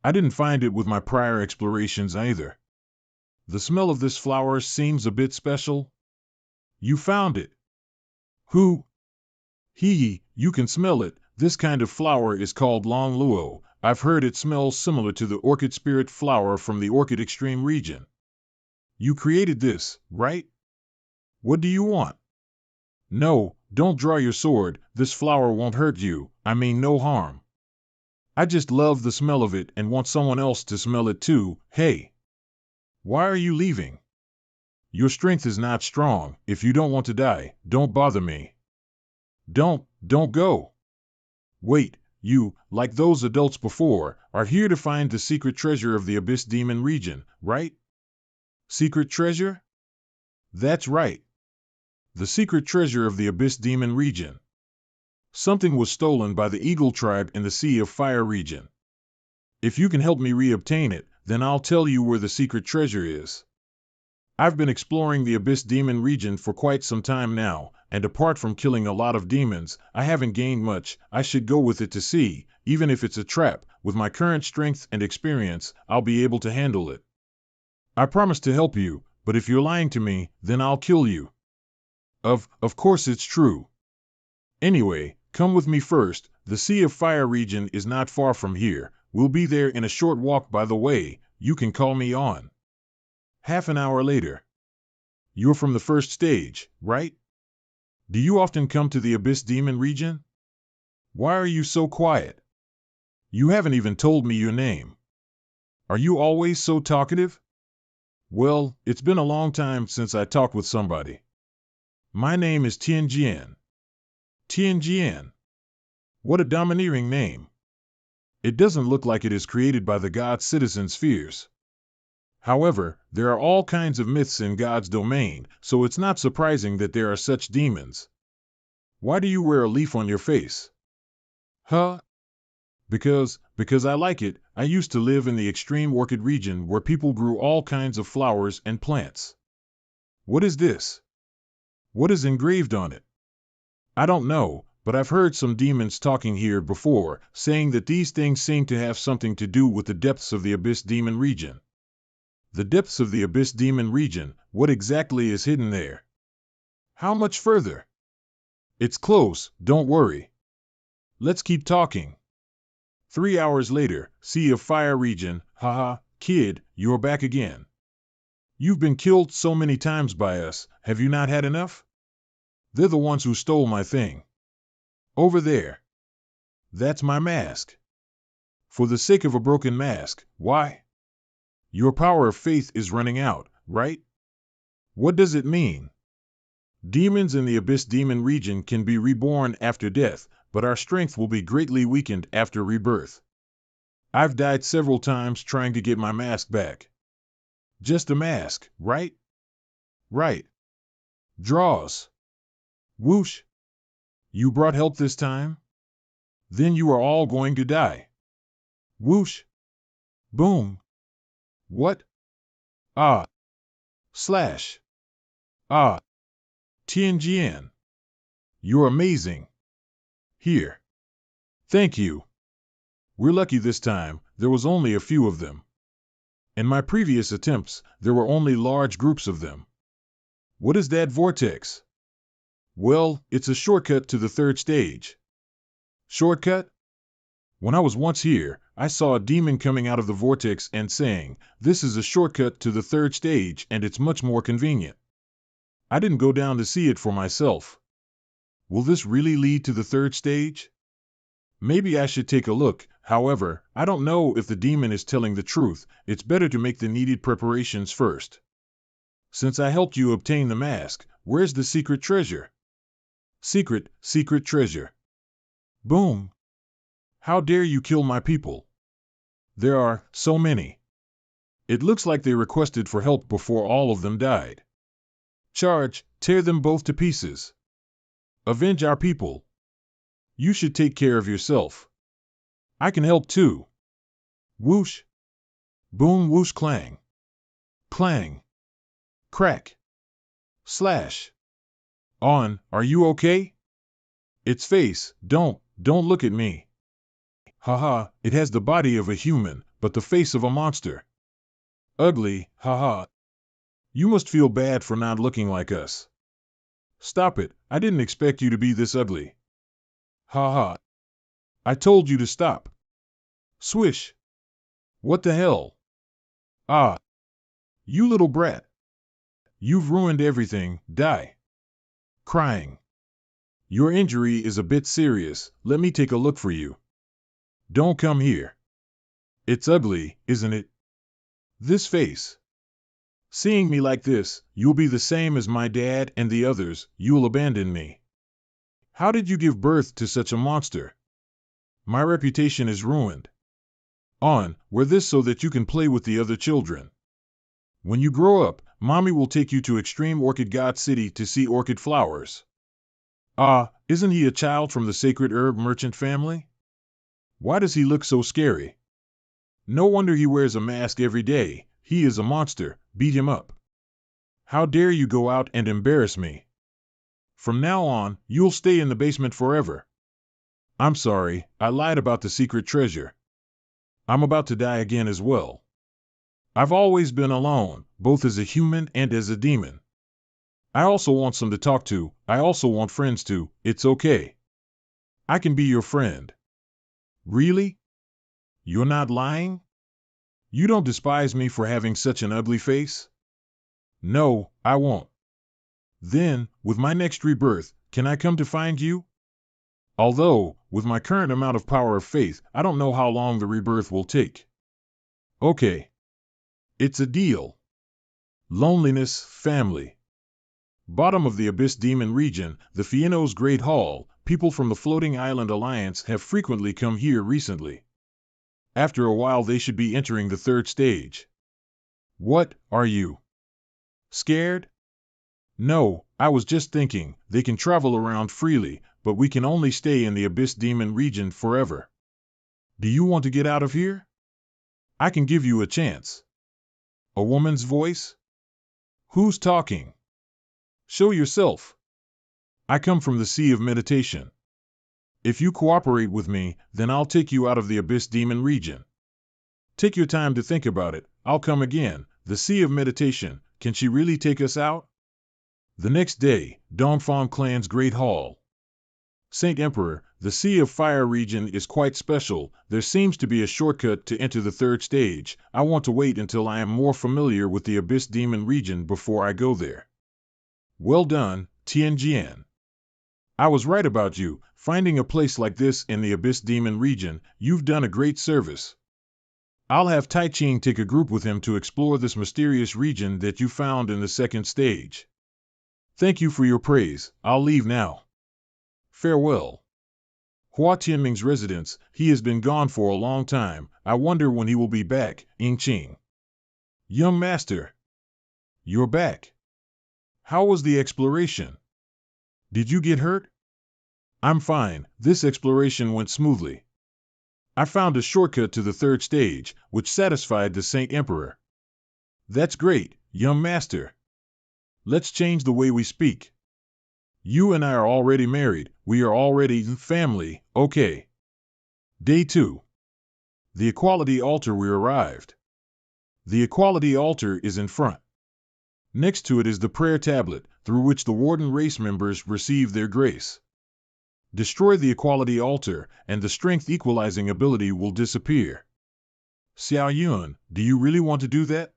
I didn't find it with my prior explorations either. The smell of this flower seems a bit special. You found it. Who? Hee, you can smell it. This kind of flower is called Long Luo. I've heard it smells similar to the orchid spirit flower from the Orchid Extreme region. You created this, right? What do you want? No, don't draw your sword. This flower won't hurt you. I mean no harm. I just love the smell of it and want someone else to smell it too. Hey. Why are you leaving? Your strength is not strong. If you don't want to die, don't bother me. Don't go. Wait, You, like those adults before, are here to find the secret treasure of the Abyss Demon region, right? Secret treasure? That's right. The secret treasure of the Abyss Demon region. Something was stolen by the Eagle tribe in the Sea of Fire region. If you can help me reobtain it, then I'll tell you where the secret treasure is. I've been exploring the Abyss Demon region for quite some time now, and apart from killing a lot of demons, I haven't gained much. I should go with it to see, even if it's a trap. With my current strength and experience, I'll be able to handle it. I promise to help you, but if you're lying to me, then I'll kill you. Of course it's true. Anyway, come with me first. The Sea of Fire region is not far from here. We'll be there in a short walk by the way. You can call me on. Half an hour later. You're from the first stage, right? Do you often come to the Abyss Demon region? Why are you so quiet? You haven't even told me your name. Are you always so talkative? Well, it's been a long time since I talked with somebody. My name is Tianjian. Tianjian. What a domineering name. It doesn't look like it is created by the God's citizen spheres. However, there are all kinds of myths in God's domain, so it's not surprising that there are such demons. Why do you wear a leaf on your face? Huh? Because I like it. I used to live in the extreme orchid region where people grew all kinds of flowers and plants. What is this? What is engraved on it? I don't know, but I've heard some demons talking here before, saying that these things seem to have something to do with the depths of the Abyss Demon region. The depths of the Abyss Demon region, what exactly is hidden there? How much further? It's close, don't worry. Let's keep talking. 3 hours later, Sea of Fire region, haha, kid, you're back again. You've been killed so many times by us, have you not had enough? They're the ones who stole my thing. Over there. That's my mask. For the sake of a broken mask, why? Your power of faith is running out, right? What does it mean? Demons in the Abyss Demon region can be reborn after death, but our strength will be greatly weakened after rebirth. I've died several times trying to get my mask back. Just a mask, right? Right. Draws. Whoosh. You brought help this time? Then you are all going to die. Whoosh. Boom. What? Ah. Slash. Ah. Tianjian. You're amazing. Here. Thank you. We're lucky this time, there was only a few of them. In my previous attempts, there were only large groups of them. What is that vortex? Well, it's a shortcut to the third stage. Shortcut? When I was once here, I saw a demon coming out of the vortex and saying, "This is a shortcut to the third stage and it's much more convenient." I didn't go down to see it for myself. Will this really lead to the third stage? Maybe I should take a look. However, I don't know if the demon is telling the truth. It's better to make the needed preparations first. Since I helped you obtain the mask, where's the secret treasure? Secret treasure. Boom. How dare you kill my people? There are so many. It looks like they requested for help before all of them died. Charge, tear them both to pieces. Avenge our people. You should take care of yourself. I can help too. Whoosh. Boom, whoosh, clang. Clang. Crack. Slash. On, are you okay? Its face, don't look at me. Haha, it has the body of a human, but the face of a monster. Ugly, haha. You must feel bad for not looking like us. Stop it, I didn't expect you to be this ugly. Haha. I told you to stop. Swish. What the hell? Ah. You little brat. You've ruined everything, die. Crying. Your injury is a bit serious, let me take a look for you. Don't come here. It's ugly, isn't it? This face. Seeing me like this, you'll be the same as my dad and the others, you'll abandon me. How did you give birth to such a monster? My reputation is ruined. Wear this so that you can play with the other children. When you grow up, Mommy will take you to Extreme Orchid God City to see orchid flowers. Isn't he a child from the sacred herb merchant family? Why does he look so scary? No wonder he wears a mask every day. He is a monster. Beat him up. How dare you go out and embarrass me? From now on, you'll stay in the basement forever. I'm sorry, I lied about the secret treasure. I'm about to die again as well. I've always been alone, both as a human and as a demon. I also want some to talk to. I also want friends too. It's okay. I can be your friend. Really? You're not lying? You don't despise me for having such an ugly face? No, I won't. Then, with my next rebirth, can I come to find you? Although, with my current amount of power of faith, I don't know how long the rebirth will take. Okay. It's a deal. Loneliness, family. Bottom of the Abyss Demon region, the Fienno's Great Hall. People from the Floating Island Alliance have frequently come here recently. After a while they should be entering the third stage. What, are you scared? No, I was just thinking, they can travel around freely, but we can only stay in the Abyss Demon region forever. Do you want to get out of here? I can give you a chance. A woman's voice? Who's talking? Show yourself. I come from the Sea of Meditation. If you cooperate with me, then I'll take you out of the Abyss Demon region. Take your time to think about it. I'll come again. The Sea of Meditation, can she really take us out? The next day, Dongfang Clan's Great Hall. Saint Emperor, the Sea of Fire region is quite special. There seems to be a shortcut to enter the third stage. I want to wait until I am more familiar with the Abyss Demon region before I go there. Well done, Tianjian. I was right about you. Finding a place like this in the Abyss Demon region, you've done a great service. I'll have Tai Ching take a group with him to explore this mysterious region that you found in the second stage. Thank you for your praise. I'll leave now. Farewell. Hua Tianming's residence, he has been gone for a long time. I wonder when he will be back. Yingqing. Young master. You're back. How was the exploration? Did you get hurt? I'm fine. This exploration went smoothly. I found a shortcut to the third stage, which satisfied the Saint Emperor. That's great, young master. Let's change the way we speak. You and I are already married. We are already family, okay. Day 2. The Equality Altar. We arrived. The Equality Altar is in front. Next to it is the prayer tablet, through which the Warden race members receive their grace. Destroy the Equality Altar, and the strength equalizing ability will disappear. Xiao Yun, do you really want to do that?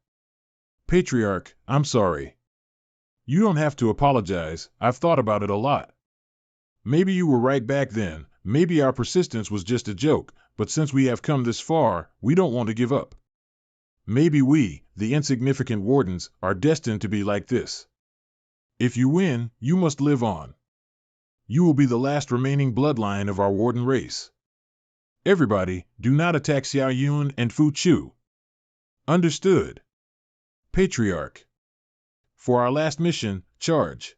Patriarch, I'm sorry. You don't have to apologize. I've thought about it a lot. Maybe you were right back then. Maybe our persistence was just a joke, but since we have come this far, we don't want to give up. Maybe we, the insignificant wardens, are destined to be like this. If you win, you must live on. You will be the last remaining bloodline of our warden race. Everybody, do not attack Xiao Yun and Fu Chu. Understood. Patriarch. For our last mission, charge.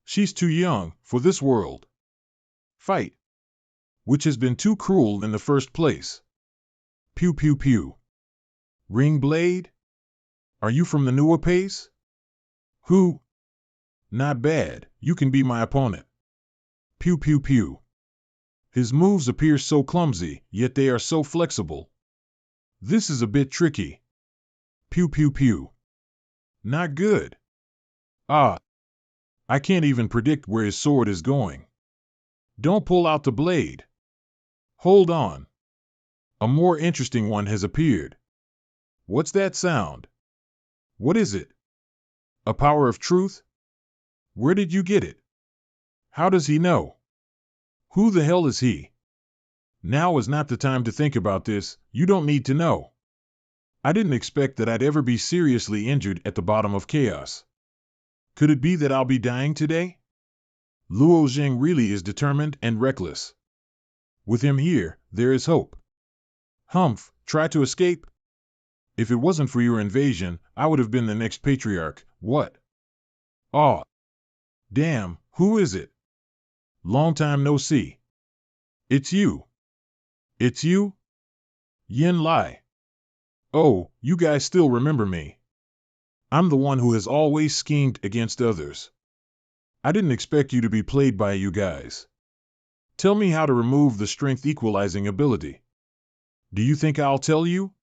She's too young for this world. Fight. Which has been too cruel in the first place. Pew pew pew. Ring blade? Are you from the Nyumbani pace? Who? Not bad, you can be my opponent. Pew pew pew. His moves appear so clumsy, yet they are so flexible. This is a bit tricky. Pew pew pew. Not good. I can't even predict where his sword is going. Don't pull out the blade. Hold on. A more interesting one has appeared. What's that sound? What is it? A power of truth? Where did you get it? How does he know? Who the hell is he? Now is not the time to think about this. You don't need to know. I didn't expect that I'd ever be seriously injured at the bottom of chaos. Could it be that I'll be dying today? Luo Zheng really is determined and reckless. With him here, there is hope. Humph, try to escape? If it wasn't for your invasion, I would have been the next patriarch. What? Aw. Damn, who is it? Long time no see. It's you. It's you? Yin Lai. Oh, you guys still remember me. I'm the one who has always schemed against others. I didn't expect you to be played by you guys. Tell me how to remove the strength equalizing ability. Do you think I'll tell you?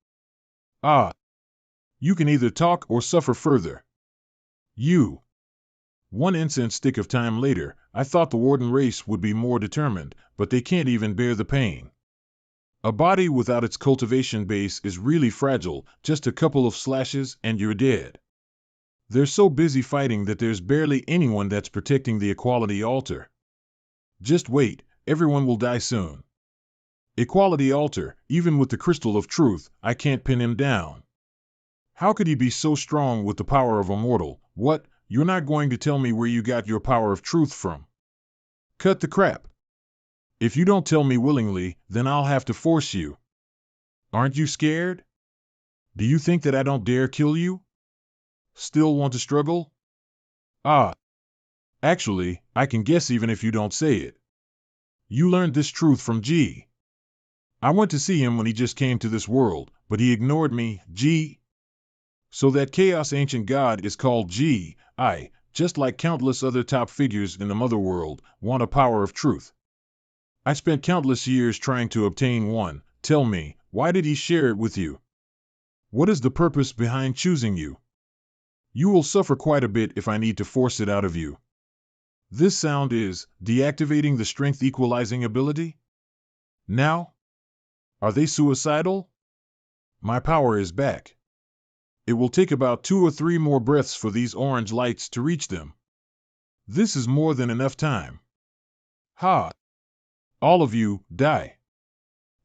Ah. You can either talk or suffer further. You. One incense stick of time later, I thought the warden race would be more determined, but they can't even bear the pain. A body without its cultivation base is really fragile, just a couple of slashes and you're dead. They're so busy fighting that there's barely anyone that's protecting the equality altar. Just wait, everyone will die soon. Equality altar, even with the crystal of truth, I can't pin him down. How could he be so strong with the power of a mortal? What? You're not going to tell me where you got your power of truth from? Cut the crap. If you don't tell me willingly, then I'll have to force you. Aren't you scared? Do you think that I don't dare kill you? Still want to struggle? Ah. Actually, I can guess even if you don't say it. You learned this truth from G. I went to see him when he just came to this world, but he ignored me, G. So that chaos ancient god is called G. I, just like countless other top figures in the mother world, want a power of truth. I spent countless years trying to obtain one. Tell me, why did he share it with you? What is the purpose behind choosing you? You will suffer quite a bit if I need to force it out of you. This sound is deactivating the strength equalizing ability? Now? Are they suicidal? My power is back. It will take about 2 or 3 more breaths for these orange lights to reach them. This is more than enough time. Ha! All of you, die.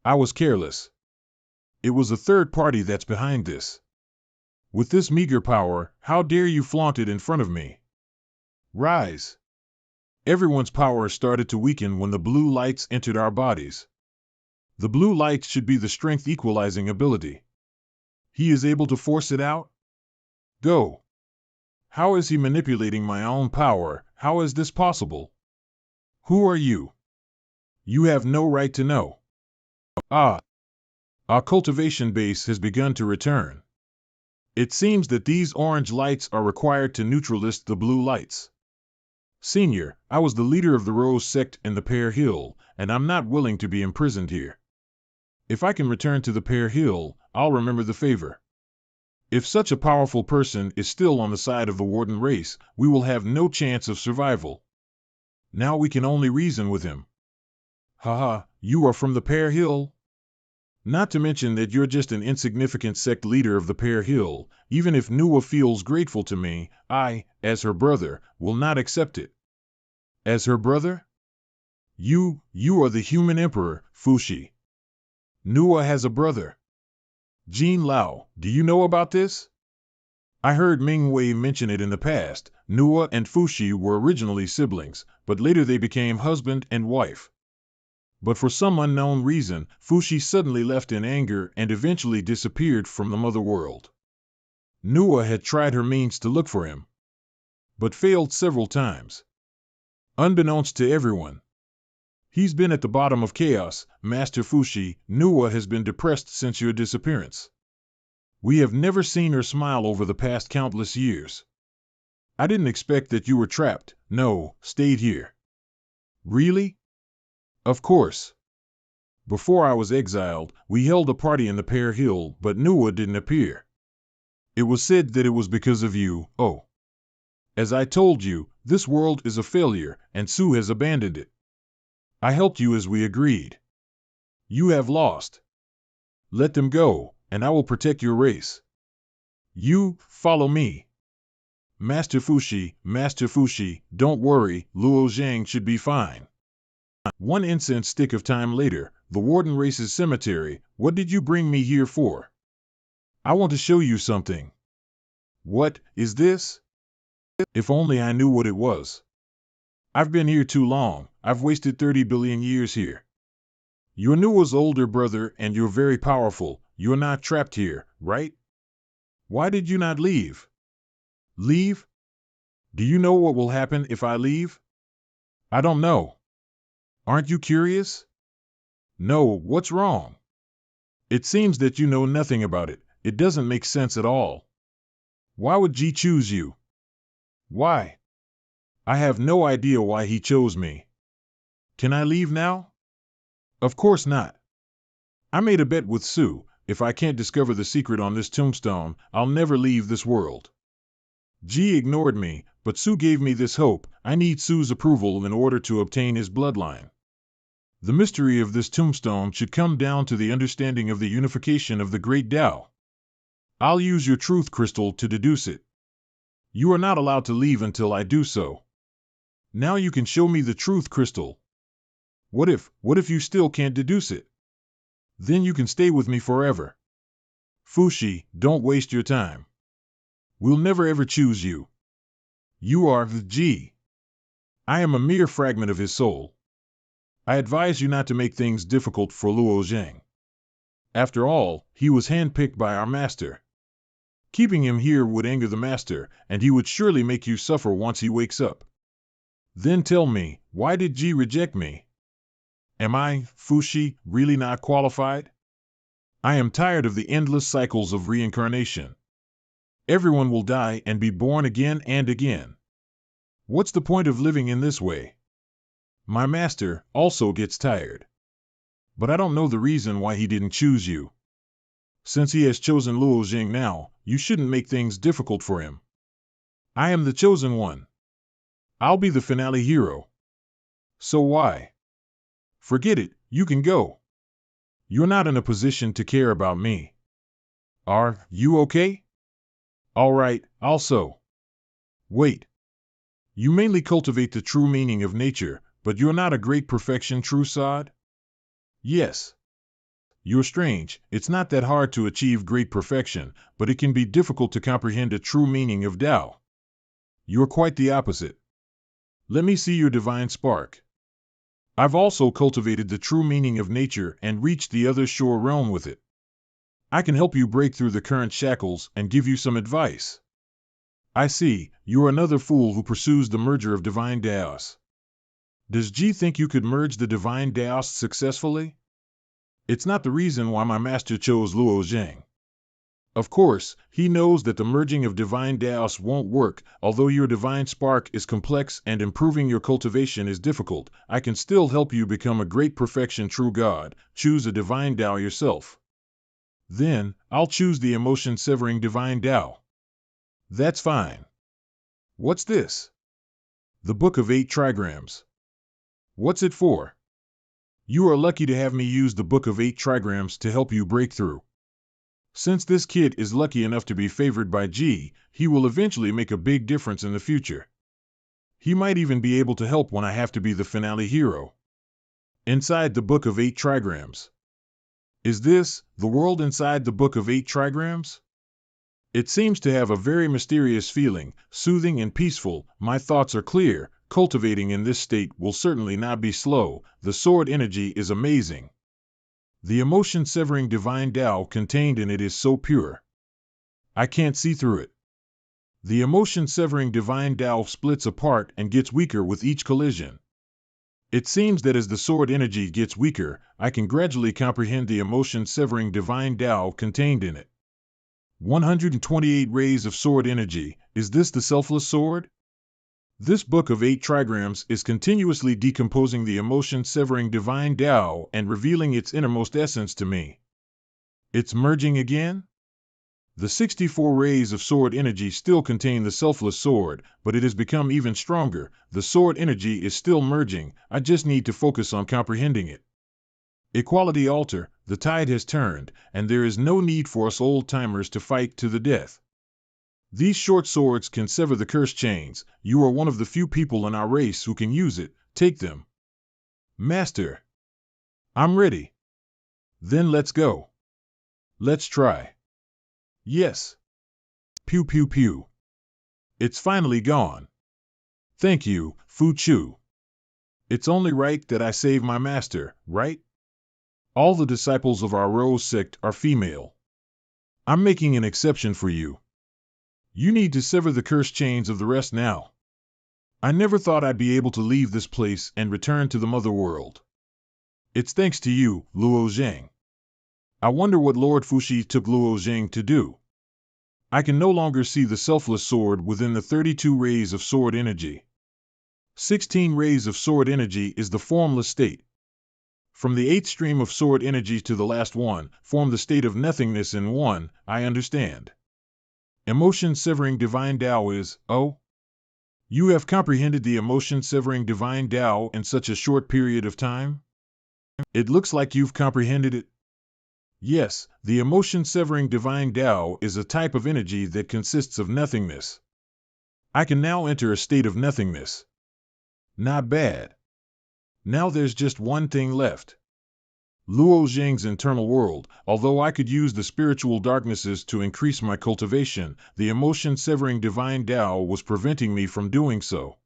I was careless. It was a third party that's behind this. With this meager power, how dare you flaunt it in front of me? Rise. Everyone's power started to weaken when the blue lights entered our bodies. The blue lights should be the strength equalizing ability. He is able to force it out? Go. How is he manipulating my own power? How is this possible? Who are you? You have no right to know. Ah. Our cultivation base has begun to return. It seems that these orange lights are required to neutralize the blue lights. Senior, I was the leader of the Rose sect in the Pear Hill, and I'm not willing to be imprisoned here. If I can return to the Pear Hill, I'll remember the favor. If such a powerful person is still on the side of the warden race, we will have no chance of survival. Now we can only reason with him. Haha, you are from the Pear Hill? Not to mention that you're just an insignificant sect leader of the Pear Hill. Even if Nyumbani feels grateful to me, I, as her brother, will not accept it. As her brother? You are the human emperor, Fushi. Nyumbani has a brother. Jean Lao, do you know about this? I heard Mingwei mention it in the past. Nyumbani and Fushi were originally siblings, but later they became husband and wife. But for some unknown reason, Fushi suddenly left in anger and eventually disappeared from the mother world. Nyumbani had tried her means to look for him, but failed several times. Unbeknownst to everyone, he's been at the bottom of chaos. Master Fushi, Nyumbani has been depressed since your disappearance. We have never seen her smile over the past countless years. I didn't expect that you were trapped. No, stayed here. Really? Of course. Before I was exiled, we held a party in the Pear Hill, but Nyumbani didn't appear. It was said that it was because of you. Oh. As I told you, this world is a failure, and Su has abandoned it. I helped you as we agreed. You have lost. Let them go, and I will protect your race. You, follow me. Master Fushi, don't worry, Luo Zhang should be fine. One incense stick of time later, the warden race's cemetery. What did you bring me here for? I want to show you something. What is this? If only I knew what it was. I've been here too long. I've wasted 30 billion years here. You're Nua's older brother and you're very powerful. You're not trapped here, right? Why did you not leave? Leave? Do you know what will happen if I leave? I don't know. Aren't you curious? No, what's wrong? It seems that you know nothing about it. It doesn't make sense at all. Why would G choose you? Why? I have no idea why he chose me. Can I leave now? Of course not. I made a bet with Sue. If I can't discover the secret on this tombstone, I'll never leave this world. G ignored me, but Sue gave me this hope. I need Sue's approval in order to obtain his bloodline. The mystery of this tombstone should come down to the understanding of the unification of the great Tao. I'll use your truth crystal to deduce it. You are not allowed to leave until I do so. Now you can show me the truth crystal. What if you still can't deduce it? Then you can stay with me forever. Fushi, don't waste your time. We'll never ever choose you. You are the G. I am a mere fragment of his soul. I advise you not to make things difficult for Luo Zheng. After all, he was handpicked by our master. Keeping him here would anger the master, and he would surely make you suffer once he wakes up. Then tell me, why did G reject me? Am I, Fushi, really not qualified? I am tired of the endless cycles of reincarnation. Everyone will die and be born again and again. What's the point of living in this way? My master also gets tired. But I don't know the reason why he didn't choose you. Since he has chosen Luo Jing now, you shouldn't make things difficult for him. I am the chosen one. I'll be the finale hero. So why? Forget it, you can go. You're not in a position to care about me. Are you okay? All right, also. Wait. You mainly cultivate the true meaning of nature, but you're not a great perfection, true Sod? Yes. You're strange. It's not that hard to achieve great perfection, but it can be difficult to comprehend a true meaning of Tao. You're quite the opposite. Let me see your divine spark. I've also cultivated the true meaning of nature and reached the other shore realm with it. I can help you break through the current shackles and give you some advice. I see, you're another fool who pursues the merger of divine Daos. Does G think you could merge the divine Daos successfully? It's not the reason why my master chose Luo Zheng. Of course, he knows that the merging of divine Daos won't work. Although your divine spark is complex and improving your cultivation is difficult, I can still help you become a great perfection true God. Choose a divine Tao yourself. Then, I'll choose the emotion-severing divine Tao. That's fine. What's this? The Book of 8 Trigrams. What's it for? You are lucky to have me use the Book of 8 Trigrams to help you break through. Since this kid is lucky enough to be favored by G, he will eventually make a big difference in the future. He might even be able to help when I have to be the finale hero. Inside the Book of 8 Trigrams. Is this the world inside the Book of 8 Trigrams? It seems to have a very mysterious feeling, soothing and peaceful. My thoughts are clear. Cultivating in this state will certainly not be slow. The sword energy is amazing. The emotion-severing divine Tao contained in it is so pure. I can't see through it. The emotion-severing divine Tao splits apart and gets weaker with each collision. It seems that as the sword energy gets weaker, I can gradually comprehend the emotion-severing divine Tao contained in it. 128 rays of sword energy. Is this the selfless sword? This Book of 8 Trigrams is continuously decomposing the emotion-severing divine Tao and revealing its innermost essence to me. It's merging again? The 64 rays of sword energy still contain the selfless sword, but it has become even stronger. The sword energy is still merging. I just need to focus on comprehending it. Equality altar, the tide has turned, and there is no need for us old-timers to fight to the death. These short swords can sever the curse chains. You are one of the few people in our race who can use it. Take them. Master. I'm ready. Then let's go. Let's try. Yes. Pew pew pew. It's finally gone. Thank you, Fu Chu. It's only right that I save my master, right? All the disciples of our Rose sect are female. I'm making an exception for you. You need to sever the cursed chains of the rest now. I never thought I'd be able to leave this place and return to the mother world. It's thanks to you, Luo Zhang. I wonder what Lord Fuxi took Luo Zhang to do. I can no longer see the selfless sword within the 32 rays of sword energy. 16 rays of sword energy is the formless state. From the 8th stream of sword energy to the last one, form the state of nothingness in one, I understand. Emotion-severing divine Tao is, oh? You have comprehended the emotion-severing divine Tao in such a short period of time? It looks like you've comprehended it. Yes, the emotion-severing divine Tao is a type of energy that consists of nothingness. I can now enter a state of nothingness. Not bad. Now there's just one thing left. Luo Zhang's internal world. Although I could use the spiritual darknesses to increase my cultivation, the emotion-severing divine Tao was preventing me from doing so.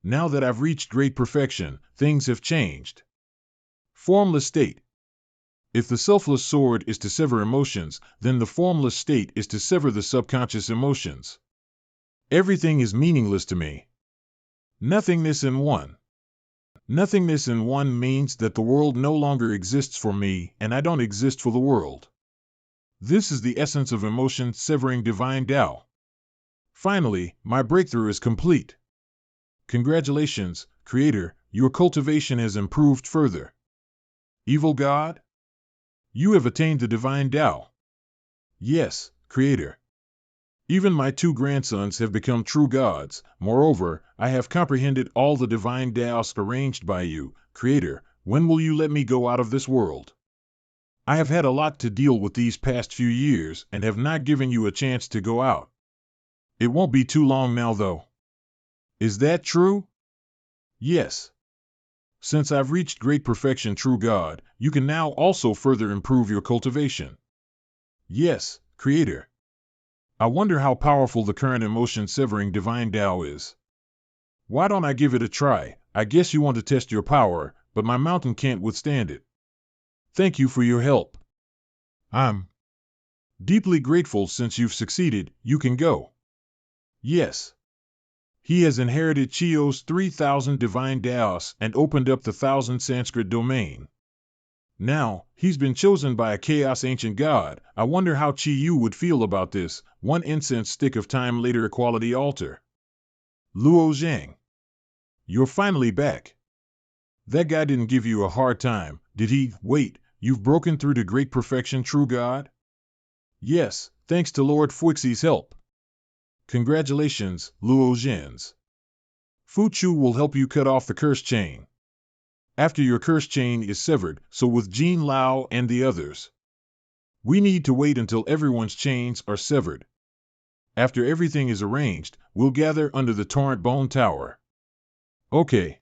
Now that I've reached great perfection, things have changed. Formless state. If the selfless sword is to sever emotions, then the formless state is to sever the subconscious emotions. Everything is meaningless to me. Nothingness in one. Nothingness in one means that the world no longer exists for me, and I don't exist for the world. This is the essence of emotion-severing divine Tao. Finally, my breakthrough is complete. Congratulations, Creator, your cultivation has improved further. Evil God? You have attained the divine Tao. Yes, Creator. Even my 2 grandsons have become true gods. Moreover, I have comprehended all the divine Taos arranged by you, Creator. When will you let me go out of this world? I have had a lot to deal with these past few years and have not given you a chance to go out. It won't be too long now, though. Is that true? Yes. Since I've reached great perfection, true God, you can now also further improve your cultivation. Yes, Creator. I wonder how powerful the current emotion-severing divine Tao is. Why don't I give it a try? I guess you want to test your power, but my mountain can't withstand it. Thank you for your help. I'm deeply grateful. Since you've succeeded, you can go. Yes. He has inherited Chiyo's 3,000 divine Taos and opened up the 1,000 Sanskrit domain. Now, he's been chosen by a chaos ancient god. I wonder how Chi Yu would feel about this. 1 incense stick of time later, equality altar. Luo Zhang. You're finally back. That guy didn't give you a hard time, did he? Wait, you've broken through to great perfection, true god? Yes, thanks to Lord Fuxi's help. Congratulations, Luo Zhang. Fu Chu will help you cut off the curse chain. After your curse chain is severed, so with Jin Lao and the others. We need to wait until everyone's chains are severed. After everything is arranged, we'll gather under the Torrent Bone Tower. Okay.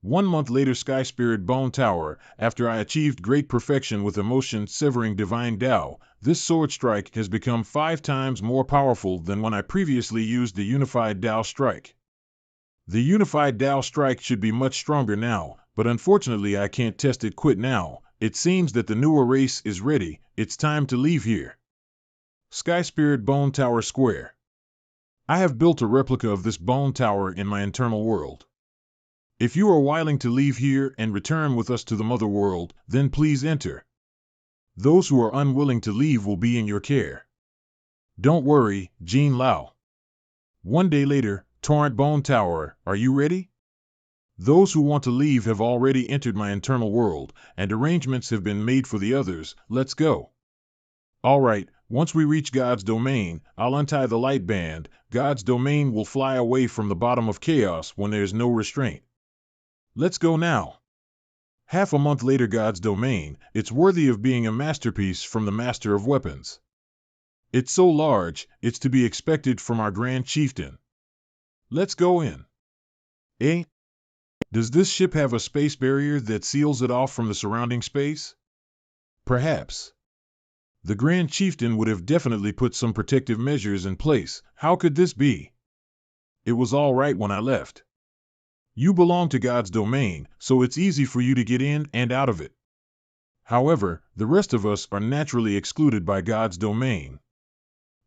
1 month later, Sky Spirit Bone Tower. After I achieved great perfection with emotion-severing divine Tao, this sword strike has become 5 times more powerful than when I previously used the Unified Tao Strike. The Unified Tao Strike should be much stronger now, but unfortunately I can't test it quit now. It seems that the newer race is ready. It's time to leave here. Sky Spirit Bone Tower Square. I have built a replica of this bone tower in my internal world. If you are willing to leave here and return with us to the mother world, then please enter. Those who are unwilling to leave will be in your care. Don't worry, Jin Lao. 1 day later, Torrent Bone Tower, are you ready? Those who want to leave have already entered my internal world, and arrangements have been made for the others. Let's go. All right, once we reach God's domain, I'll untie the light band. God's domain will fly away from the bottom of chaos when there's no restraint. Let's go now. Half a month later, God's domain. It's worthy of being a masterpiece from the master of weapons. It's so large, it's to be expected from our grand chieftain. Let's go in. Eh? Does this ship have a space barrier that seals it off from the surrounding space? Perhaps. The Grand Chieftain would have definitely put some protective measures in place. How could this be? It was all right when I left. You belong to God's domain, so it's easy for you to get in and out of it. However, the rest of us are naturally excluded by God's domain.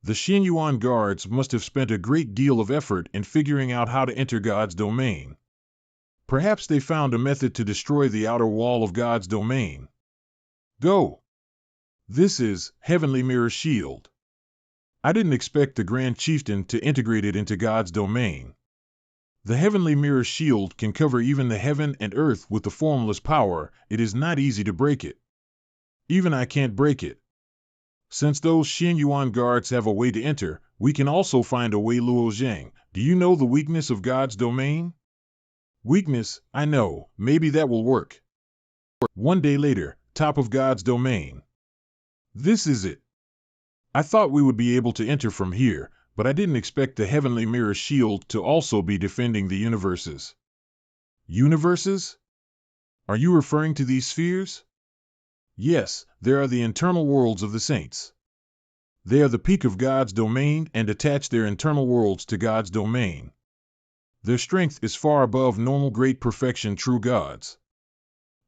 The Xianyuan guards must have spent a great deal of effort in figuring out how to enter God's domain. Perhaps they found a method to destroy the outer wall of God's domain. Go! This is Heavenly Mirror Shield. I didn't expect the Grand Chieftain to integrate it into God's domain. The Heavenly Mirror Shield can cover even the heaven and earth with the formless power. It is not easy to break it. Even I can't break it. Since those Xianyuan guards have a way to enter, we can also find a way. Luo Zhang, do you know the weakness of God's domain? Weakness, I know, maybe that will work. One day later, top of God's domain. This is it. I thought we would be able to enter from here, but I didn't expect the Heavenly Mirror Shield to also be defending the universes. Universes? Are you referring to these spheres? Yes, they are the internal worlds of the saints. They are the peak of God's domain and attach their internal worlds to God's domain. Their strength is far above normal great perfection true gods.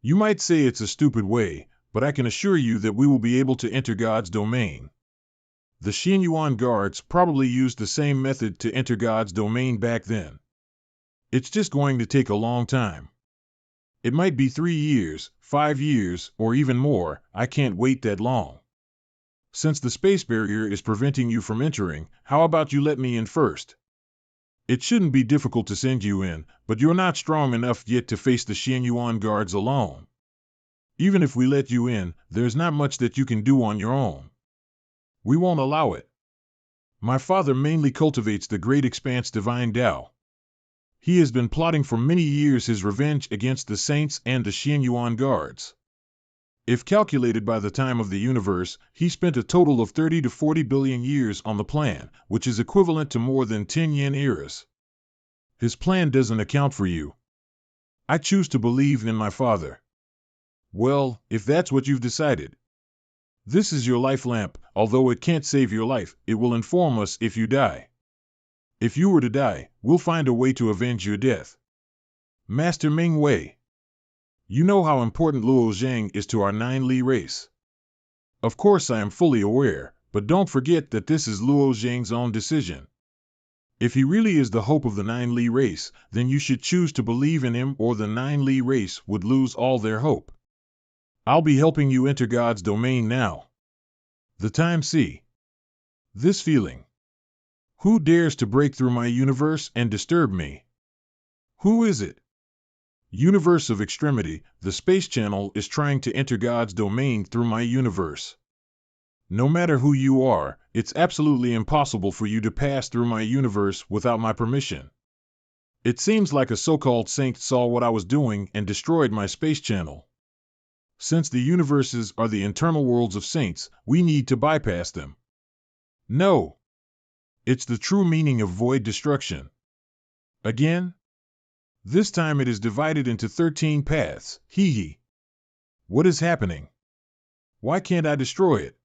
You might say it's a stupid way, but I can assure you that we will be able to enter God's domain. The Xianyuan guards probably used the same method to enter God's domain back then. It's just going to take a long time. It might be 3 years, 5 years, or even more. I can't wait that long. Since the space barrier is preventing you from entering, how about you let me in first? It shouldn't be difficult to send you in, but you're not strong enough yet to face the Xianyuan guards alone. Even if we let you in, there's not much that you can do on your own. We won't allow it. My father mainly cultivates the great expanse divine Tao. He has been plotting for many years his revenge against the saints and the Xianyuan guards. If calculated by the time of the universe, he spent a total of 30 to 40 billion years on the plan, which is equivalent to more than 10 yen eras. His plan doesn't account for you. I choose to believe in my father. Well, if that's what you've decided. This is your life lamp. Although it can't save your life, it will inform us if you die. If you were to die, we'll find a way to avenge your death. Master Ming Wei. You know how important Luo Zhang is to our 9 Li race. Of course I am fully aware, but don't forget that this is Luo Zhang's own decision. If he really is the hope of the 9 Li race, then you should choose to believe in him or the 9 Li race would lose all their hope. I'll be helping you enter God's domain now. The time see. This feeling. Who dares to break through my universe and disturb me? Who is it? Universe of extremity, the space channel is trying to enter God's domain through my universe. No matter who you are, it's absolutely impossible for you to pass through my universe without my permission. It seems like a so-called saint saw what I was doing and destroyed my space channel. Since the universes are the internal worlds of saints, we need to bypass them. No. It's the true meaning of void destruction. Again? This time it is divided into 13 paths. Hee hee. What is happening? Why can't I destroy it?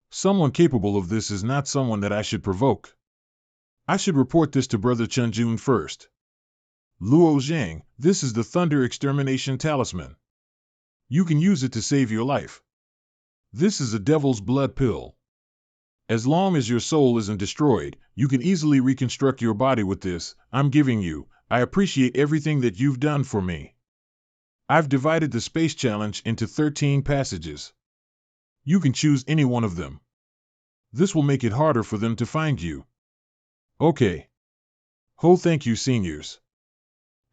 Someone capable of this is not someone that I should provoke. I should report this to Brother Chunjun first. Luo Zhang, this is the Thunder Extermination Talisman. You can use it to save your life. This is a devil's blood pill. As long as your soul isn't destroyed, you can easily reconstruct your body with this. I'm giving you. I appreciate everything that you've done for me. I've divided the space challenge into 13 passages. You can choose any one of them. This will make it harder for them to find you. Okay. Thank you, seniors.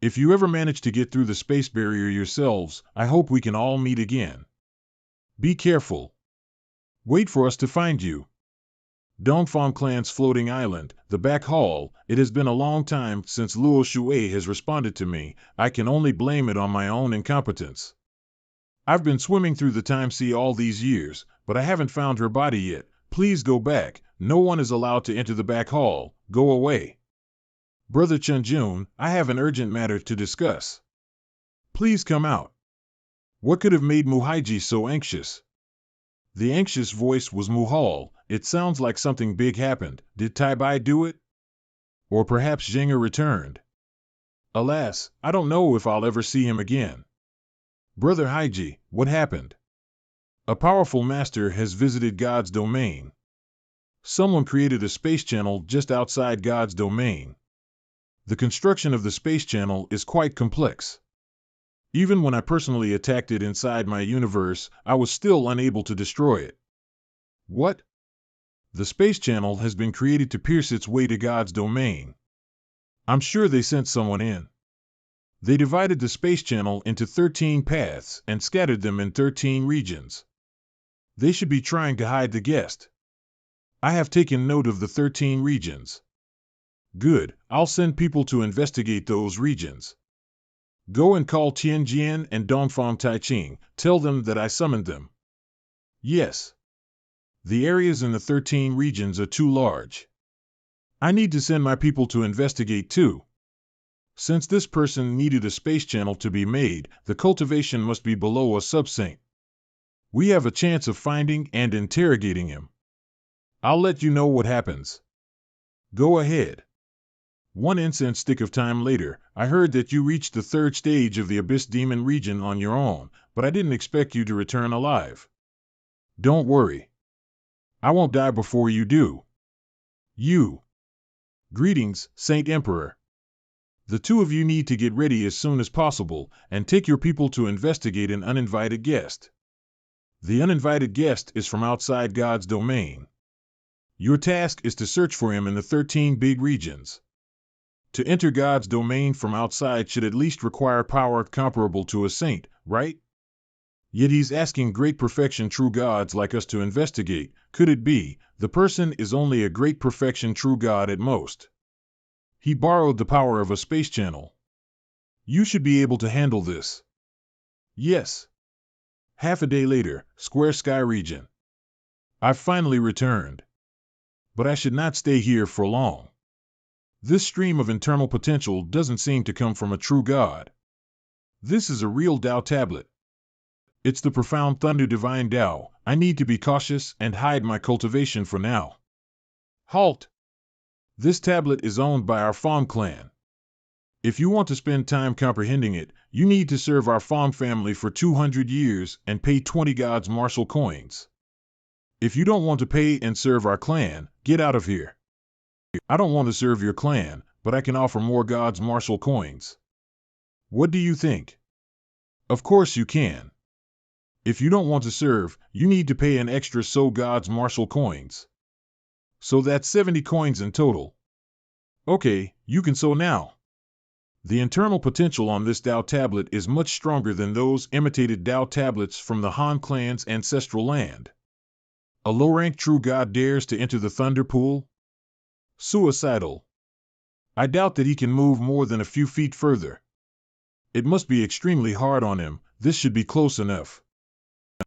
If you ever manage to get through the space barrier yourselves, I hope we can all meet again. Be careful. Wait for us to find you. Dongfang Clan's floating island, the back hall. It has been a long time since Luo Shui has responded to me. I can only blame it on my own incompetence. I've been swimming through the time sea all these years, but I haven't found her body yet. Please go back. No one is allowed to enter the back hall. Go away. Brother Chunjun, I have an urgent matter to discuss. Please come out. What could have made Muhaiji so anxious? The anxious voice was Muhal. It sounds like something big happened. Did Tai Bai do it? Or perhaps Zhenger returned. Alas, I don't know if I'll ever see him again. Brother Haiji, what happened? A powerful master has visited God's domain. Someone created a space channel just outside God's domain. The construction of the space channel is quite complex. Even when I personally attacked it inside my universe, I was still unable to destroy it. What? The space channel has been created to pierce its way to God's domain. I'm sure they sent someone in. They divided the space channel into 13 paths and scattered them in 13 regions. They should be trying to hide the guest. I have taken note of the 13 regions. Good, I'll send people to investigate those regions. Go and call Tianjian and Dongfang Taiqing, tell them that I summoned them. Yes. The areas in the 13 regions are too large. I need to send my people to investigate too. Since this person needed a space channel to be made, the cultivation must be below a subsaint. We have a chance of finding and interrogating him. I'll let you know what happens. Go ahead. 1 incense stick of time later, I heard that you reached the 3rd stage of the Abyss Demon region on your own, but I didn't expect you to return alive. Don't worry. I won't die before you do. You. Greetings, Saint Emperor. The two of you need to get ready as soon as possible, and take your people to investigate an uninvited guest. The uninvited guest is from outside God's domain. Your task is to search for him in the 13 big regions. To enter God's domain from outside should at least require power comparable to a saint, right? Yet he's asking great perfection true gods like us to investigate. Could it be, the person is only a great perfection true god at most? He borrowed the power of a space channel. You should be able to handle this. Yes. Half a day later, Square Sky region. I've finally returned. But I should not stay here for long. This stream of internal potential doesn't seem to come from a true God. This is a real Tao tablet. It's the profound thunder divine Tao. I need to be cautious and hide my cultivation for now. Halt! This tablet is owned by our Fong clan. If you want to spend time comprehending it, you need to serve our Fong family for 200 years and pay 20 gods martial coins. If you don't want to pay and serve our clan, get out of here. I don't want to serve your clan, but I can offer more gods martial coins. What do you think? Of course you can. If you don't want to serve, you need to pay an extra gods martial coins. So that's 70 coins in total. Okay, you can sow now. The internal potential on this Tao tablet is much stronger than those imitated Tao tablets from the Han clan's ancestral land. A low-ranked true god dares to enter the thunder pool? Suicidal. I doubt that he can move more than a few feet further. It must be extremely hard on him. This should be close enough.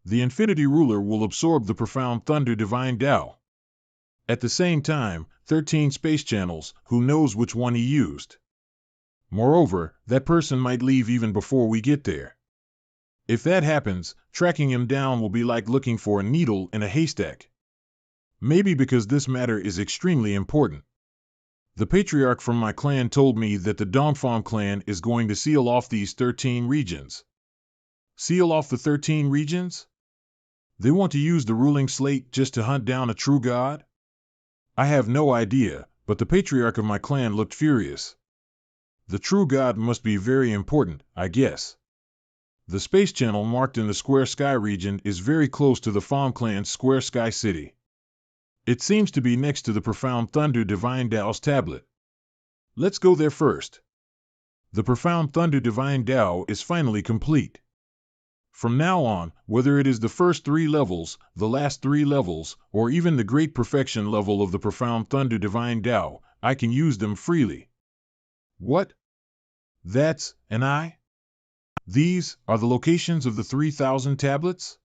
The Infinity Ruler will absorb the profound thunder divine Tao. At the same time, 13 space channels, who knows which one he used? Moreover, that person might leave even before we get there. If that happens, tracking him down will be like looking for a needle in a haystack. Maybe because this matter is extremely important. The patriarch from my clan told me that the Dongfang clan is going to seal off these 13 regions. Seal off the 13 regions? They want to use the ruling slate just to hunt down a true god? I have no idea, but the patriarch of my clan looked furious. The true god must be very important, I guess. The space channel marked in the Square Sky region is very close to the Fong clan's Square Sky city. It seems to be next to the profound thunder divine Tao's tablet. Let's go there first. The profound thunder divine Tao is finally complete. From now on, whether it is the first 3 levels, the last 3 levels, or even the great perfection level of the profound thunder divine Tao, I can use them freely. What? That's an I? These are the locations of the 3,000 tablets?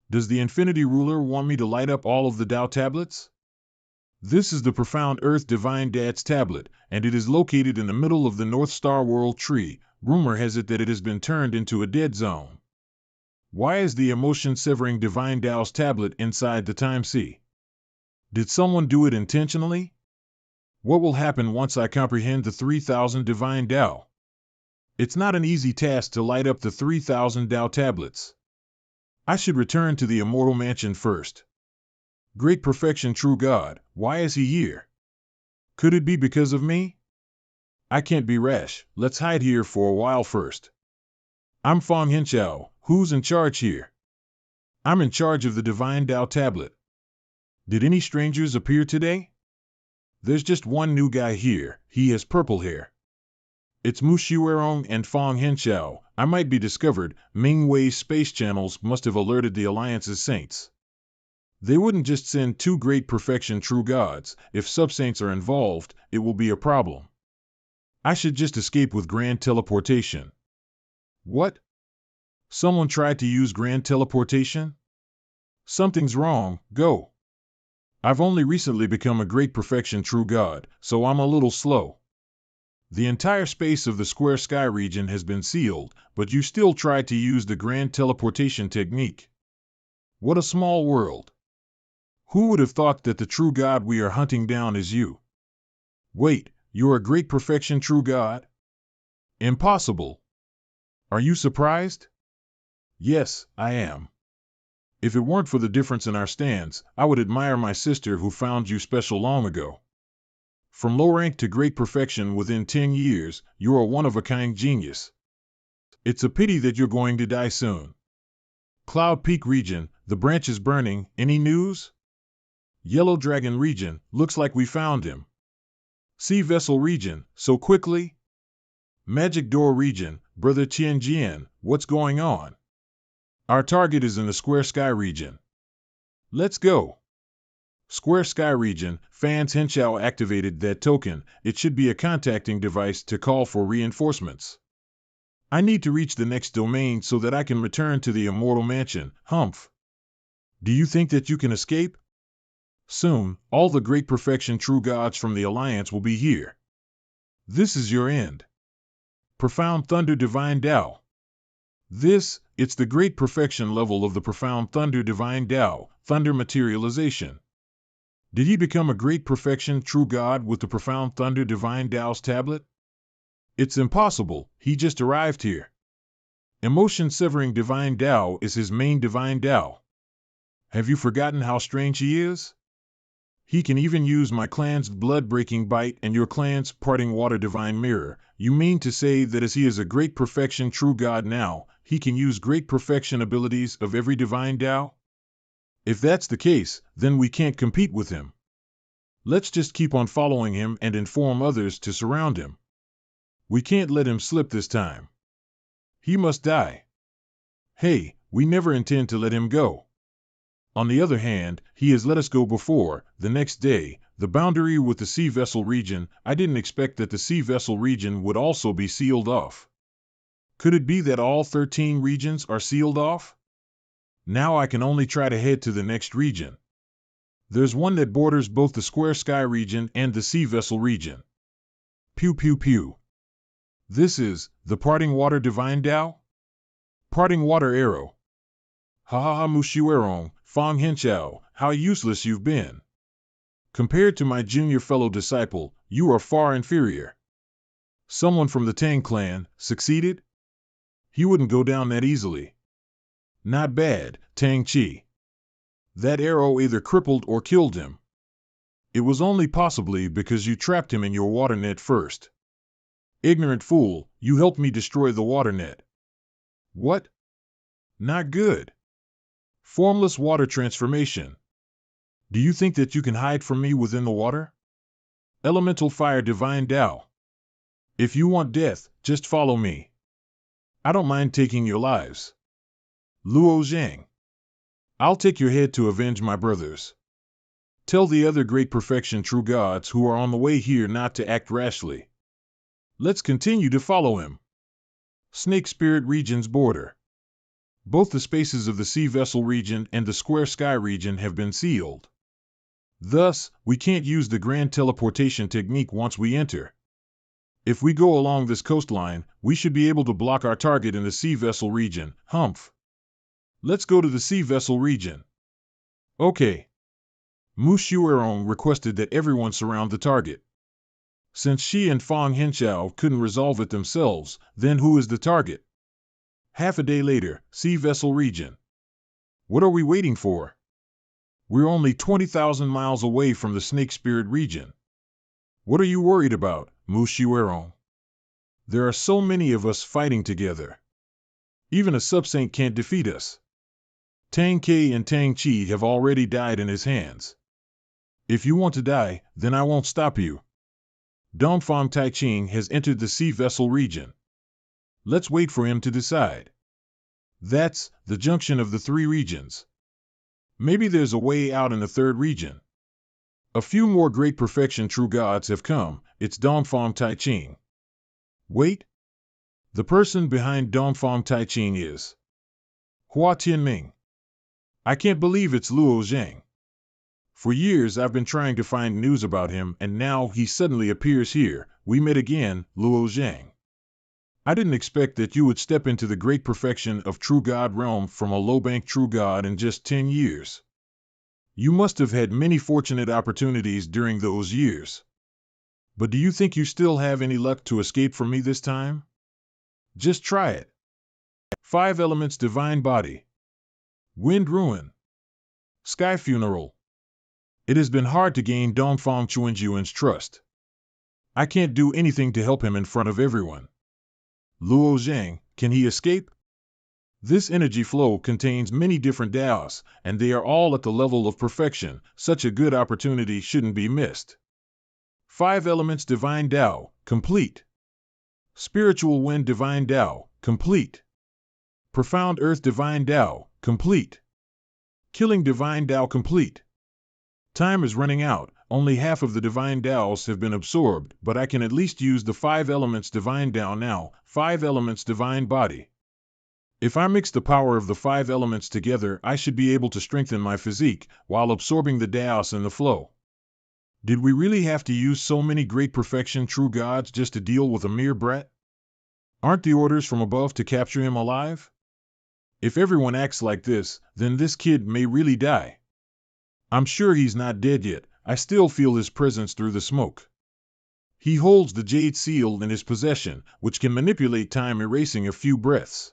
Does the Infinity Ruler want me to light up all of the Tao tablets? This is the profound Earth Divine Dad's tablet, and it is located in the middle of the North Star World Tree. Rumor has it that it has been turned into a dead zone. Why is the emotion-severing Divine Tao's tablet inside the Time Sea? Did someone do it intentionally? What will happen once I comprehend the 3,000 Divine Tao? It's not an easy task to light up the 3,000 Tao tablets. I should return to the immortal mansion first. Great perfection, true God, why is he here? Could it be because of me? I can't be rash, let's hide here for a while first. I'm Fong Hinchao, who's in charge here? I'm in charge of the Divine Tao tablet. Did any strangers appear today? There's just one new guy here, he has purple hair. It's Mu Shiwerong and Fong Hinchao. I might be discovered. Mingwei's space channels must have alerted the Alliance's saints. They wouldn't just send two great perfection true gods. If sub-saints are involved, it will be a problem. I should just escape with grand teleportation. What? Someone tried to use grand teleportation? Something's wrong, go. I've only recently become a great perfection true god, so I'm a little slow. The entire space of the square sky region has been sealed, but you still tried to use the grand teleportation technique. What a small world. Who would have thought that the true god we are hunting down is you? Wait, you're a great perfection true god? Impossible. Are you surprised? Yes, I am. If it weren't for the difference in our stands, I would admire my sister who found you special long ago. From low rank to great perfection within 10 years, you're a one-of-a-kind genius. It's a pity that you're going to die soon. Cloud Peak region, the branch is burning, any news? Yellow Dragon region, looks like we found him. Sea Vessel region, so quickly? Magic Door region, Brother Tianjian, what's going on? Our target is in the Square Sky region. Let's go. Square Sky region, Fans Hinchao activated that token. It should be a contacting device to call for reinforcements. I need to reach the next domain so that I can return to the immortal mansion. Humph. Do you think that you can escape? Soon, all the great perfection true gods from the Alliance will be here. This is your end. Profound Thunder Divine Tao. It's the great perfection level of the Profound Thunder Divine Tao, Thunder Materialization. Did he become a great perfection true god with the Profound Thunder Divine Tao's tablet? It's impossible, he just arrived here. Emotion Severing Divine Tao is his main Divine Tao. Have you forgotten how strange he is? He can even use my clan's blood-breaking bite and your clan's parting water divine mirror. You mean to say that as he is a great perfection true god now, he can use great perfection abilities of every divine Tao? If that's the case, then we can't compete with him. Let's just keep on following him and inform others to surround him. We can't let him slip this time. He must die. Hey, we never intend to let him go. On the other hand, he has let us go before. The next day, the boundary with the Sea Vessel region, I didn't expect that the Sea Vessel region would also be sealed off. Could it be that all 13 regions are sealed off? Now I can only try to head to the next region. There's one that borders both the Square Sky region and the Sea Vessel region. Pew pew pew. This is the Parting Water Divine Tao? Parting Water Arrow. Ha ha ha Mushiwerong, Fong Hinchao, how useless you've been. Compared to my junior fellow disciple, you are far inferior. Someone from the Tang clan succeeded? He wouldn't go down that easily. Not bad, Tang Chi. That arrow either crippled or killed him. It was only possibly because you trapped him in your water net first. Ignorant fool, you helped me destroy the water net. What? Not good. Formless water transformation. Do you think that you can hide from me within the water? Elemental Fire Divine Tao. If you want death, just follow me. I don't mind taking your lives. Luo Zhang. I'll take your head to avenge my brothers. Tell the other great perfection true gods who are on the way here not to act rashly. Let's continue to follow him. Snake Spirit Region's border. Both the spaces of the Sea Vessel region and the Square Sky region have been sealed. Thus, we can't use the grand teleportation technique once we enter. If we go along this coastline, we should be able to block our target in the Sea Vessel region. Humph. Let's go to the Sea Vessel region. Okay. Mu Shuerong requested that everyone surround the target. Since she and Fong Hinchao couldn't resolve it themselves, then who is the target? Half a day later, Sea Vessel region. What are we waiting for? We're only 20,000 miles away from the snake spirit region. What are you worried about, Mushiwero? There are so many of us fighting together. Even a sub-saint can't defeat us. Tang Ke and Tang Chi have already died in his hands. If you want to die, then I won't stop you. Dongfang Taiching has entered the sea vessel region. Let's wait for him to decide. That's the junction of the three regions. Maybe there's a way out in the third region. A few more great perfection true gods have come. It's Dongfang Taiching. Wait. The person behind Dongfang Taiching is Hua Tianming. I can't believe it's Luo Zhang. For years I've been trying to find news about him, and now he suddenly appears here. We met again, Luo Zhang. I didn't expect that you would step into the great perfection of true God realm from a low-bank true God in just 10 years. You must have had many fortunate opportunities during those years. But do you think you still have any luck to escape from me this time? Just try it. 5 elements divine body. Wind ruin. Sky funeral. It has been hard to gain Dongfang Chuanjuan's trust. I can't do anything to help him in front of everyone. Luo Zhang, can he escape? This energy flow contains many different Daos, and they are all at the level of perfection. Such a good opportunity shouldn't be missed. 5 elements divine Dao, complete. Spiritual wind divine Dao, complete. Profound earth divine Dao, complete. Killing divine Dao, complete. Time is running out. Only half of the divine Daos have been absorbed, but I can at least use the 5 elements divine Dao now. 5 elements divine body. If I mix the power of the 5 elements together, I should be able to strengthen my physique while absorbing the Daos in the flow. Did we really have to use so many great perfection true gods just to deal with a mere brat? Aren't the orders from above to capture him alive? If everyone acts like this, then this kid may really die. I'm sure he's not dead yet. I still feel his presence through the smoke. He holds the jade seal in his possession, which can manipulate time, erasing a few breaths.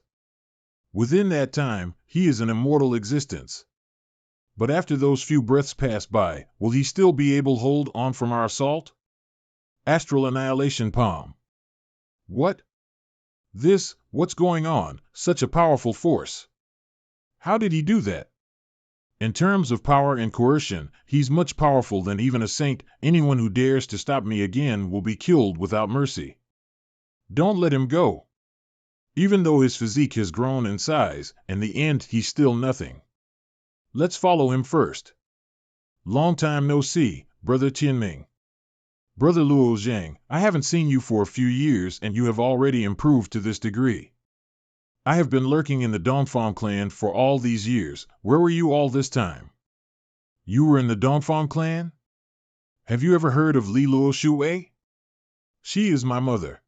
Within that time, he is an immortal existence. But after those few breaths pass by, will he still be able to hold on from our assault? Astral annihilation palm. What? What's going on? Such a powerful force. How did he do that? In terms of power and coercion, he's much powerful than even a saint. Anyone who dares to stop me again will be killed without mercy. Don't let him go. Even though his physique has grown in size, in the end he's still nothing. Let's follow him first. Long time no see, Brother Tianming. Brother Luo Zhang, I haven't seen you for a few years and you have already improved to this degree. I have been lurking in the Dongfang clan for all these years. Where were you all this time? You were in the Dongfang clan? Have you ever heard of Li Luo Shui? She is my mother.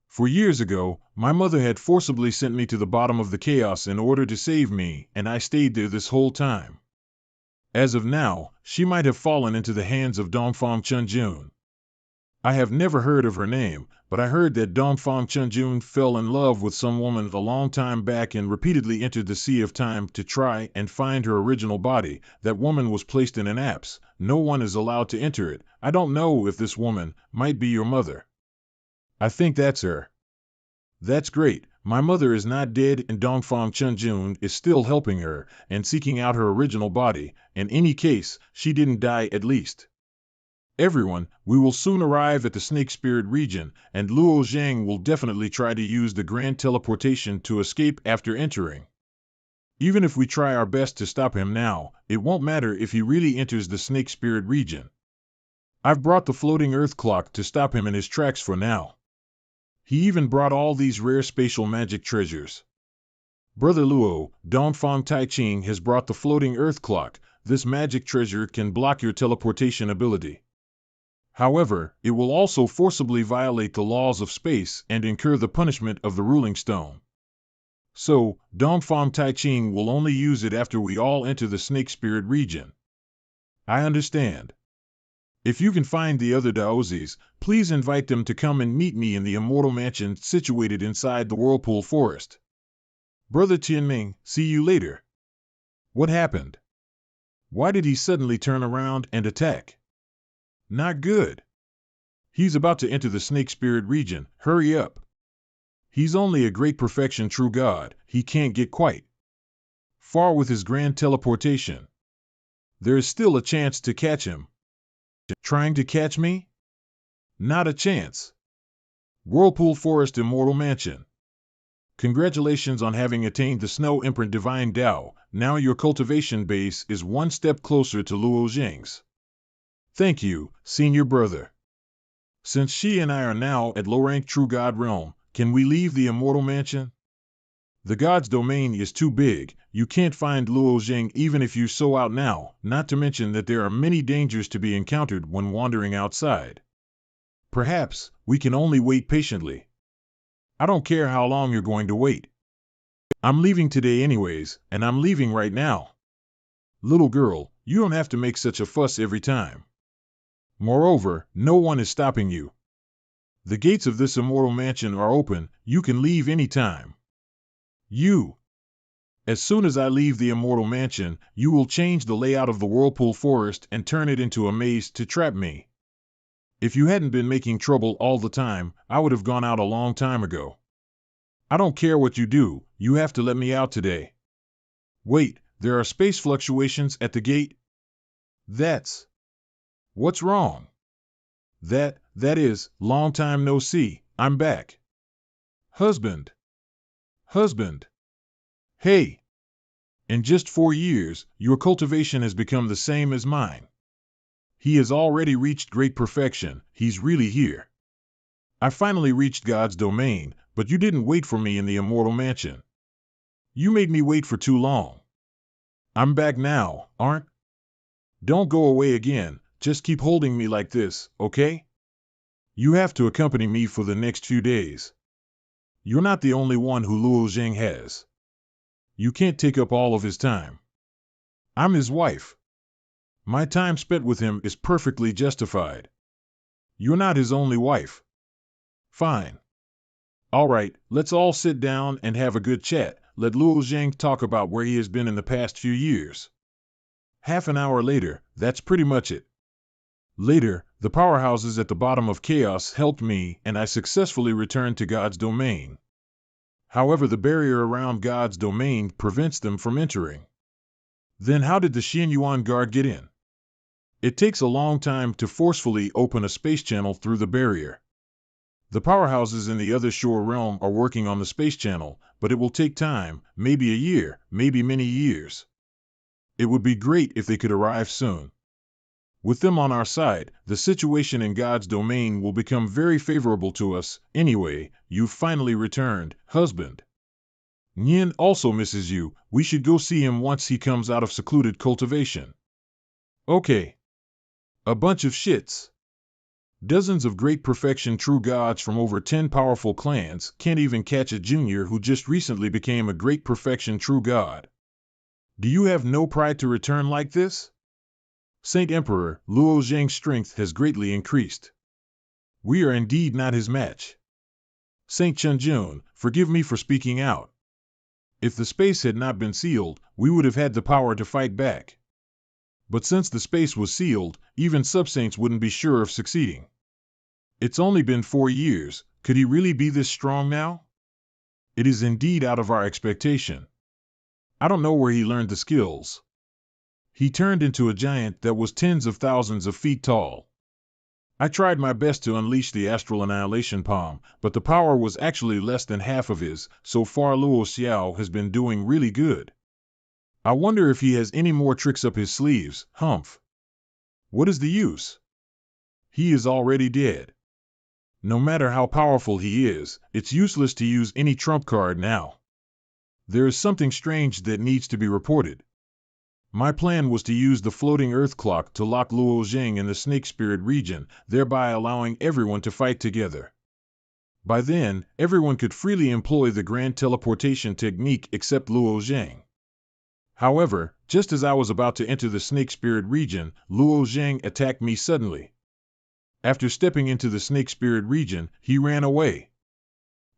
For years ago, my mother had forcibly sent me to the bottom of the chaos in order to save me, and I stayed there this whole time. As of now, she might have fallen into the hands of Dongfang Chunjun. I have never heard of her name, but I heard that Dongfang Chunjun fell in love with some woman a long time back and repeatedly entered the sea of time to try and find her original body. That woman was placed in an apse. No one is allowed to enter it. I don't know if this woman might be your mother. I think that's her. That's great. My mother is not dead and Dongfang Chunjun is still helping her and seeking out her original body. In any case, she didn't die at least. Everyone, we will soon arrive at the snake spirit region, and Luo Zhang will definitely try to use the grand teleportation to escape after entering. Even if we try our best to stop him now, it won't matter if he really enters the snake spirit region. I've brought the floating earth clock to stop him in his tracks for now. He even brought all these rare spatial magic treasures. Brother Luo, Dongfang Taiching has brought the floating earth clock. This magic treasure can block your teleportation ability. However, it will also forcibly violate the laws of space and incur the punishment of the ruling stone. So, Dongfang Taiching will only use it after we all enter the snake spirit region. I understand. If you can find the other Daozis, please invite them to come and meet me in the immortal mansion situated inside the Whirlpool Forest. Brother Tianming, see you later. What happened? Why did he suddenly turn around and attack? Not good. He's about to enter the snake spirit region. Hurry up. He's only a great perfection true God. He can't get quite far with his grand teleportation. There is still a chance to catch him. Trying to catch me? Not a chance. Whirlpool Forest Immortal Mansion. Congratulations on having attained the Snow Imprint Divine Tao. Now your cultivation base is one step closer to Luo Zheng's. Thank you, senior brother. Since she and I are now at low-rank True God realm, can we leave the Immortal Mansion? The God's domain is too big. You can't find Luo Zheng even if you so out now, not to mention that there are many dangers to be encountered when wandering outside. Perhaps we can only wait patiently. I don't care how long you're going to wait. I'm leaving today anyways, and I'm leaving right now. Little girl, you don't have to make such a fuss every time. Moreover, no one is stopping you. The gates of this immortal mansion are open. You can leave any time. As soon as I leave the immortal mansion, you will change the layout of the Whirlpool Forest and turn it into a maze to trap me. If you hadn't been making trouble all the time, I would have gone out a long time ago. I don't care what you do, you have to let me out today. Wait, there are space fluctuations at the gate? What's wrong? That is, long time no see, I'm back. Husband. Hey. In just 4 years, your cultivation has become the same as mine. He has already reached great perfection. He's really here. I finally reached God's domain, but you didn't wait for me in the immortal mansion. You made me wait for too long. I'm back now, aren't? Don't go away again, just keep holding me like this, okay? You have to accompany me for the next few days. You're not the only one who Luo Zheng has. You can't take up all of his time. I'm his wife. My time spent with him is perfectly justified. You're not his only wife. Fine. All right, let's all sit down and have a good chat. Let Luo Zheng talk about where he has been in the past few years. Half an hour later, that's pretty much it. Later, the powerhouses at the bottom of chaos helped me, and I successfully returned to God's domain. However, the barrier around God's domain prevents them from entering. Then how did the Xianyuan guard get in? It takes a long time to forcefully open a space channel through the barrier. The powerhouses in the other shore realm are working on the space channel, but it will take time, maybe a year, maybe many years. It would be great if they could arrive soon. With them on our side, the situation in God's domain will become very favorable to us. Anyway, you've finally returned, husband. Nyin also misses you. We should go see him once he comes out of secluded cultivation. Okay. A bunch of shits. Dozens of great perfection true gods from over 10 powerful clans can't even catch a junior who just recently became a great perfection true god. Do you have no pride to return like this? Saint Emperor, Luo Zheng's strength has greatly increased. We are indeed not his match. Saint Chunjun, forgive me for speaking out. If the space had not been sealed, we would have had the power to fight back. But since the space was sealed, even subsaints wouldn't be sure of succeeding. It's only been 4 years, could he really be this strong now? It is indeed out of our expectation. I don't know where he learned the skills. He turned into a giant that was tens of thousands of feet tall. I tried my best to unleash the astral annihilation palm, but the power was actually less than half of his. So far Luo Xiao has been doing really good. I wonder if he has any more tricks up his sleeves. Humph. What is the use? He is already dead. No matter how powerful he is, it's useless to use any trump card now. There is something strange that needs to be reported. My plan was to use the floating earth clock to lock Luo Zheng in the snake spirit region, thereby allowing everyone to fight together. By then, everyone could freely employ the grand teleportation technique except Luo Zheng. However, just as I was about to enter the snake spirit region, Luo Zheng attacked me suddenly. After stepping into the snake spirit region, he ran away.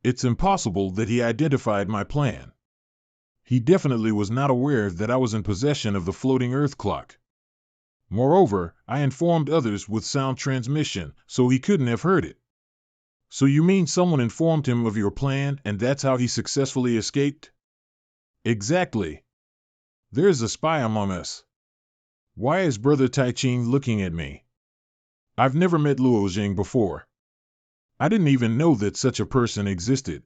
It's impossible that he identified my plan. He definitely was not aware that I was in possession of the floating Earth clock. Moreover, I informed others with sound transmission, so he couldn't have heard it. So you mean someone informed him of your plan and that's how he successfully escaped? Exactly. There is a spy among us. Why is Brother Taichin looking at me? I've never met Luo Jing before. I didn't even know that such a person existed.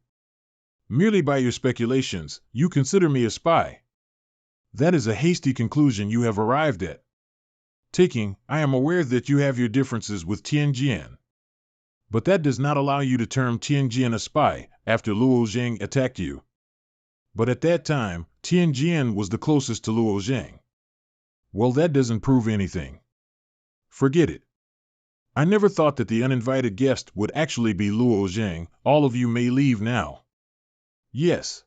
Merely by your speculations, you consider me a spy. That is a hasty conclusion you have arrived at. I am aware that you have your differences with Tianjian. But that does not allow you to term Tianjian a spy after Luo Jing attacked you. But at that time, Tianjian was the closest to Luo Jing. Well, that doesn't prove anything. Forget it. I never thought that the uninvited guest would actually be Luo Jing. All of you may leave now. Yes.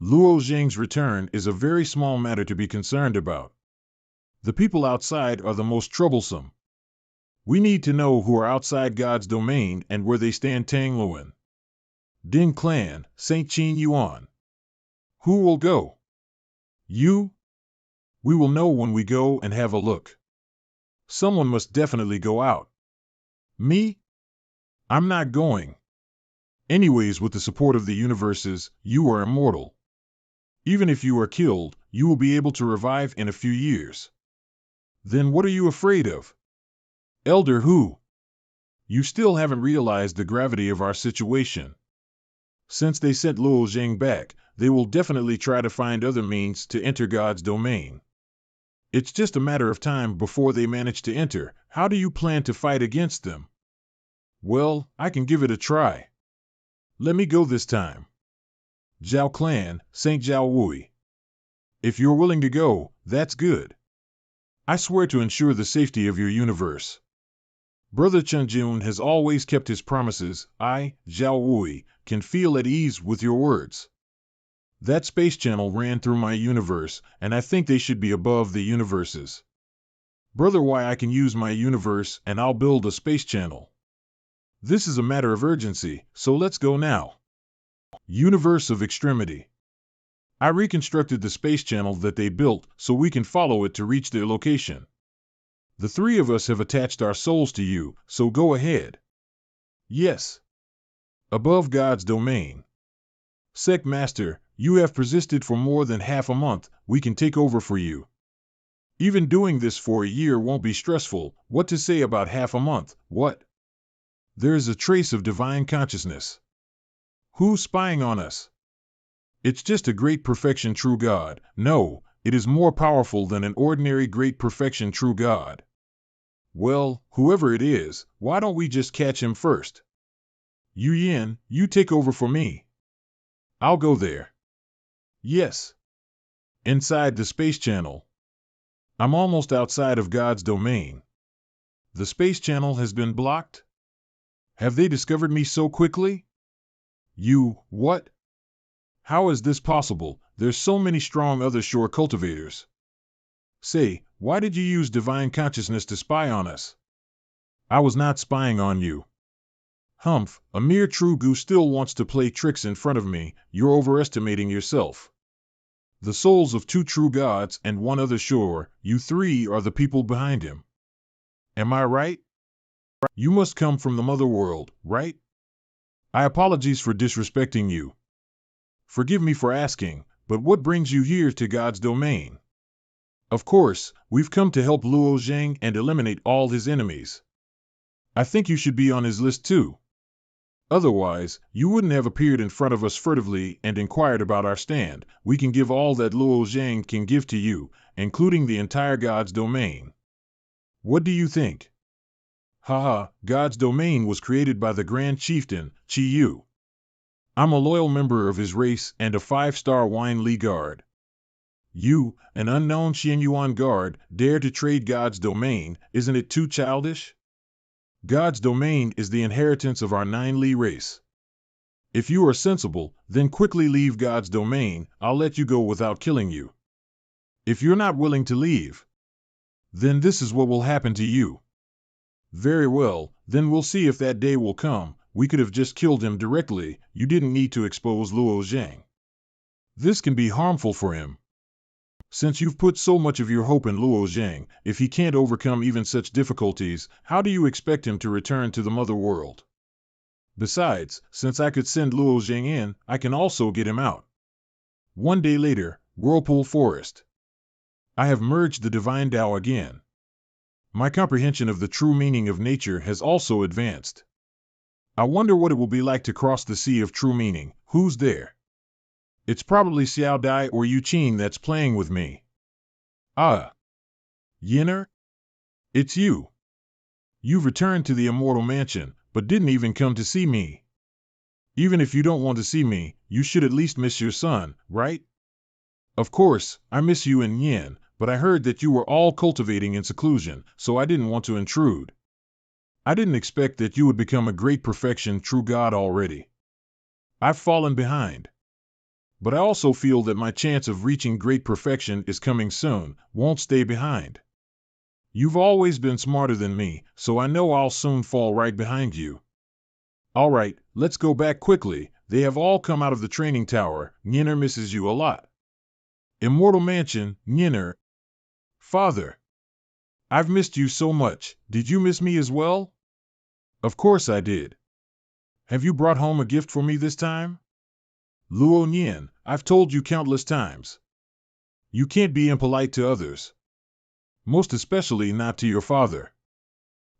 Luo Jing's return is a very small matter to be concerned about. The people outside are the most troublesome. We need to know who are outside God's domain and where they stand. Tang Luan, Ding Clan, St. Qin Yuan. Who will go? You? We will know when we go and have a look. Someone must definitely go out. Me? I'm not going. Anyways, with the support of the universes, you are immortal. Even if you are killed, you will be able to revive in a few years. Then what are you afraid of? Elder Hu, you still haven't realized the gravity of our situation. Since they sent Luo Jing back, they will definitely try to find other means to enter God's domain. It's just a matter of time before they manage to enter. How do you plan to fight against them? Well, I can give it a try. Let me go this time. Zhao Clan, St. Zhao Wui. If you're willing to go, that's good. I swear to ensure the safety of your universe. Brother Chunjun has always kept his promises. I, Zhao Wui, can feel at ease with your words. That space channel ran through my universe, and I think they should be above the universes. Brother, why I can use my universe and I'll build a space channel. This is a matter of urgency, so let's go now. Universe of Extremity. I reconstructed the space channel that they built so we can follow it to reach their location. The three of us have attached our souls to you, so go ahead. Yes. Above God's domain. Sect Master, you have persisted for more than half a month. We can take over for you. Even doing this for a year won't be stressful. What to say about half a month? What? There is a trace of divine consciousness. Who's spying on us? It's just a great perfection true God. No, it is more powerful than an ordinary great perfection true God. Well, whoever it is, why don't we just catch him first? Yu Yin, you take over for me. I'll go there. Yes. Inside the space channel. I'm almost outside of God's domain. The space channel has been blocked? Have they discovered me so quickly? You, what? How is this possible? There's so many strong other shore cultivators. Say, why did you use divine consciousness to spy on us? I was not spying on you. Humph, a mere true goo still wants to play tricks in front of me. You're overestimating yourself. The souls of two true gods and one other shore, you three are the people behind him. Am I right? You must come from the mother world, right? I apologize for disrespecting you. Forgive me for asking, but what brings you here to God's domain? Of course, we've come to help Luo Jing and eliminate all his enemies. I think you should be on his list too. Otherwise, you wouldn't have appeared in front of us furtively and inquired about our stand. We can give all that Luo Jing can give to you, including the entire God's domain. What do you think? Haha, God's domain was created by the Grand Chieftain, Chi Yu. I'm a loyal member of his race and a 5-star Wine Li guard. You, an unknown Xianyuan guard, dare to trade God's domain, isn't it too childish? God's domain is the inheritance of our 9 Li race. If you are sensible, then quickly leave God's domain. I'll let you go without killing you. If you're not willing to leave, then this is what will happen to you. Very well, then we'll see if that day will come. We could have just killed him directly. You didn't need to expose Luo Jing. This can be harmful for him. Since you've put so much of your hope in Luo Zhang, if he can't overcome even such difficulties, how do you expect him to return to the mother world? Besides, since I could send Luo Zhang in, I can also get him out. One day later, Whirlpool Forest. I have merged the divine Tao again. My comprehension of the true meaning of nature has also advanced. I wonder what it will be like to cross the sea of true meaning. Who's there? It's probably Xiao Dai or Yu Qing that's playing with me. Ah. Yinner? It's you. You've returned to the immortal mansion, but didn't even come to see me. Even if you don't want to see me, you should at least miss your son, right? Of course, I miss you and Yin, but I heard that you were all cultivating in seclusion, so I didn't want to intrude. I didn't expect that you would become a great perfection true God already. I've fallen behind. But I also feel that my chance of reaching great perfection is coming soon, won't stay behind. You've always been smarter than me, so I know I'll soon fall right behind you. All right, let's go back quickly. They have all come out of the training tower. Nyenner misses you a lot. Immortal Mansion, Nyenner. Father. I've missed you so much. Did you miss me as well? Of course I did. Have you brought home a gift for me this time? Luo Nian, I've told you countless times. You can't be impolite to others. Most especially not to your father.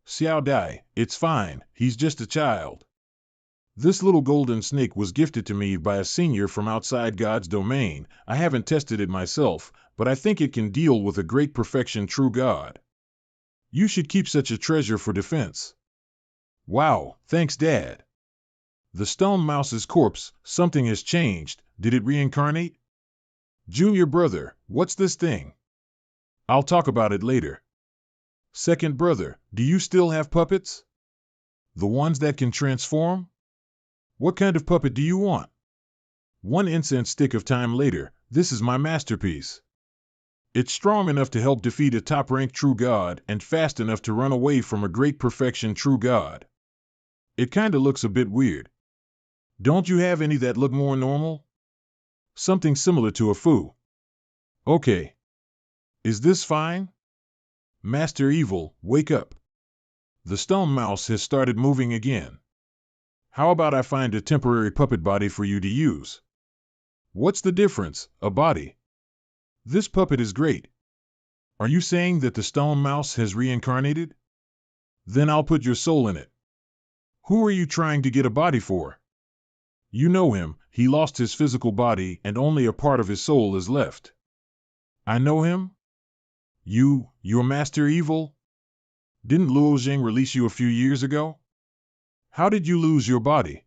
Xiao Dai, it's fine, he's just a child. This little golden snake was gifted to me by a senior from outside God's domain. I haven't tested it myself, but I think it can deal with a great perfection true God. You should keep such a treasure for defense. Wow, thanks Dad. The stone mouse's corpse, something has changed. Did it reincarnate? Junior brother, what's this thing? I'll talk about it later. Second brother, do you still have puppets? The ones that can transform? What kind of puppet do you want? One incense stick of time later, this is my masterpiece. It's strong enough to help defeat a top-ranked true God and fast enough to run away from a great perfection true God. It kinda looks a bit weird. Don't you have any that look more normal? Something similar to a Fu. Okay. Is this fine? Master Evil, wake up. The stone mouse has started moving again. How about I find a temporary puppet body for you to use? What's the difference, a body? This puppet is great. Are you saying that the stone mouse has reincarnated? Then I'll put your soul in it. Who are you trying to get a body for? You know him, he lost his physical body and only a part of his soul is left. I know him? Your Master Evil? Didn't Luo Zhang release you a few years ago? How did you lose your body?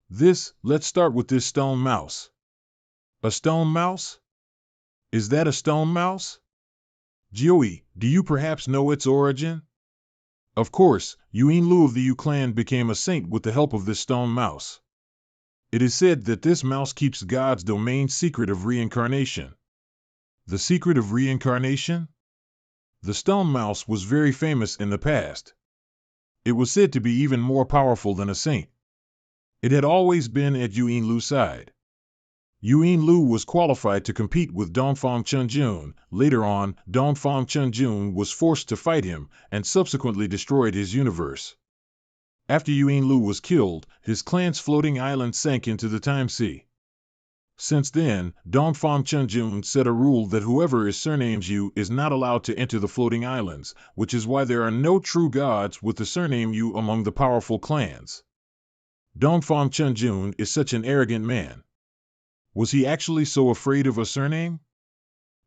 Let's start with this stone mouse. A stone mouse? Is that a stone mouse? Jioi, do you perhaps know its origin? Of course, Yuan Lu of the Yu clan became a saint with the help of this stone mouse. It is said that this mouse keeps God's domain secret of reincarnation. The secret of reincarnation? The stone mouse was very famous in the past. It was said to be even more powerful than a saint. It had always been at Yuan Lu's side. Yuan Lu was qualified to compete with Dongfang Chunjun. Later on, Dongfang Chunjun was forced to fight him and subsequently destroyed his universe. After Yuan Lu was killed, his clan's floating island sank into the time sea. Since then, Dongfang Chunjun set a rule that whoever is surnamed Yu is not allowed to enter the floating islands, which is why there are no true gods with the surname Yu among the powerful clans. Dongfang Chunjun is such an arrogant man. Was he actually so afraid of a surname?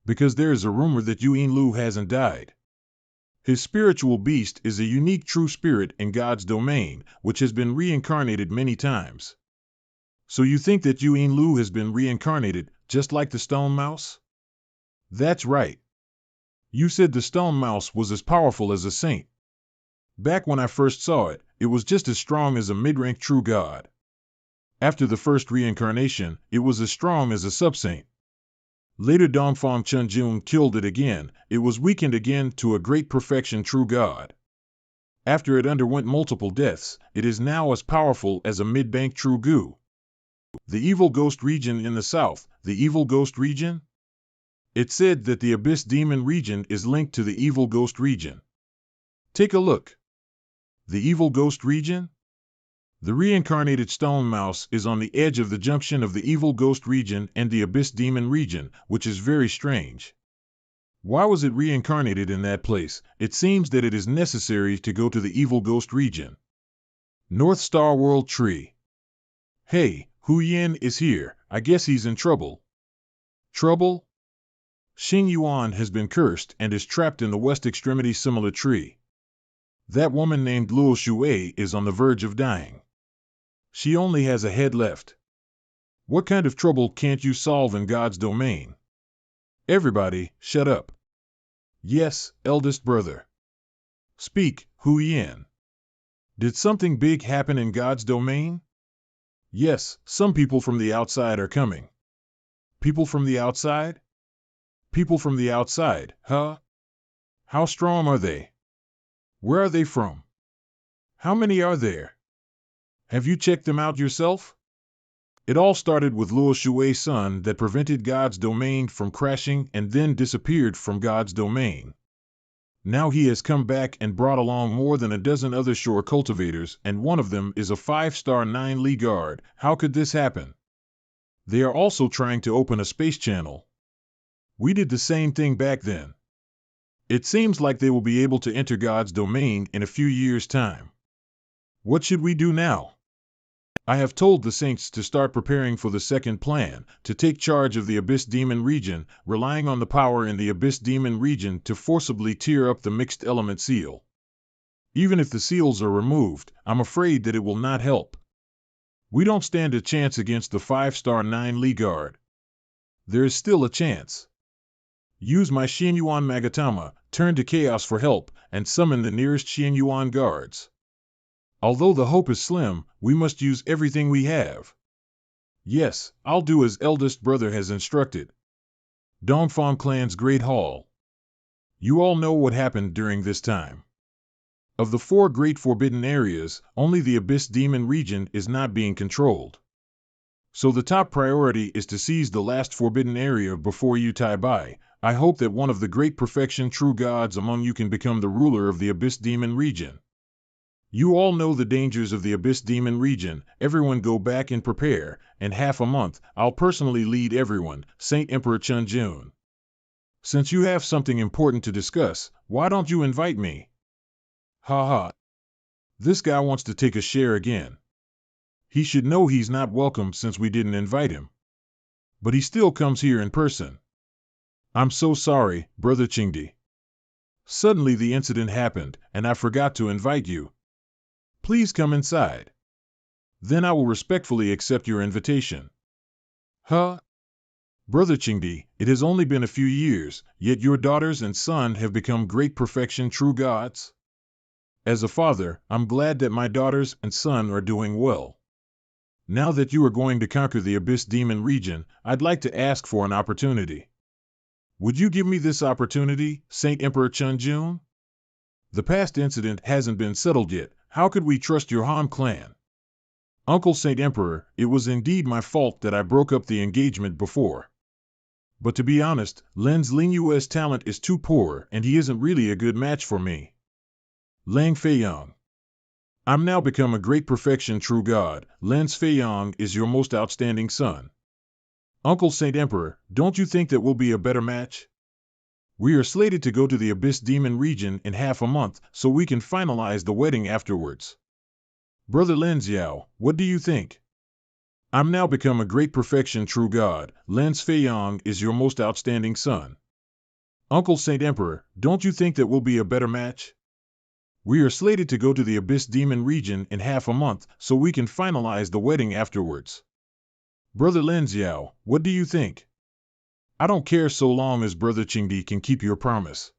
Because there is a rumor that Yuan Lu hasn't died. His spiritual beast is a unique true spirit in God's domain, which has been reincarnated many times. So you think that Yuan Lu has been reincarnated, just like the stone mouse? That's right. You said the stone mouse was as powerful as a saint. Back when I first saw it, it was just as strong as a mid-rank true god. After the first reincarnation, it was as strong as a sub-saint. Later Dongfang Chunjun killed it again, it was weakened again to a great perfection true god. After it underwent multiple deaths, it is now as powerful as a mid-rank true gu. The evil ghost region in the south, the evil ghost region? It said that the abyss demon region is linked to the evil ghost region. Take a look. The evil ghost region? The reincarnated stone mouse is on the edge of the junction of the evil ghost region and the abyss demon region, which is very strange. Why was it reincarnated in that place? It seems that it is necessary to go to the evil ghost region. North Star World Tree. Hey, Hu Yin is here. I guess he's in trouble. Trouble? Xing Yuan has been cursed and is trapped in the west extremity similar tree. That woman named Luo Shui is on the verge of dying. She only has a head left. What kind of trouble can't you solve in God's domain? Everybody, shut up. Yes, eldest brother. Speak, Hu Yin. Did something big happen in God's domain? Yes, some people from the outside are coming. People from the outside? People from the outside, huh? How strong are they? Where are they from? How many are there? Have you checked them out yourself? It all started with Luo Shui's son that prevented God's domain from crashing and then disappeared from God's domain. Now he has come back and brought along more than a dozen other shore cultivators, and one of them is a 5-star 9-Li guard. How could this happen? They are also trying to open a space channel. We did the same thing back then. It seems like they will be able to enter God's domain in a few years' time. What should we do now? I have told the saints to start preparing for the second plan, to take charge of the Abyss Demon region, relying on the power in the Abyss Demon region to forcibly tear up the mixed element seal. Even if the seals are removed, I'm afraid that it will not help. We don't stand a chance against the 5-star 9-Li guard. There is still a chance. Use my Xianyuan Magatama, turn to chaos for help, and summon the nearest Xianyuan guards. Although the hope is slim, we must use everything we have. Yes, I'll do as eldest brother has instructed. Dongfang Clan's Great Hall. You all know what happened during this time. Of the 4 great forbidden areas, only the Abyss Demon region is not being controlled. So the top priority is to seize the last forbidden area before you tie by. I hope that one of the great perfection true gods among you can become the ruler of the Abyss Demon region. You all know the dangers of the Abyss Demon region. Everyone go back and prepare. In half a month, I'll personally lead everyone, Saint Emperor Chunjun. Since you have something important to discuss, why don't you invite me? Ha ha. This guy wants to take a share again. He should know he's not welcome since we didn't invite him. But he still comes here in person. I'm so sorry, Brother Qingdi. Suddenly the incident happened, and I forgot to invite you. Please come inside. Then I will respectfully accept your invitation. Huh? Brother Qingdi, it has only been a few years, yet your daughters and son have become great perfection true gods. As a father, I'm glad that my daughters and son are doing well. Now that you are going to conquer the Abyss Demon region, I'd like to ask for an opportunity. Would you give me this opportunity, Saint Emperor Chunjun? The past incident hasn't been settled yet. How could we trust your Han clan? Uncle Saint Emperor, it was indeed my fault that I broke up the engagement before. But to be honest, Len's Lingyue's talent is too poor and he isn't really a good match for me. Lang Feiyang. I'm now become a great perfection true god. Lens Feiyang is your most outstanding son. Uncle Saint Emperor, don't you think that we'll be a better match? We are slated to go to the Abyss Demon region in half a month, so we can finalize the wedding afterwards. Brother Lin Xiao, what do you think? I'm now become a great perfection true god. Lens Feiyang is your most outstanding son. Uncle Saint Emperor, don't you think that we'll be a better match? We are slated to go to the Abyss Demon region in half a month, so we can finalize the wedding afterwards. Brother Lin Xiao, what do you think? I don't care so long as Brother Qingdi can keep your promise.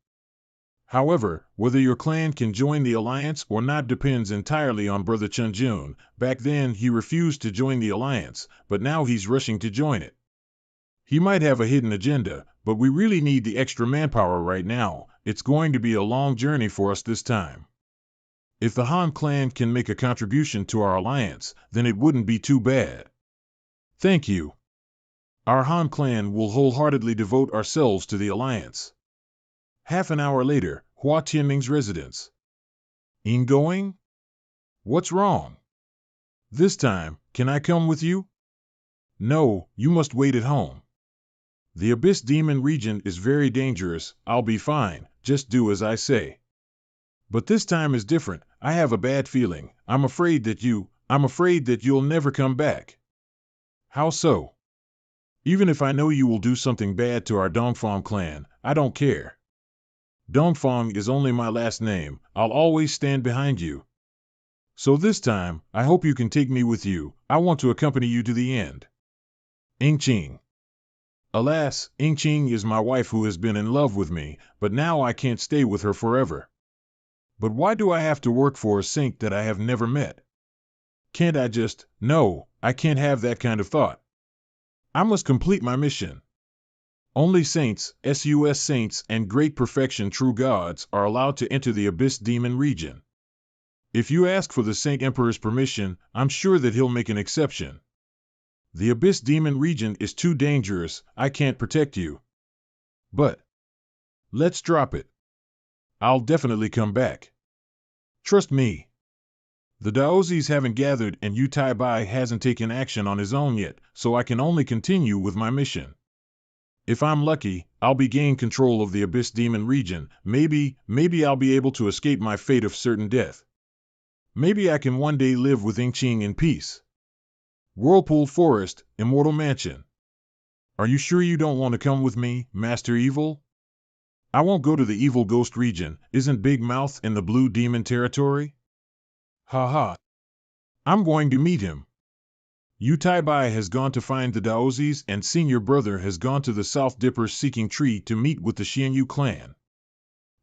However, whether your clan can join the alliance or not depends entirely on Brother Chunjun. Back then he refused to join the alliance, but now he's rushing to join it. He might have a hidden agenda, but we really need the extra manpower right now. It's going to be a long journey for us this time. If the Han clan can make a contribution to our alliance, then it wouldn't be too bad. Thank you. Our Han clan will wholeheartedly devote ourselves to the alliance. Half an hour later, Hua Tianming's residence. Ingoing? What's wrong? This time, can I come with you? No, you must wait at home. The Abyss Demon region is very dangerous. I'll be fine, just do as I say. But this time is different. I have a bad feeling. I'm afraid that you'll never come back. How so? Even if I know you will do something bad to our Dongfang clan, I don't care. Dongfang is only my last name. I'll always stand behind you. So this time, I hope you can take me with you. I want to accompany you to the end. Yingqing. Alas, Yingqing is my wife who has been in love with me, but now I can't stay with her forever. But why do I have to work for a saint that I have never met? Can't I just... No, I can't have that kind of thought. I must complete my mission. Only saints, sus saints, and great perfection true gods are allowed to enter the Abyss Demon region. If you ask for the Saint Emperor's permission, I'm sure that he'll make an exception. The Abyss Demon region is too dangerous. I can't protect you. But let's drop it. I'll definitely come back. Trust me. The Daozis haven't gathered and Yu Tai-Bai hasn't taken action on his own yet, so I can only continue with my mission. If I'm lucky, I'll be gain control of the Abyss Demon region. Maybe I'll be able to escape my fate of certain death. Maybe I can one day live with Yingqing in peace. Whirlpool Forest, Immortal Mansion. Are you sure you don't want to come with me, Master Evil? I won't go to the Evil Ghost region. Isn't Big Mouth in the Blue Demon territory? Ha ha. I'm going to meet him. Yu Tai-Bai has gone to find the Daozis and Senior Brother has gone to the South Dipper Seeking Tree to meet with the Xianyu clan.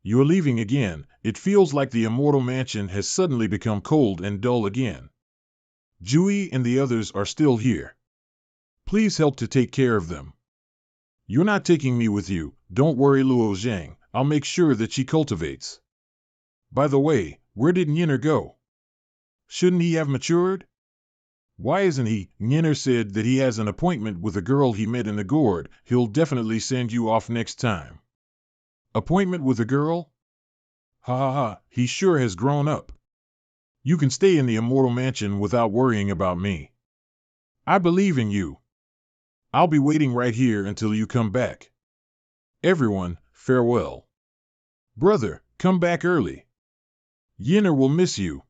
You are leaving again. It feels like the Immortal Mansion has suddenly become cold and dull again. Jui and the others are still here. Please help to take care of them. You're not taking me with you. Don't worry, Luo Zhang. I'll make sure that she cultivates. By the way, where did Niner go? Shouldn't he have matured? Why isn't he? Niner said that he has an appointment with a girl he met in the gourd. He'll definitely send you off next time. Appointment with a girl? Ha ha ha, he sure has grown up. You can stay in the Immortal Mansion without worrying about me. I believe in you. I'll be waiting right here until you come back. Everyone, farewell. Brother, come back early. Yinner will miss you.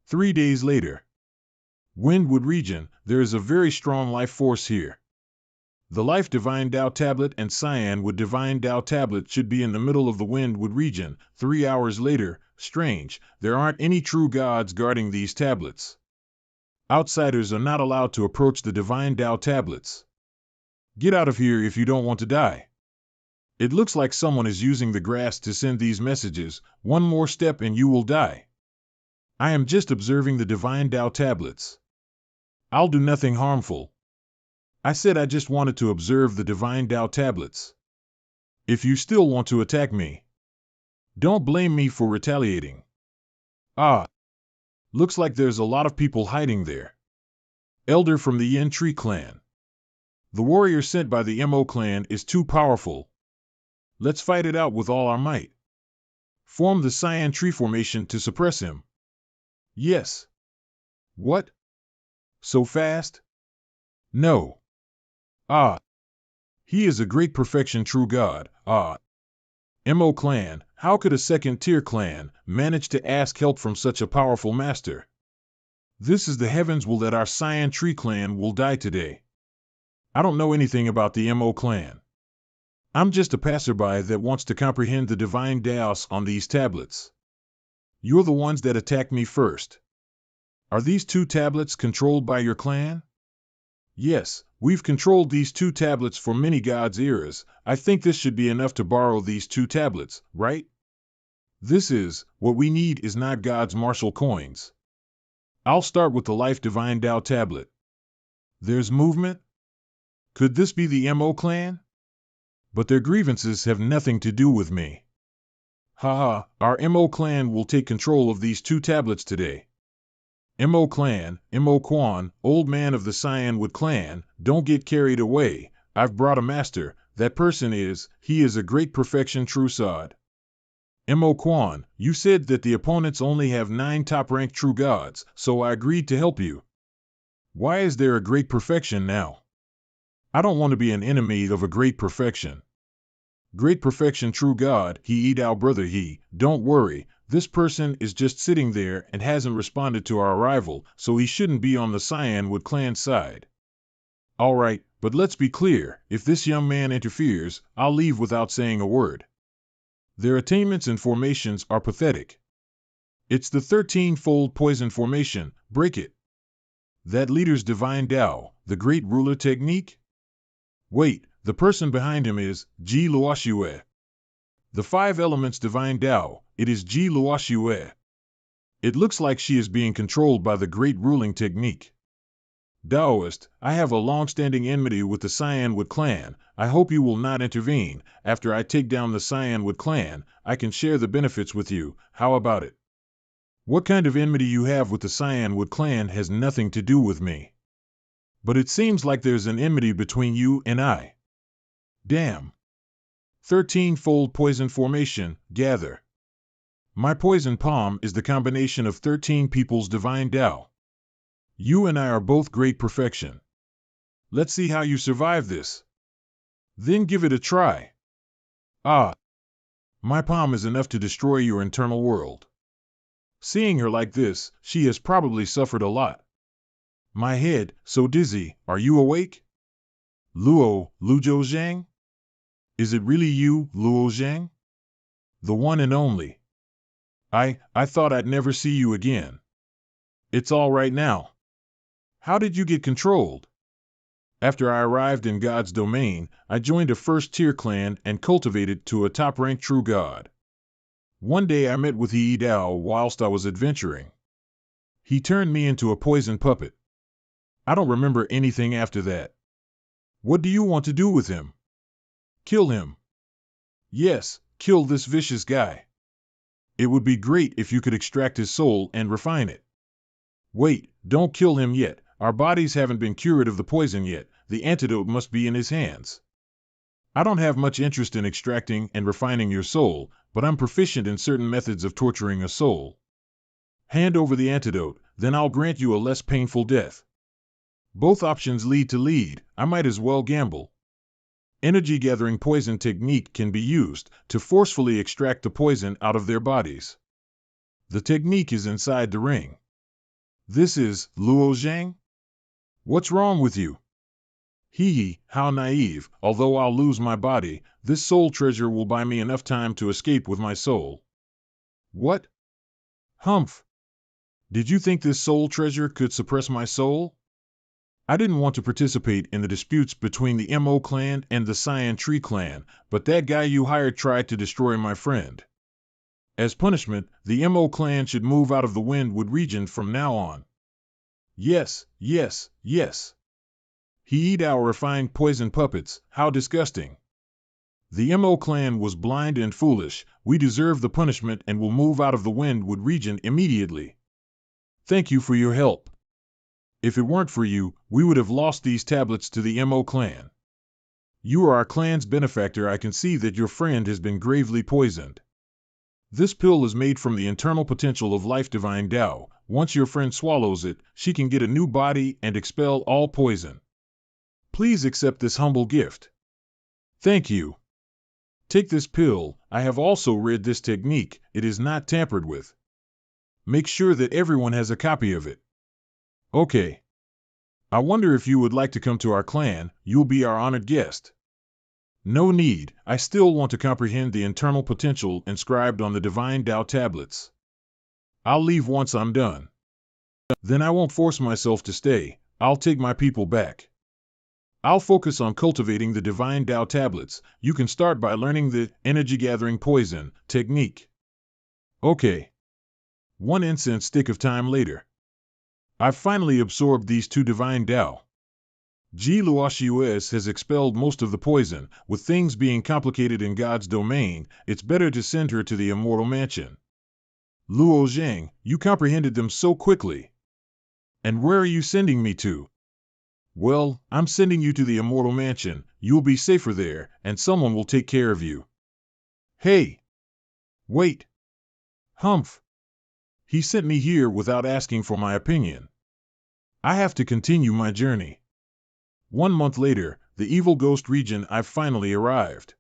3 days later. Windwood region, there is a very strong life force here. The Life Divine Tao Tablet and Cyanwood Divine Tao Tablet should be in the middle of the Windwood region. 3 hours later, strange, there aren't any true gods guarding these tablets. Outsiders are not allowed to approach the Divine Tao Tablets. Get out of here if you don't want to die. It looks like someone is using the grass to send these messages. One more step and you will die. I am just observing the Divine Tao Tablets. I'll do nothing harmful. I said I just wanted to observe the Divine Tao Tablets. If you still want to attack me, don't blame me for retaliating. Ah, looks like there's a lot of people hiding there. Elder from the Yin Tree clan. The warrior sent by the Mo clan is too powerful. Let's fight it out with all our might. Form the Cyan Tree formation to suppress him. Yes. What? So fast? No. Ah. He is a great perfection true god. Ah. Mo clan, how could a second-tier clan manage to ask help from such a powerful master? This is the heavens will that our Cyan Tree clan will die today. I don't know anything about the Mo clan. I'm just a passerby that wants to comprehend the divine Daos on these tablets. You're the ones that attacked me first. Are these 2 tablets controlled by your clan? Yes, we've controlled these 2 tablets for many gods' eras. I think this should be enough to borrow these 2 tablets, right? What we need is not God's martial coins. I'll start with the Life Divine Tao tablet. There's movement? Could this be the Mo clan? But their grievances have nothing to do with me. Haha, our Mo clan will take control of these 2 tablets today. Mo clan, Mo Quan, old man of the Cyanwood clan, don't get carried away. I've brought a master. That person he is a great perfection true sod. Mo Quan, you said that the opponents only have 9 top-ranked true gods, so I agreed to help you. Why is there a great perfection now? I don't want to be an enemy of a great perfection. Great perfection true god, he our brother don't worry, this person is just sitting there and hasn't responded to our arrival, so he shouldn't be on the Cyanwood clan side. Alright, but let's be clear, if this young man interferes, I'll leave without saying a word. Their attainments and formations are pathetic. It's the 13-fold poison formation, break it. That leader's divine Tao, the great ruler technique? Wait, the person behind him is Ji Luoxue. The 5 elements divine Tao, it is Ji Luoxue. It looks like she is being controlled by the great ruling technique. Taoist, I have a long-standing enmity with the Cyanwood clan. I hope you will not intervene. After I take down the Cyanwood clan, I can share the benefits with you. How about it? What kind of enmity you have with the Cyanwood clan has nothing to do with me. But it seems like there's an enmity between you and I. Damn. 13-fold poison formation, gather. My poison palm is the combination of 13 people's divine Tao. You and I are both great perfection. Let's see how you survive this. Then give it a try. Ah. My palm is enough to destroy your internal world. Seeing her like this, she has probably suffered a lot. My head, so dizzy, are you awake? Luo Zhang? Is it really you, Luo Zhang? The one and only. I thought I'd never see you again. It's all right now. How did you get controlled? After I arrived in God's domain, I joined a first-tier clan and cultivated to a top-ranked true god. One day I met with He Dao whilst I was adventuring. He turned me into a poison puppet. I don't remember anything after that. What do you want to do with him? Kill him. Yes, kill this vicious guy. It would be great if you could extract his soul and refine it. Wait, don't kill him yet. Our bodies haven't been cured of the poison yet. The antidote must be in his hands. I don't have much interest in extracting and refining your soul, but I'm proficient in certain methods of torturing a soul. Hand over the antidote, then I'll grant you a less painful death. Both options lead to lead. I might as well gamble. Energy gathering poison technique can be used to forcefully extract the poison out of their bodies. The technique is inside the ring. This is Luo Zhang? What's wrong with you? How naive. Although I'll lose my body, this soul treasure will buy me enough time to escape with my soul. What? Humph. Did you think this soul treasure could suppress my soul? I didn't want to participate in the disputes between the Mo clan and the Cyan Tree clan, but that guy you hired tried to destroy my friend. As punishment, the Mo clan should move out of the Windwood region from now on. Yes. He eat our refined poison puppets, how disgusting. The Mo clan was blind and foolish. We deserve the punishment and will move out of the Windwood region immediately. Thank you for your help. If it weren't for you, we would have lost these tablets to the Mo clan. You are our clan's benefactor. I can see that your friend has been gravely poisoned. This pill is made from the internal potential of life divine Tao. Once your friend swallows it, she can get a new body and expel all poison. Please accept this humble gift. Thank you. Take this pill. I have also read this technique. It is not tampered with. Make sure that everyone has a copy of it. Okay. I wonder if you would like to come to our clan. You'll be our honored guest. No need. I still want to comprehend the internal potential inscribed on the divine Tao tablets. I'll leave once I'm done. Then I won't force myself to stay. I'll take my people back. I'll focus on cultivating the divine Tao tablets. You can start by learning the energy gathering poison technique. Okay. 1 incense stick of time later. I've finally absorbed these 2 divine Tao. Ji Luoxue has expelled most of the poison. With things being complicated in God's domain, it's better to send her to the immortal mansion. Luo Zhang, you comprehended them so quickly. And where are you sending me to? Well, I'm sending you to the immortal mansion. You'll be safer there, and someone will take care of you. Hey! Wait! Humph! He sent me here without asking for my opinion. I have to continue my journey. 1 month later, the evil ghost region, I've finally arrived.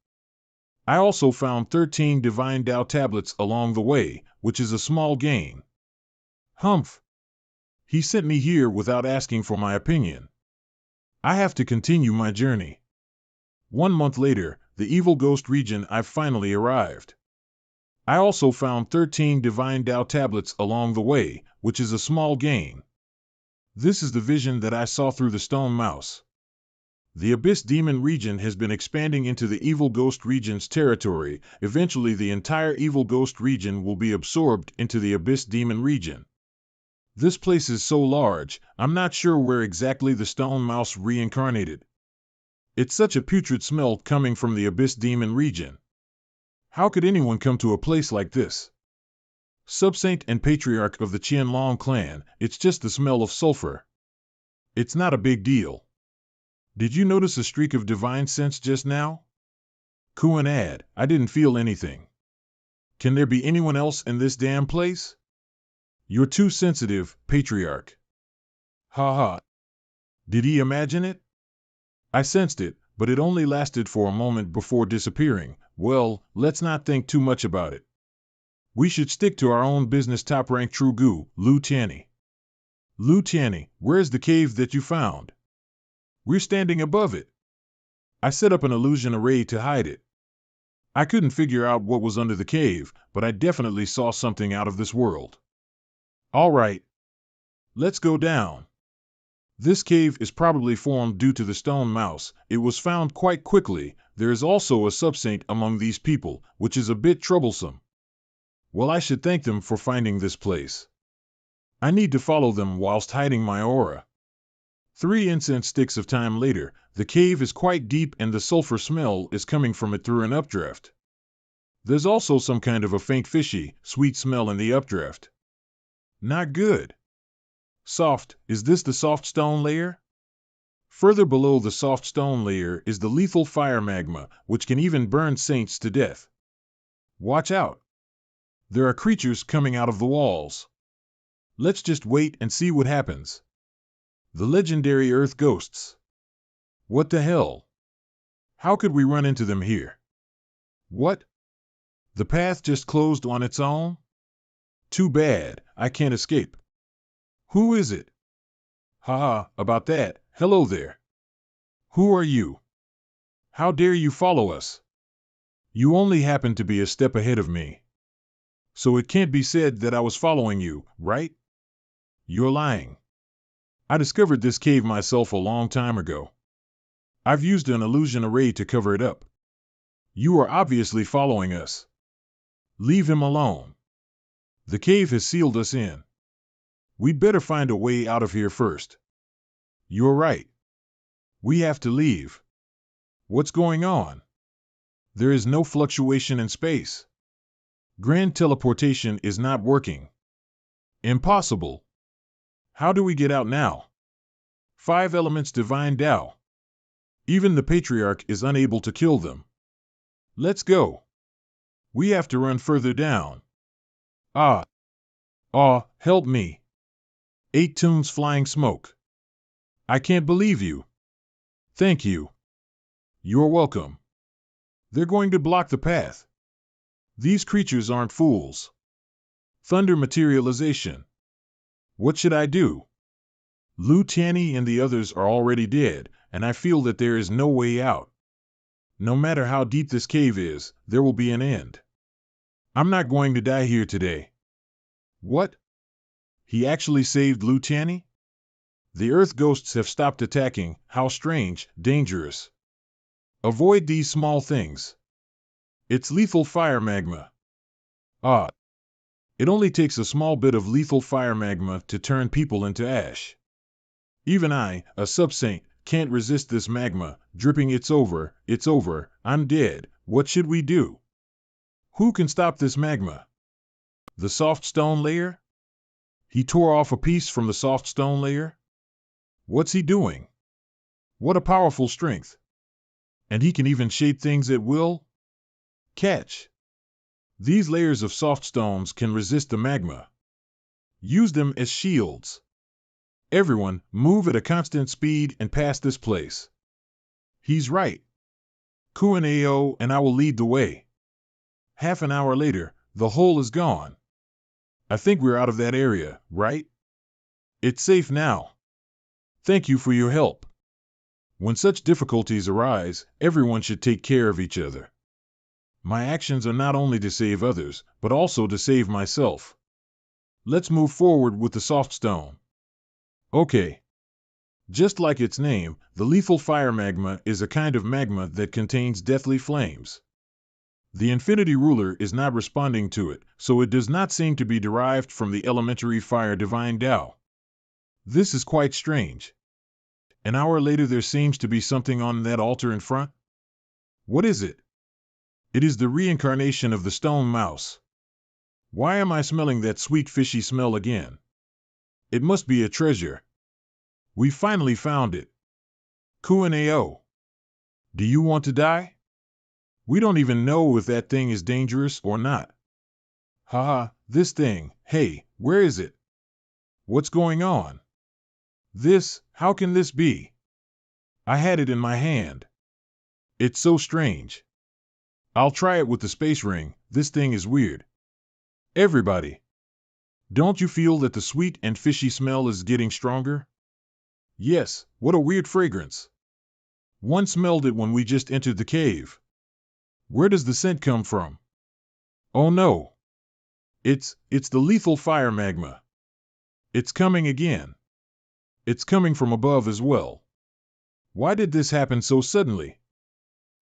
I also found 13 divine Tao tablets along the way, which is a small gain. Humph! He sent me here without asking for my opinion. I have to continue my journey. 1 month later, the evil ghost region, I've finally arrived. I also found 13 divine Tao tablets along the way, which is a small gain. This is the vision that I saw through the stone mouse. The Abyss Demon region has been expanding into the Evil Ghost region's territory. Eventually, the entire Evil Ghost region will be absorbed into the Abyss Demon region. This place is so large, I'm not sure where exactly the stone mouse reincarnated. It's such a putrid smell coming from the Abyss Demon region. How could anyone come to a place like this? Subsaint and Patriarch of the Qianlong clan, it's just the smell of sulfur. It's not a big deal. Did you notice a streak of divine sense just now? Kuan-ad, I didn't feel anything. Can there be anyone else in this damn place? You're too sensitive, Patriarch. Ha ha. Did he imagine it? I sensed it, but it only lasted for a moment before disappearing. Well, let's not think too much about it. We should stick to our own business. Top-rank True Gu, Lu Tianyi. Lu Tianyi, where's the cave that you found? We're standing above it. I set up an illusion array to hide it. I couldn't figure out what was under the cave, but I definitely saw something out of this world. All right. Let's go down. This cave is probably formed due to the stone mouse. It was found quite quickly. There is also a subsaint among these people, which is a bit troublesome. Well, I should thank them for finding this place. I need to follow them whilst hiding my aura. 3 incense sticks of time later, the cave is quite deep and the sulfur smell is coming from it through an updraft. There's also some kind of a faint fishy, sweet smell in the updraft. Not good. Soft, is this the soft stone layer? Further below the soft stone layer is the lethal fire magma, which can even burn saints to death. Watch out. There are creatures coming out of the walls. Let's just wait and see what happens. The legendary earth ghosts. What the hell? How could we run into them here? What? The path just closed on its own? Too bad, I can't escape. Who is it? Haha, about that, hello there. Who are you? How dare you follow us? You only happen to be a step ahead of me. So it can't be said that I was following you, right? You're lying. I discovered this cave myself a long time ago. I've used an illusion array to cover it up. You are obviously following us. Leave him alone. The cave has sealed us in. We'd better find a way out of here first. You're right. We have to leave. What's going on? There is no fluctuation in space. Grand teleportation is not working. Impossible. How do we get out now? 5 elements divine Tao. Even the Patriarch is unable to kill them. Let's go. We have to run further down. Help me. 8 tunes flying smoke. I can't believe you. Thank you. You're welcome. They're going to block the path. These creatures aren't fools. Thunder materialization. What should I do? Lu Tianyi and the others are already dead, and I feel that there is no way out. No matter how deep this cave is, there will be an end. I'm not going to die here today. What? He actually saved Lu Tianyi? The earth ghosts have stopped attacking. How strange, dangerous. Avoid these small things. It's lethal fire magma. It only takes a small bit of lethal fire magma to turn people into ash. Even I, a subsaint, can't resist this magma, dripping. It's over, I'm dead. What should we do? Who can stop this magma? The soft stone layer? He tore off a piece from the soft stone layer? What's he doing? What a powerful strength. And he can even shape things at will? Catch. These layers of soft stones can resist the magma. Use them as shields. Everyone, move at a constant speed and pass this place. He's right. Kuanao and I will lead the way. Half an hour later, the hole is gone. I think we're out of that area, right? It's safe now. Thank you for your help. When such difficulties arise, everyone should take care of each other. My actions are not only to save others, but also to save myself. Let's move forward with the soft stone. Okay. Just like its name, the lethal fire magma is a kind of magma that contains deathly flames. The infinity ruler is not responding to it, so it does not seem to be derived from the elementary fire divine Tao. This is quite strange. An hour later there seems to be something on that altar in front. What is it? It is the reincarnation of the stone mouse. Why am I smelling that sweet fishy smell again? It must be a treasure. We finally found it. Kuanao. Do you want to die? We don't even know if that thing is dangerous or not. Haha, this thing, hey, where is it? What's going on? How can this be? I had it in my hand. It's so strange. I'll try it with the space ring, this thing is weird. Everybody. Don't you feel that the sweet and fishy smell is getting stronger? Yes, what a weird fragrance. One smelled it when we just entered the cave. Where does the scent come from? Oh no. It's the lethal fire magma. It's coming again. It's coming from above as well. Why did this happen so suddenly?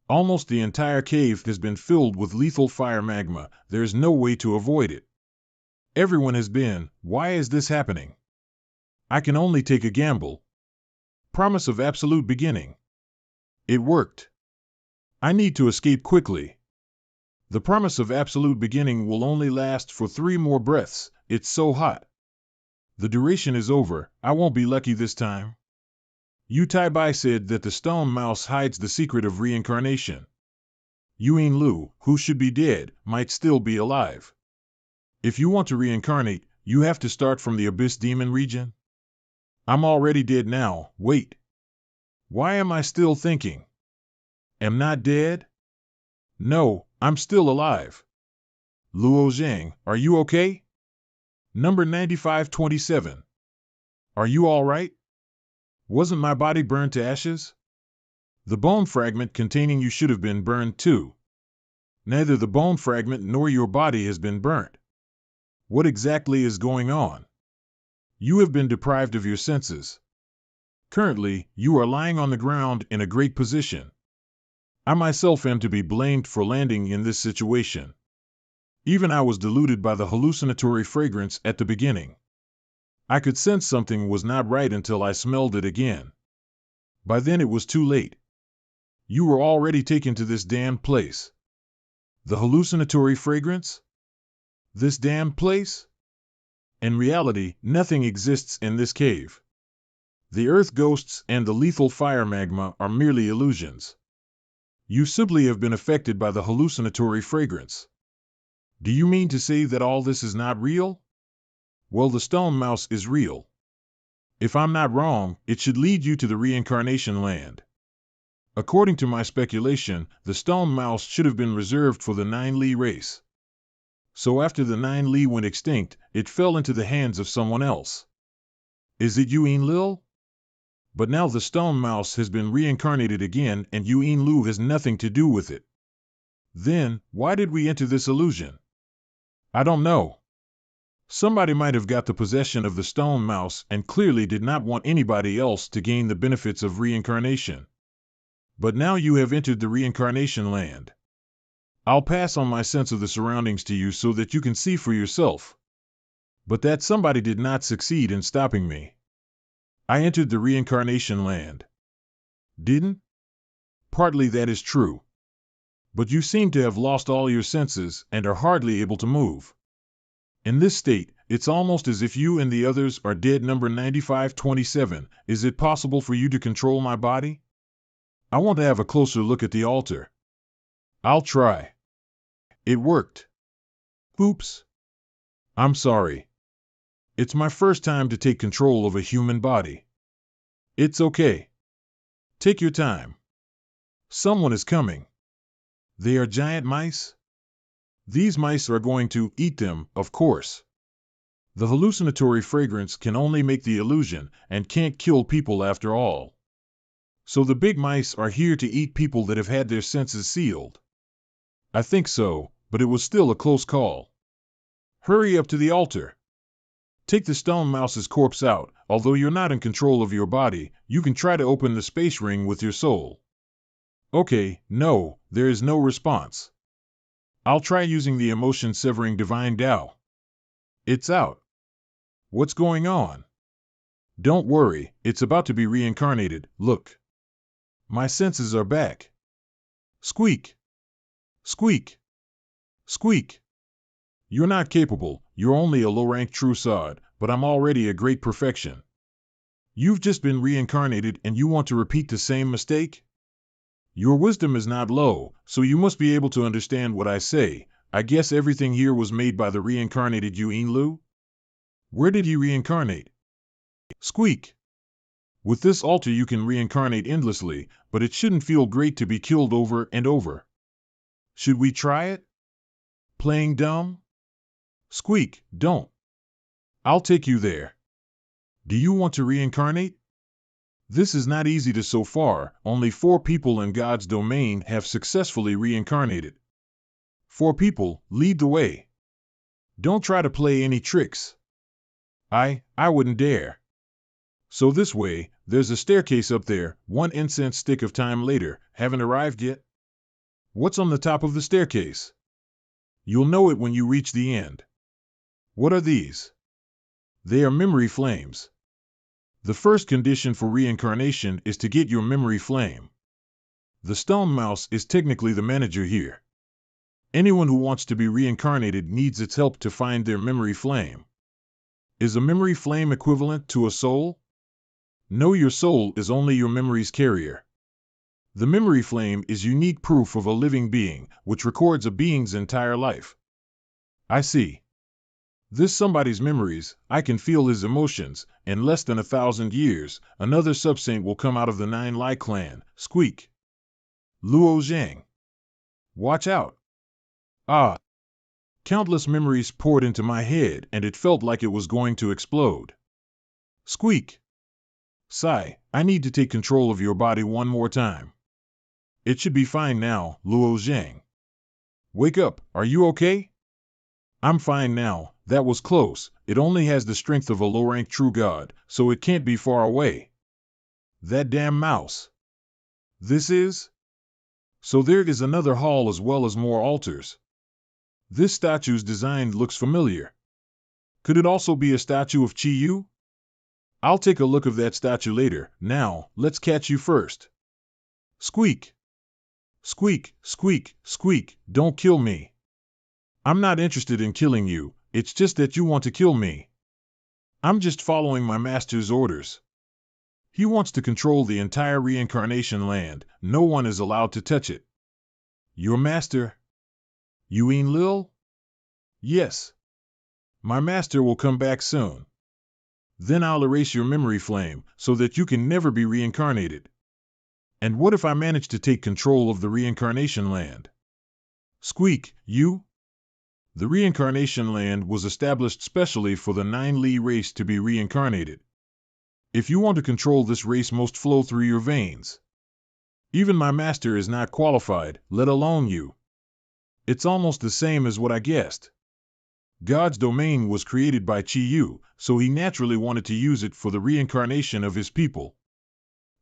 Almost the entire cave has been filled with lethal fire magma. There's no way to avoid it. Everyone has been. Why is this happening? I can only take a gamble. Promise of absolute beginning. It worked. I need to escape quickly. The promise of absolute beginning will only last for 3 more breaths. It's so hot. The duration is over. I won't be lucky this time. Yu Tai-bai said that the stone mouse hides the secret of reincarnation. Yuan Lu, who should be dead, might still be alive. If you want to reincarnate, you have to start from the Abyss Demon region. I'm already dead now. Wait. Why am I still thinking? Am not dead? No, I'm still alive. Luo Zhang, are you okay? Number 9527. Are you all right? Wasn't my body burned to ashes? The bone fragment containing you should have been burned too. Neither the bone fragment nor your body has been burnt. What exactly is going on? You have been deprived of your senses. Currently, you are lying on the ground in a great position. I myself am to be blamed for landing in this situation. Even I was deluded by the hallucinatory fragrance at the beginning. I could sense something was not right until I smelled it again. By then it was too late. You were already taken to this damned place. The hallucinatory fragrance? This damned place? In reality, nothing exists in this cave. The earth ghosts and the lethal fire magma are merely illusions. You simply have been affected by the hallucinatory fragrance. Do you mean to say that all this is not real? Well, the stone mouse is real. If I'm not wrong, it should lead you to the reincarnation land. According to my speculation, the stone mouse should have been reserved for the 9 Li race. So after the 9 Li went extinct, it fell into the hands of someone else. Is it Yuan Lil? But now the stone mouse has been reincarnated again and Yuan Lu has nothing to do with it. Then, why did we enter this illusion? I don't know. Somebody might have got the possession of the stone mouse and clearly did not want anybody else to gain the benefits of reincarnation. But now you have entered the reincarnation land. I'll pass on my sense of the surroundings to you so that you can see for yourself. But that somebody did not succeed in stopping me. I entered the reincarnation land. Didn't? Partly that is true. But you seem to have lost all your senses and are hardly able to move. In this state, It's almost as if you and the others are dead. Number 9527. Is it possible for you to control my body? I want to have a closer look at the altar. I'll try. It worked. Oops. I'm sorry. It's my first time to take control of a human body. It's okay. Take your time. Someone is coming. They are giant mice? These mice are going to eat them, of course. The hallucinatory fragrance can only make the illusion and can't kill people after all. So the big mice are here to eat people that have had their senses sealed. I think so, but it was still a close call. Hurry up to the altar. Take the stone mouse's corpse out. Although you're not in control of your body, you can try to open the space ring with your soul. Okay, no, there is no response. I'll try using the emotion-severing divine Tao. It's out. What's going on? Don't worry, it's about to be reincarnated. Look. My senses are back. Squeak. Squeak. Squeak. You're not capable, you're only a low-rank true sod, but I'm already a great perfection. You've just been reincarnated and you want to repeat the same mistake? Your wisdom is not low, so you must be able to understand what I say. I guess everything here was made by the reincarnated Yu Lu? Where did he reincarnate? Squeak. With this altar you can reincarnate endlessly, but it shouldn't feel great to be killed over and over. Should we try it? Playing dumb? Squeak, don't. I'll take you there. Do you want to reincarnate? This is not easy to so far. Only 4 people in God's domain have successfully reincarnated. 4 people, lead the way. Don't try to play any tricks. I wouldn't dare. So this way, there's a staircase up there. 1 incense stick of time later. Haven't arrived yet? What's on the top of the staircase? You'll know it when you reach the end. What are these? They are memory flames. The first condition for reincarnation is to get your memory flame. The stone mouse is technically the manager here. Anyone who wants to be reincarnated needs its help to find their memory flame. Is a memory flame equivalent to a soul? No, your soul is only your memory's carrier. The memory flame is unique proof of a living being, which records a being's entire life. I see. This somebody's memories, I can feel his emotions. In less than 1,000 years, another subsaint will come out of the 9 Lai clan. Squeak. Luo Zhang. Watch out. Ah. Countless memories poured into my head and it felt like it was going to explode. Squeak. Sigh, I need to take control of your body one more time. It should be fine now, Luo Zhang. Wake up, are you okay? I'm fine now. That was close. It only has the strength of a low-rank true god, so it can't be far away. That damn mouse. This is? So there is another hall as well as more altars. This statue's design looks familiar. Could it also be a statue of Chi Yu? I'll take a look of that statue later. Now, let's catch you first. Squeak. Squeak, squeak, squeak, don't kill me. I'm not interested in killing you. It's just that you want to kill me. I'm just following my master's orders. He wants to control the entire reincarnation land. No one is allowed to touch it. Your master? Yu Lil? Yes. My master will come back soon. Then I'll erase your memory flame, so that you can never be reincarnated. And what if I manage to take control of the reincarnation land? Squeak, you? The reincarnation land was established specially for the 9 Li race to be reincarnated. If you want to control this race must flow through your veins. Even my master is not qualified, let alone you. It's almost the same as what I guessed. God's domain was created by Chi Yu, so he naturally wanted to use it for the reincarnation of his people.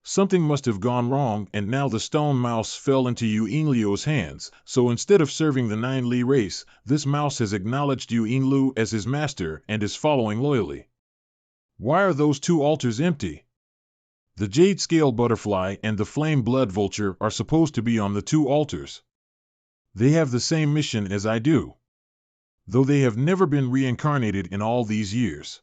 Something must have gone wrong and now the stone mouse fell into Yu Liu's hands, so instead of serving the 9 Li race, this mouse has acknowledged Yu Lu as his master and is following loyally. Why are those 2 altars empty? The jade scale butterfly and the flame blood vulture are supposed to be on the 2 altars. They have the same mission as I do. though they have never been reincarnated in all these years.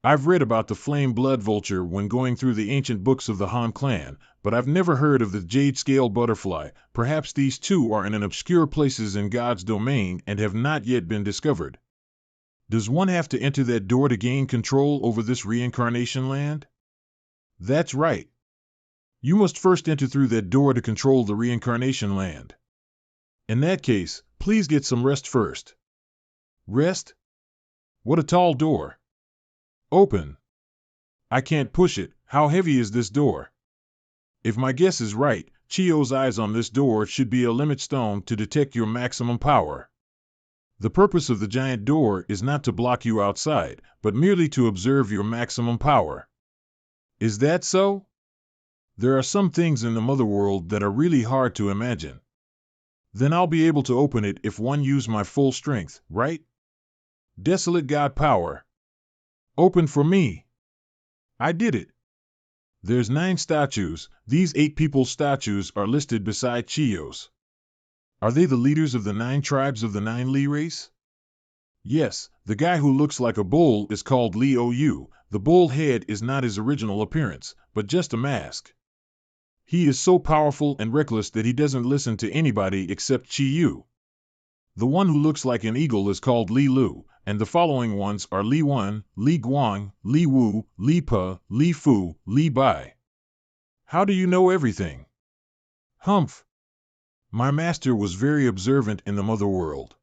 I've read about the flame blood vulture when going through the ancient books of the Han clan, but I've never heard of the jade scale butterfly. Perhaps these two are in an obscure places in God's domain and have not yet been discovered. Does one have to enter that door to gain control over this reincarnation land? That's right. You must first enter through that door to control the reincarnation land. In that case, please get some rest first. Rest? What a tall door. Open. I can't push it. How heavy is this door? If my guess is right, Chio's eyes on this door should be a limit stone to detect your maximum power. The purpose of the giant door is not to block you outside, but merely to observe your maximum power. Is that so? There are some things in the mother world that are really hard to imagine. Then I'll be able to open it if one use my full strength, right? Desolate God power. Open for me. I did it. There's 9 statues. These 8 people's statues are listed beside Chio's. Are they the leaders of the 9 tribes of the 9 Li race? Yes, the guy who looks like a bull is called Li Ou. The bull head is not his original appearance, but just a mask. He is so powerful and reckless that he doesn't listen to anybody except Chiyu. The one who looks like an eagle is called Li Lu, and the following ones are Li Wen, Li Guang, Li Wu, Li Pa, Li Fu, Li Bai. How do you know everything? Humph. My master was very observant in the mother world.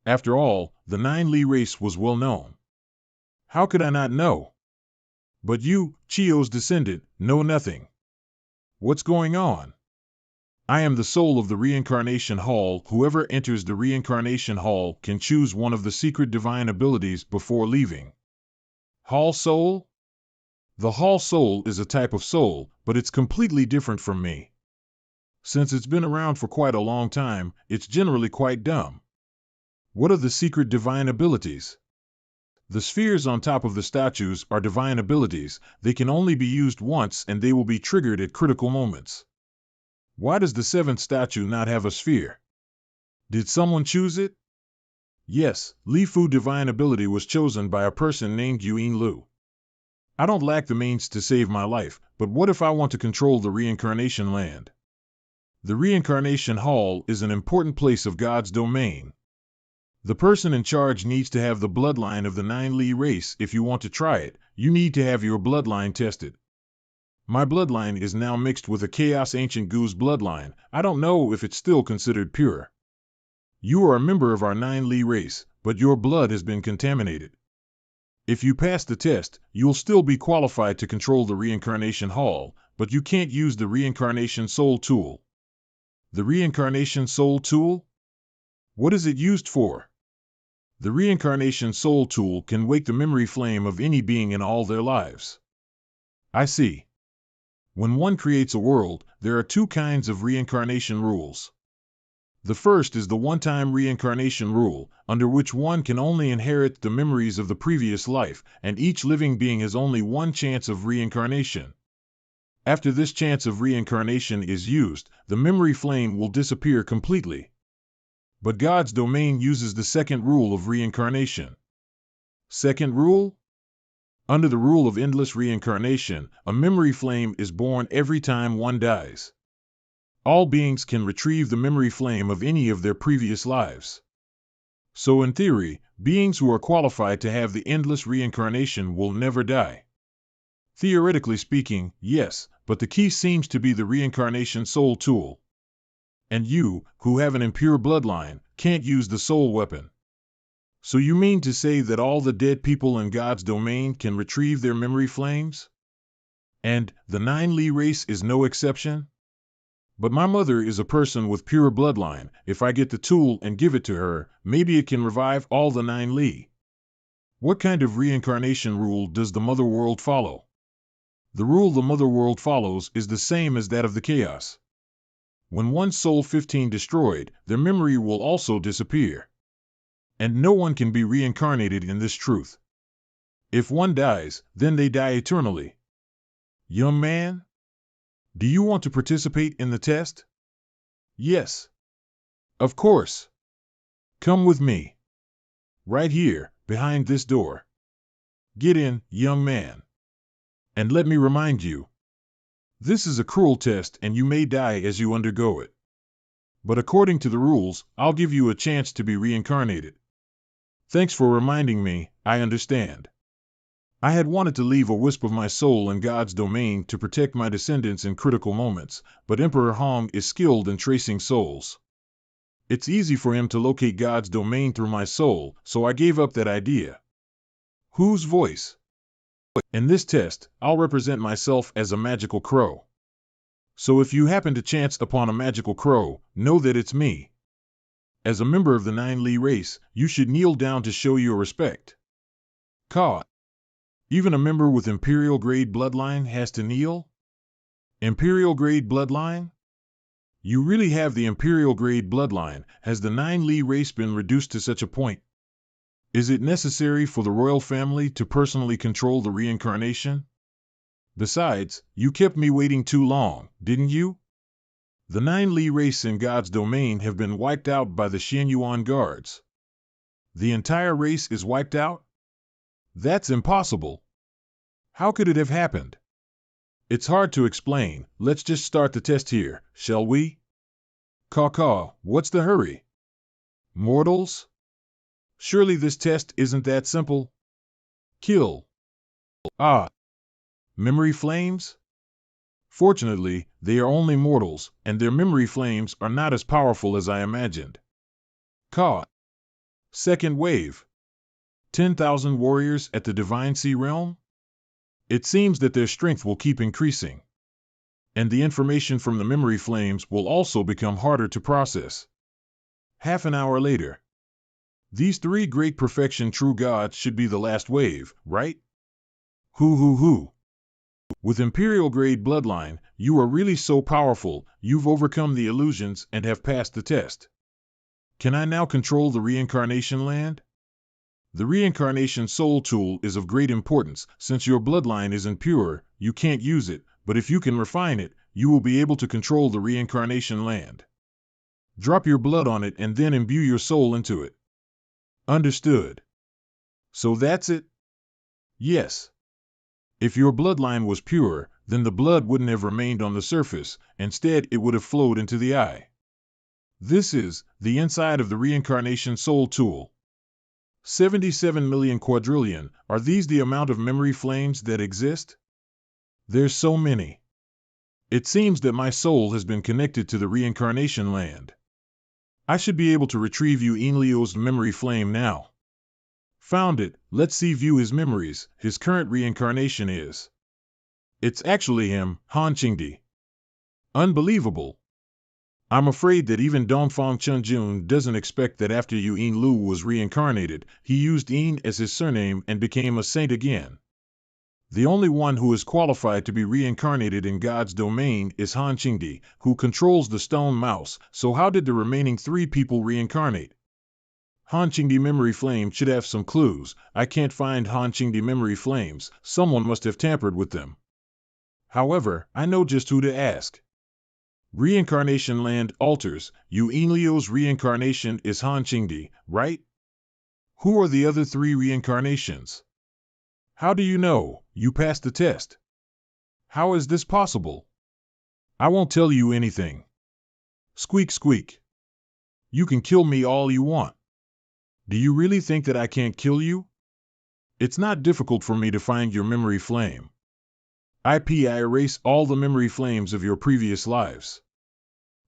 After all, the 9 Li race was well known. How could I not know? But you, Chio's descendant, know nothing. What's going on? I am the soul of the reincarnation hall. Whoever enters the reincarnation hall can choose one of the secret divine abilities before leaving. Hall soul? The hall soul is a type of soul, but it's completely different from me. Since it's been around for quite a long time, it's generally quite dumb. What are the secret divine abilities? The spheres on top of the statues are divine abilities. They can only be used once and they will be triggered at critical moments. Why does the 7th statue not have a sphere? Did someone choose it? Yes, Li Fu divine ability was chosen by a person named Yuan Lu. I don't lack the means to save my life, but what if I want to control the reincarnation land? The reincarnation hall is an important place of God's domain. The person in charge needs to have the bloodline of the 9 Li race. If you want to try it, you need to have your bloodline tested. My bloodline is now mixed with a Chaos Ancient Goose bloodline. I don't know if it's still considered pure. You are a member of our 9 Li race, but your blood has been contaminated. If you pass the test, you'll still be qualified to control the reincarnation hall, but you can't use the reincarnation soul tool. The reincarnation soul tool? What is it used for? The reincarnation soul tool can wake the memory flame of any being in all their lives. I see. When one creates a world, there are 2 kinds of reincarnation rules. The first is the one-time reincarnation rule, under which one can only inherit the memories of the previous life, and each living being has only 1 chance of reincarnation. After this chance of reincarnation is used, the memory flame will disappear completely. But God's domain uses the second rule of reincarnation. Second rule? Under the rule of endless reincarnation, a memory flame is born every time one dies. All beings can retrieve the memory flame of any of their previous lives. So in theory, beings who are qualified to have the endless reincarnation will never die. Theoretically speaking, yes, but the key seems to be the reincarnation soul tool. And you, who have an impure bloodline, can't use the soul weapon. So you mean to say that all the dead people in God's domain can retrieve their memory flames? And the 9 Li race is no exception? But my mother is a person with pure bloodline. If I get the tool and give it to her, maybe it can revive all the 9 Li. What kind of reincarnation rule does the mother world follow? The rule the mother world follows is the same as that of the chaos. When one's soul 15 destroyed, their memory will also disappear. And no one can be reincarnated in this truth. If one dies, then they die eternally. Young man, do you want to participate in the test? Yes. Of course. Come with me. Right here, behind this door. Get in, young man. And let me remind you, this is a cruel test and you may die as you undergo it. But according to the rules, I'll give you a chance to be reincarnated. Thanks for reminding me, I understand. I had wanted to leave a wisp of my soul in God's domain to protect my descendants in critical moments, but Emperor Hong is skilled in tracing souls. It's easy for him to locate God's domain through my soul, so I gave up that idea. Whose voice? In this test, I'll represent myself as a magical crow. So if you happen to chance upon a magical crow, know that it's me. As a member of the Nine Li race, you should kneel down to show your respect. Ka. Even a member with Imperial grade bloodline has to kneel? Imperial grade bloodline? You really have the Imperial grade bloodline. Has the Nine Li race been reduced to such a point? Is it necessary for the royal family to personally control the reincarnation? Besides, you kept me waiting too long, didn't you? The Nine Li race in God's domain have been wiped out by the Xianyuan guards. The entire race is wiped out? That's impossible. How could it have happened? It's hard to explain. Let's just start the test here, shall we? Caw, what's the hurry? Mortals? Surely this test isn't that simple. Kill. Ah. Memory flames? Fortunately, they are only mortals, and their memory flames are not as powerful as I imagined. Ka. Second wave. 10,000 warriors at the Divine Sea Realm? It seems that their strength will keep increasing. And the information from the memory flames will also become harder to process. Half an hour later. These three great perfection true gods should be the last wave, right? Hoo. With Imperial grade bloodline, you are really so powerful, you've overcome the illusions and have passed the test. Can I now control the reincarnation land? The reincarnation soul tool is of great importance. Since your bloodline is impure, you can't use it, but if you can refine it, you will be able to control the reincarnation land. Drop your blood on it and then imbue your soul into it. Understood. So that's it? Yes. If your bloodline was pure, then the blood wouldn't have remained on the surface, instead it would have flowed into the eye. This is the inside of the reincarnation soul tool. 77 million quadrillion, are these the amount of memory flames that exist? There's so many. It seems that my soul has been connected to the reincarnation land. I should be able to retrieve Yu Enlio's memory flame now. Found it. Let's see view his memories. His current reincarnation is. It's actually him, Han Qingdi. Unbelievable. I'm afraid that even Dongfang Chunjun doesn't expect that after Yu Enlu was reincarnated, he used En as his surname and became a saint again. The only one who is qualified to be reincarnated in God's domain is Han Qingdi, who controls the stone mouse. So how did the remaining three people reincarnate? Han Qingdi memory flame should have some clues. I can't find Han Qingdi memory flames. Someone must have tampered with them. However, I know just who to ask. Reincarnation land altars. Yu Enlio's reincarnation is Han Qingdi, right? Who are the other three reincarnations? How do you know? You passed the test. How is this possible? I won't tell you anything. Squeak squeak. You can kill me all you want. Do you really think that I can't kill you? It's not difficult for me to find your memory flame. I erase all the memory flames of your previous lives.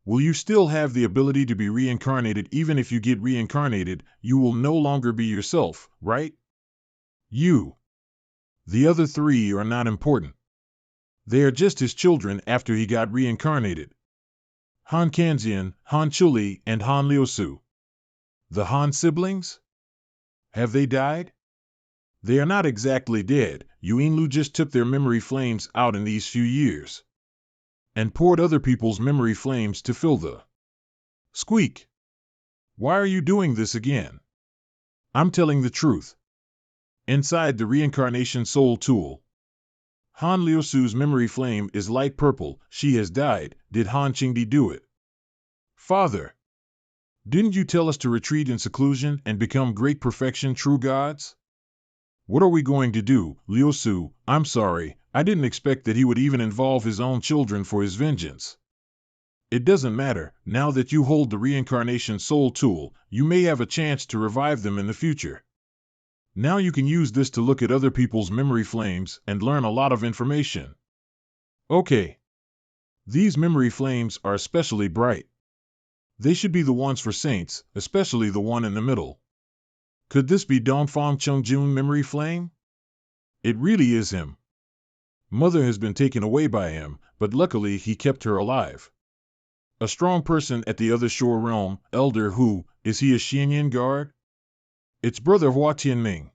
Will you still have the ability to be reincarnated? Even if you get reincarnated, you will no longer be yourself, right? You. The other three are not important. They are just his children after he got reincarnated. Han Kanzian, Han Chuli, and Han Liusu. The Han siblings? Have they died? They are not exactly dead. Yu Enlu just took their memory flames out in these few years. And poured other people's memory flames to fill the... Squeak! Why are you doing this again? I'm telling the truth. Inside the reincarnation soul tool, Han Liusu's memory flame is light purple. She has died. Did Han Qingdi do it? Father! Didn't you tell us to retreat in seclusion and become great perfection true gods? What are we going to do, Liu Su? I'm sorry, I didn't expect that he would even involve his own children for his vengeance. It doesn't matter, now that you hold the reincarnation soul tool, you may have a chance to revive them in the future. Now you can use this to look at other people's memory flames and learn a lot of information. Okay. These memory flames are especially bright. They should be the ones for saints, especially the one in the middle. Could this be Dongfang Chungjun memory flame? It really is him. Mother has been taken away by him, but luckily he kept her alive. A strong person at the other shore realm, Elder Hu, is he a Xinyan guard? It's Brother Hua Tianming.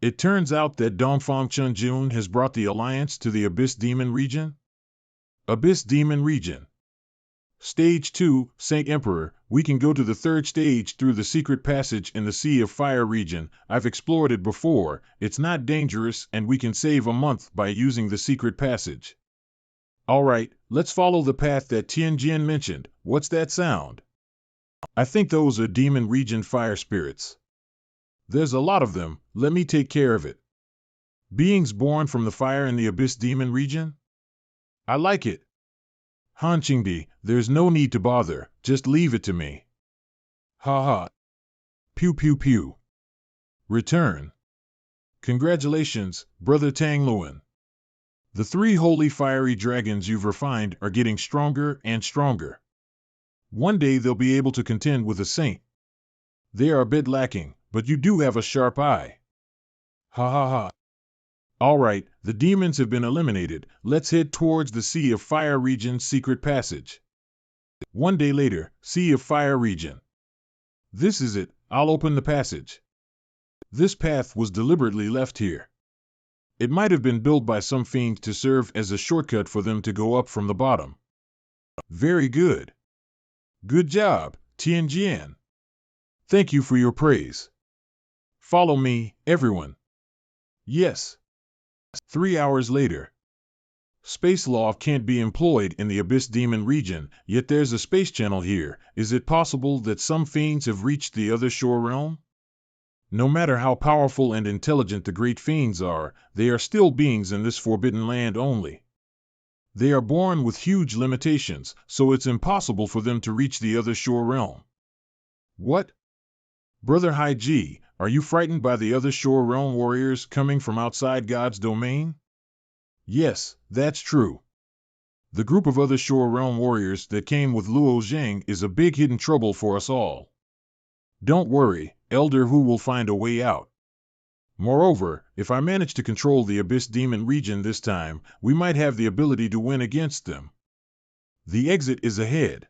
It turns out that Dongfang Chungjun has brought the alliance to the Abyss Demon region? Abyss Demon region. Stage 2, Saint Emperor, we can go to the third stage through the secret passage in the Sea of Fire region. I've explored it before, it's not dangerous and we can save a month by using the secret passage. Alright, let's follow the path that Tianjian mentioned. What's that sound? I think those are demon region fire spirits. There's a lot of them, let me take care of it. Beings born from the fire in the Abyss Demon region? I like it. Han Qingdi, there's no need to bother, just leave it to me. Ha ha. Pew pew pew. Return. Congratulations, Brother Tang Luan. The 3 holy fiery dragons you've refined are getting stronger and stronger. One day they'll be able to contend with a saint. They are a bit lacking, but you do have a sharp eye. Ha ha ha. Alright, the demons have been eliminated, let's head towards the Sea of Fire region's secret passage. One day later, Sea of Fire region. This is it, I'll open the passage. This path was deliberately left here. It might have been built by some fiend to serve as a shortcut for them to go up from the bottom. Very good. Good job, Tianjian. Thank you for your praise. Follow me, everyone. Yes. 3 hours later. Space law can't be employed in the Abyss Demon region, yet there's a space channel here. Is it possible that some fiends have reached the other shore realm? No matter how powerful and intelligent the great fiends are, they are still beings in this forbidden land only. They are born with huge limitations, so it's impossible for them to reach the other shore realm. What? Brother Haiji, are you frightened by the other shore realm warriors coming from outside God's domain? Yes, that's true. The group of other shore realm warriors that came with Luo Zheng is a big hidden trouble for us all. Don't worry, Elder Hu will find a way out. Moreover, if I manage to control the Abyss Demon region this time, we might have the ability to win against them. The exit is ahead.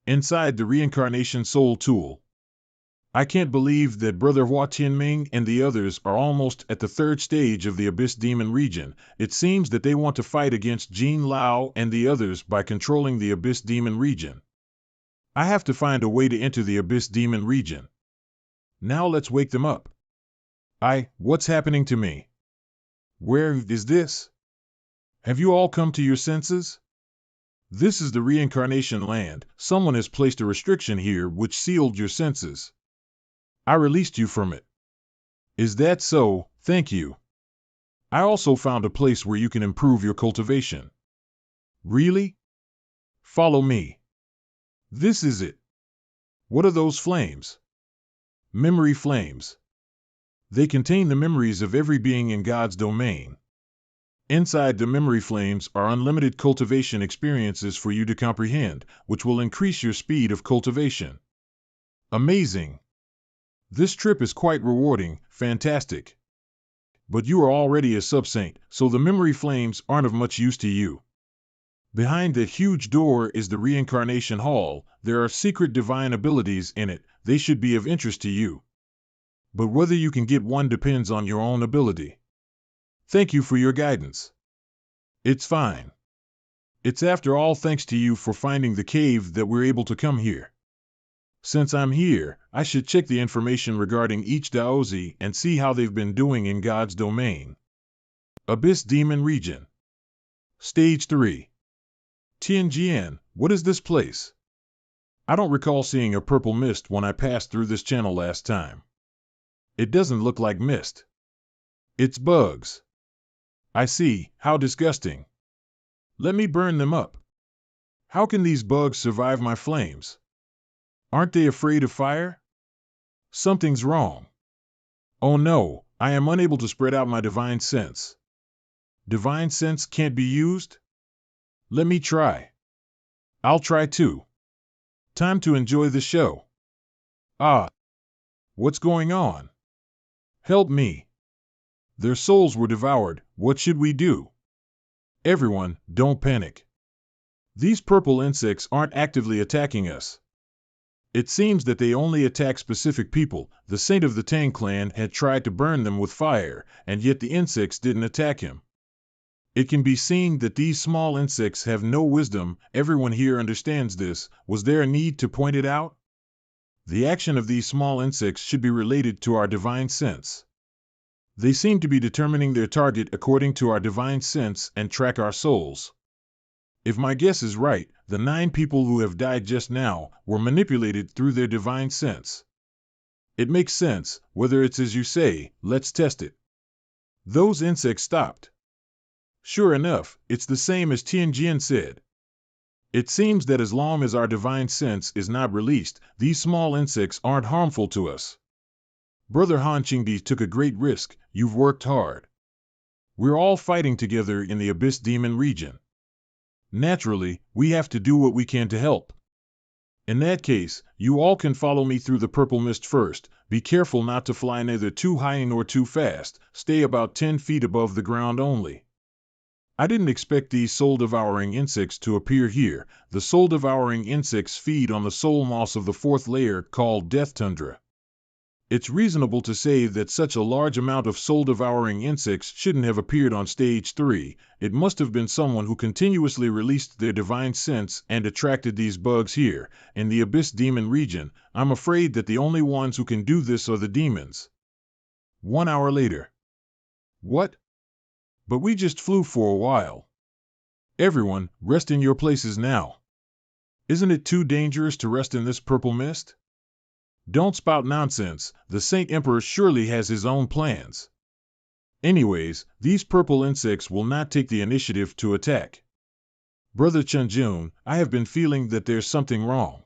Inside the Reincarnation Soul Tool. I can't believe that Brother Hua Tianming and the others are almost at the third stage of the Abyss Demon region. It seems that they want to fight against Jin Lao and the others by controlling the Abyss Demon region. I have to find a way to enter the Abyss Demon region. Now let's wake them up. What's happening to me? Where is this? Have you all come to your senses? This is the reincarnation land. Someone has placed a restriction here which sealed your senses. I released you from it. Is that so? Thank you. I also found a place where you can improve your cultivation. Really? Follow me. This is it. What are those flames? Memory flames. They contain the memories of every being in God's domain. Inside the memory flames are unlimited cultivation experiences for you to comprehend, which will increase your speed of cultivation. Amazing. This trip is quite rewarding, fantastic. But you are already a sub-saint, so the memory flames aren't of much use to you. Behind the huge door is the reincarnation hall. There are secret divine abilities in it. They should be of interest to you. But whether you can get one depends on your own ability. Thank you for your guidance. It's fine. It's after all thanks to you for finding the cave that we're able to come here. Since I'm here, I should check the information regarding each Daozi and see how they've been doing in God's domain. Abyss Demon Region. Stage 3. Tianjian, what is this place? I don't recall seeing a purple mist when I passed through this channel last time. It doesn't look like mist. It's bugs. I see. How disgusting. Let me burn them up. How can these bugs survive my flames? Aren't they afraid of fire? Something's wrong. Oh no, I am unable to spread out my divine sense. Divine sense can't be used? Let me try. I'll try too. Time to enjoy the show. Ah, what's going on? Help me. Their souls were devoured. What should we do? Everyone, don't panic. These purple insects aren't actively attacking us. It seems that they only attack specific people. The saint of the Tang clan had tried to burn them with fire, and yet the insects didn't attack him. It can be seen that these small insects have no wisdom. Everyone here understands this. Was there a need to point it out? The action of these small insects should be related to our divine sense. They seem to be determining their target according to our divine sense and track our souls. If my guess is right, the 9 people who have died just now were manipulated through their divine sense. It makes sense. Whether it's as you say, let's test it. Those insects stopped. Sure enough, it's the same as Tianjin said. It seems that as long as our divine sense is not released, these small insects aren't harmful to us. Brother Han Qingdi took a great risk. You've worked hard. We're all fighting together in the Abyss Demon region. Naturally, we have to do what we can to help. In that case, you all can follow me through the purple mist first. Be careful not to fly neither too high nor too fast. Stay about 10 feet above the ground only. I didn't expect these soul-devouring insects to appear here. The soul-devouring insects feed on the soul moss of the 4th layer called Death Tundra. It's reasonable to say that such a large amount of soul-devouring insects shouldn't have appeared on stage 3. It must have been someone who continuously released their divine sense and attracted these bugs here. In the Abyss Demon region, I'm afraid that the only ones who can do this are the demons. 1 hour later. What? But we just flew for a while. Everyone, rest in your places now. Isn't it too dangerous to rest in this purple mist? Don't spout nonsense. The Saint Emperor surely has his own plans. Anyways, these purple insects will not take the initiative to attack. Brother Chunjun, I have been feeling that there's something wrong.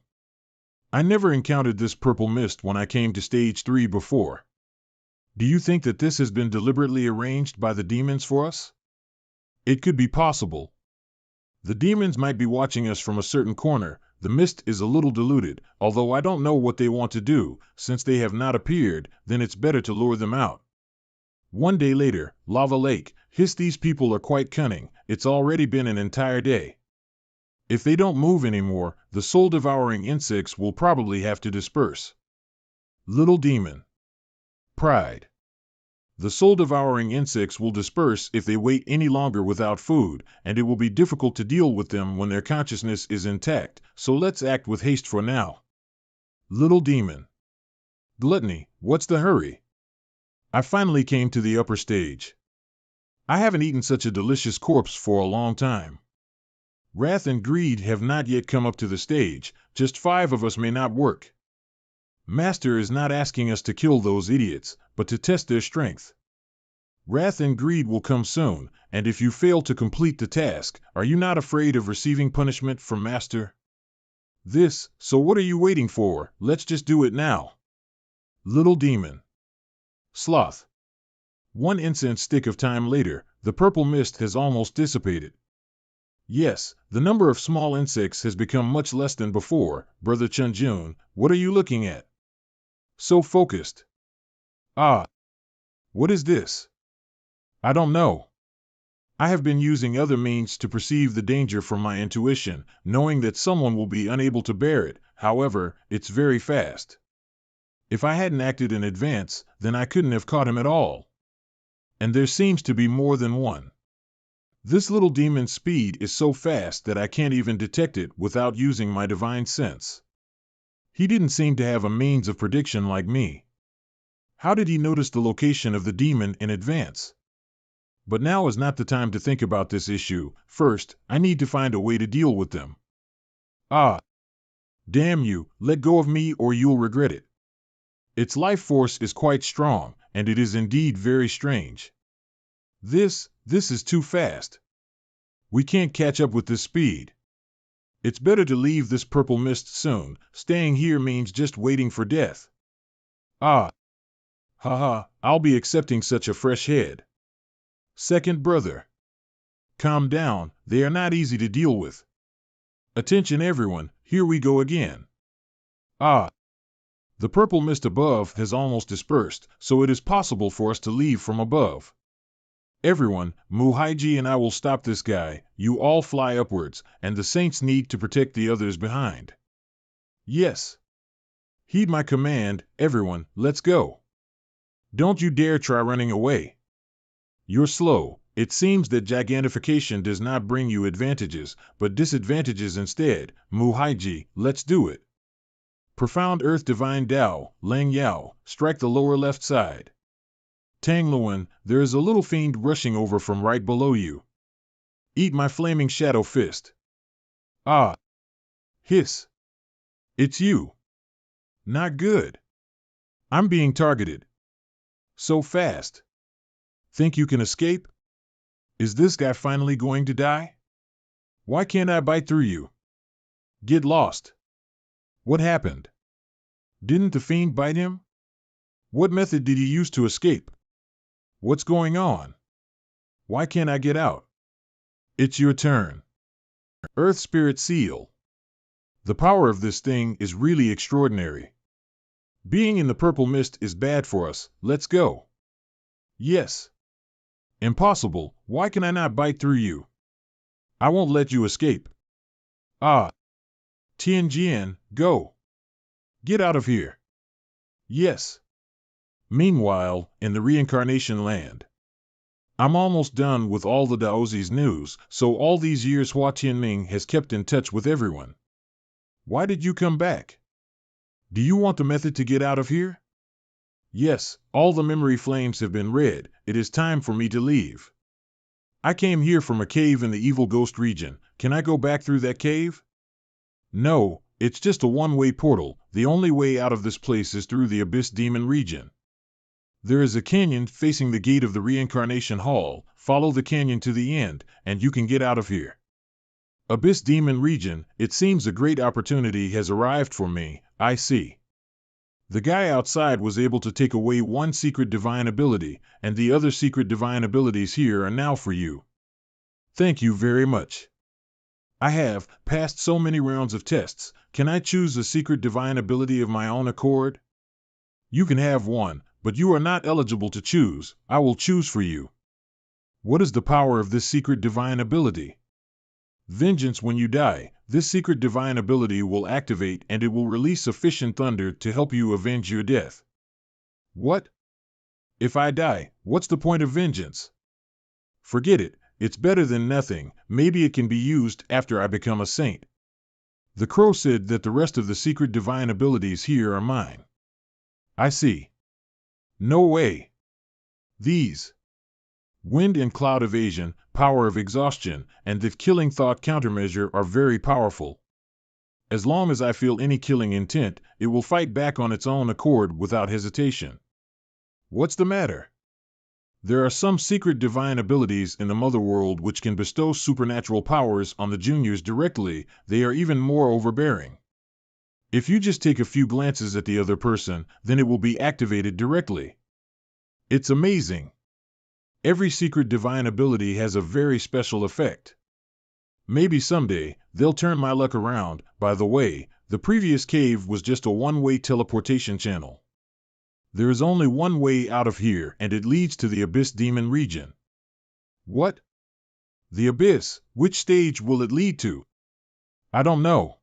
I never encountered this purple mist when I came to stage 3 before. Do you think that this has been deliberately arranged by the demons for us? It could be possible. The demons might be watching us from a certain corner. The mist is a little diluted, although I don't know what they want to do. Since they have not appeared, then it's better to lure them out. 1 day later, Lava Lake. Hiss, these people are quite cunning. It's already been an entire day. If they don't move anymore, the soul-devouring insects will probably have to disperse. Little demon. Pride. The soul-devouring insects will disperse if they wait any longer without food, and it will be difficult to deal with them when their consciousness is intact, so let's act with haste for now. Little demon. Gluttony, what's the hurry? I finally came to the upper stage. I haven't eaten such a delicious corpse for a long time. Wrath and greed have not yet come up to the stage. Just 5 of us may not work. Master is not asking us to kill those idiots, but to test their strength. Wrath and greed will come soon, and if you fail to complete the task, are you not afraid of receiving punishment from Master? So what are you waiting for? Let's just do it now. Little demon. Sloth. 1 incense stick of time later, the purple mist has almost dissipated. Yes, the number of small insects has become much less than before. Brother Chunjun, what are you looking at? So focused. Ah. What is this? I don't know. I have been using other means to perceive the danger from my intuition, knowing that someone will be unable to bear it. However, it's very fast. If I hadn't acted in advance, then I couldn't have caught him at all. And there seems to be more than one. This little demon's speed is so fast that I can't even detect it without using my divine sense. He didn't seem to have a means of prediction like me. How did he notice the location of the demon in advance? But now is not the time to think about this issue. First, I need to find a way to deal with them. Ah! Damn you, let go of me or you'll regret it. Its life force is quite strong, and it is indeed very strange. This is too fast. We can't catch up with this speed. It's better to leave this purple mist soon. Staying here means just waiting for death. Ah, haha, I'll be accepting such a fresh head. Second brother. Calm down, they are not easy to deal with. Attention everyone, here we go again. Ah, the purple mist above has almost dispersed, so it is possible for us to leave from above. Everyone, Muhaiji and I will stop this guy. You all fly upwards, and the saints need to protect the others behind. Yes. Heed my command, everyone, let's go. Don't you dare try running away. You're slow. It seems that gigantification does not bring you advantages, but disadvantages instead. Muhaiji, let's do it. Profound Earth Divine Tao, Lang Yao, strike the lower left side. Tang Luan, there is a little fiend rushing over from right below you. Eat my flaming shadow fist. Ah. Hiss. It's you. Not good. I'm being targeted. So fast. Think you can escape? Is this guy finally going to die? Why can't I bite through you? Get lost. What happened? Didn't the fiend bite him? What method did he use to escape? What's going on? Why can't I get out? It's your turn. Earth Spirit Seal. The power of this thing is really extraordinary. Being in the purple mist is bad for us. Let's go. Yes. Impossible. Why can I not bite through you? I won't let you escape. Ah. Tianjian, go. Get out of here. Yes. Meanwhile, in the reincarnation land. I'm almost done with all the Daozi's news, so all these years Hua Tianming has kept in touch with everyone. Why did you come back? Do you want the method to get out of here? Yes, all the memory flames have been read. It is time for me to leave. I came here from a cave in the Evil Ghost region. Can I go back through that cave? No, it's just a one-way portal. The only way out of this place is through the Abyss Demon region. There is a canyon facing the gate of the Reincarnation Hall. Follow the canyon to the end, and you can get out of here. Abyss Demon region, it seems a great opportunity has arrived for me. I see. The guy outside was able to take away one secret divine ability, and the other secret divine abilities here are now for you. Thank you very much. I have passed so many rounds of tests. Can I choose a secret divine ability of my own accord? You can have one, but you are not eligible to choose. I will choose for you. What is the power of this secret divine ability? Vengeance. When you die, this secret divine ability will activate and it will release sufficient thunder to help you avenge your death. What? If I die, what's the point of vengeance? Forget it. It's better than nothing. Maybe it can be used after I become a saint. The crow said that the rest of the secret divine abilities here are mine. I see. No way. These. Wind and cloud evasion, power of exhaustion, and the killing thought countermeasure are very powerful. As long as I feel any killing intent, it will fight back on its own accord without hesitation. What's the matter? There are some secret divine abilities in the Mother World which can bestow supernatural powers on the juniors directly. They are even more overbearing. If you just take a few glances at the other person, then it will be activated directly. It's amazing. Every secret divine ability has a very special effect. Maybe someday, they'll turn my luck around. By the way, the previous cave was just a one-way teleportation channel. There is only one way out of here, and it leads to the Abyss Demon region. What? The Abyss? Which stage will it lead to? I don't know.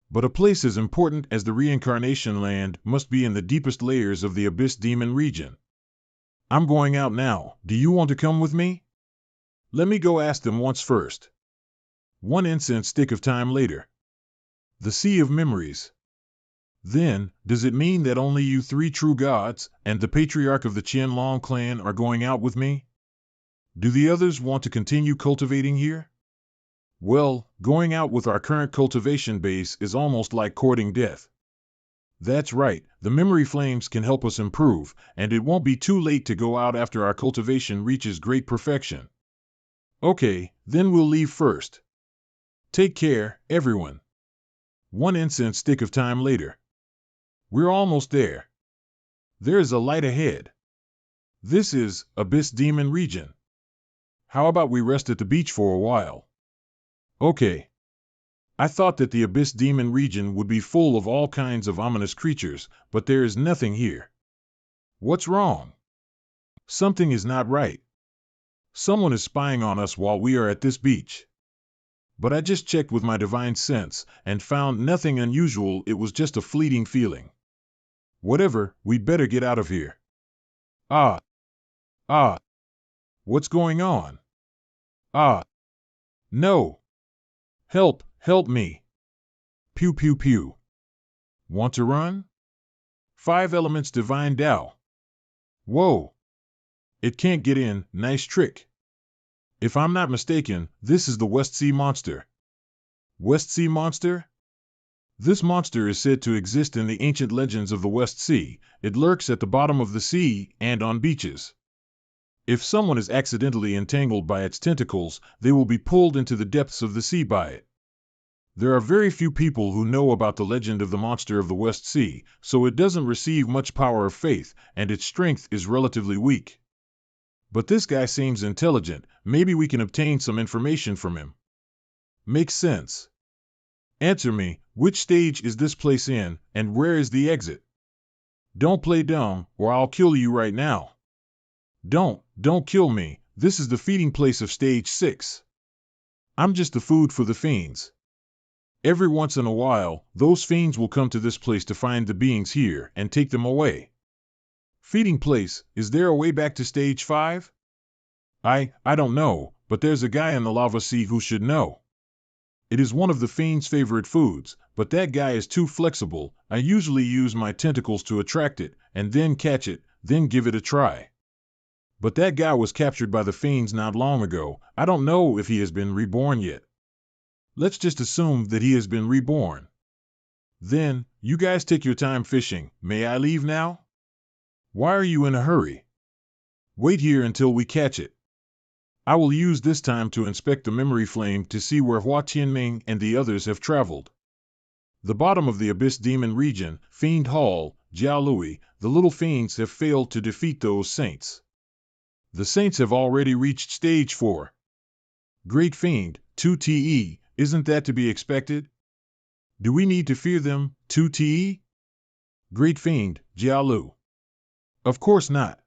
But a place as important as the Reincarnation Land must be in the deepest layers of the Abyss Demon region. I'm going out now. Do you want to come with me? Let me go ask them once first. 1 incense stick of time later. The Sea of Memories. Then, does it mean that only you 3 true gods and the patriarch of the Qianlong clan are going out with me? Do the others want to continue cultivating here? Well, going out with our current cultivation base is almost like courting death. That's right, the memory flames can help us improve, and it won't be too late to go out after our cultivation reaches great perfection. Okay, then we'll leave first. Take care, everyone. One incense stick of time later. We're almost there. There is a light ahead. This is Abyss Demon Region. How about we rest at the beach for a while? Okay. I thought that the Abyss Demon Region would be full of all kinds of ominous creatures, but there is nothing here. What's wrong? Something is not right. Someone is spying on us while we are at this beach. But I just checked with my divine sense and found nothing unusual. It was just a fleeting feeling. Whatever, we'd better get out of here. Ah. What's going on? No. Help me. Pew pew pew. Want to run? 5 elements divine Tao. Whoa. It can't get in, nice trick. If I'm not mistaken, this is the West Sea Monster. West Sea Monster? This monster is said to exist in the ancient legends of the West Sea. It lurks at the bottom of the sea and on beaches. If someone is accidentally entangled by its tentacles, they will be pulled into the depths of the sea by it. There are very few people who know about the legend of the monster of the West Sea, so it doesn't receive much power of faith, and its strength is relatively weak. But this guy seems intelligent. Maybe we can obtain some information from him. Makes sense. Answer me, which stage is this place in, and where is the exit? Don't play dumb, or I'll kill you right now. Don't kill me. This is the feeding place of stage 6. I'm just the food for the fiends. Every once in a while, those fiends will come to this place to find the beings here and take them away. Feeding place, is there a way back to stage 5? I don't know, but there's a guy in the lava sea who should know. It is one of the fiend's favorite foods, but that guy is too flexible. I usually use my tentacles to attract it, and then catch it, then give it a try. But that guy was captured by the fiends not long ago. I don't know if he has been reborn yet. Let's just assume that he has been reborn. Then, you guys take your time fishing. May I leave now? Why are you in a hurry? Wait here until we catch it. I will use this time to inspect the memory flame to see where Hua Tianming and the others have traveled. The bottom of the Abyss Demon Region, Fiend Hall, Jiao Lui, the little fiends have failed to defeat those saints. The saints have already reached stage 4. Great Fiend, 2TE, isn't that to be expected? Do we need to fear them, 2TE? Great Fiend, Jiao Lu. Of course not.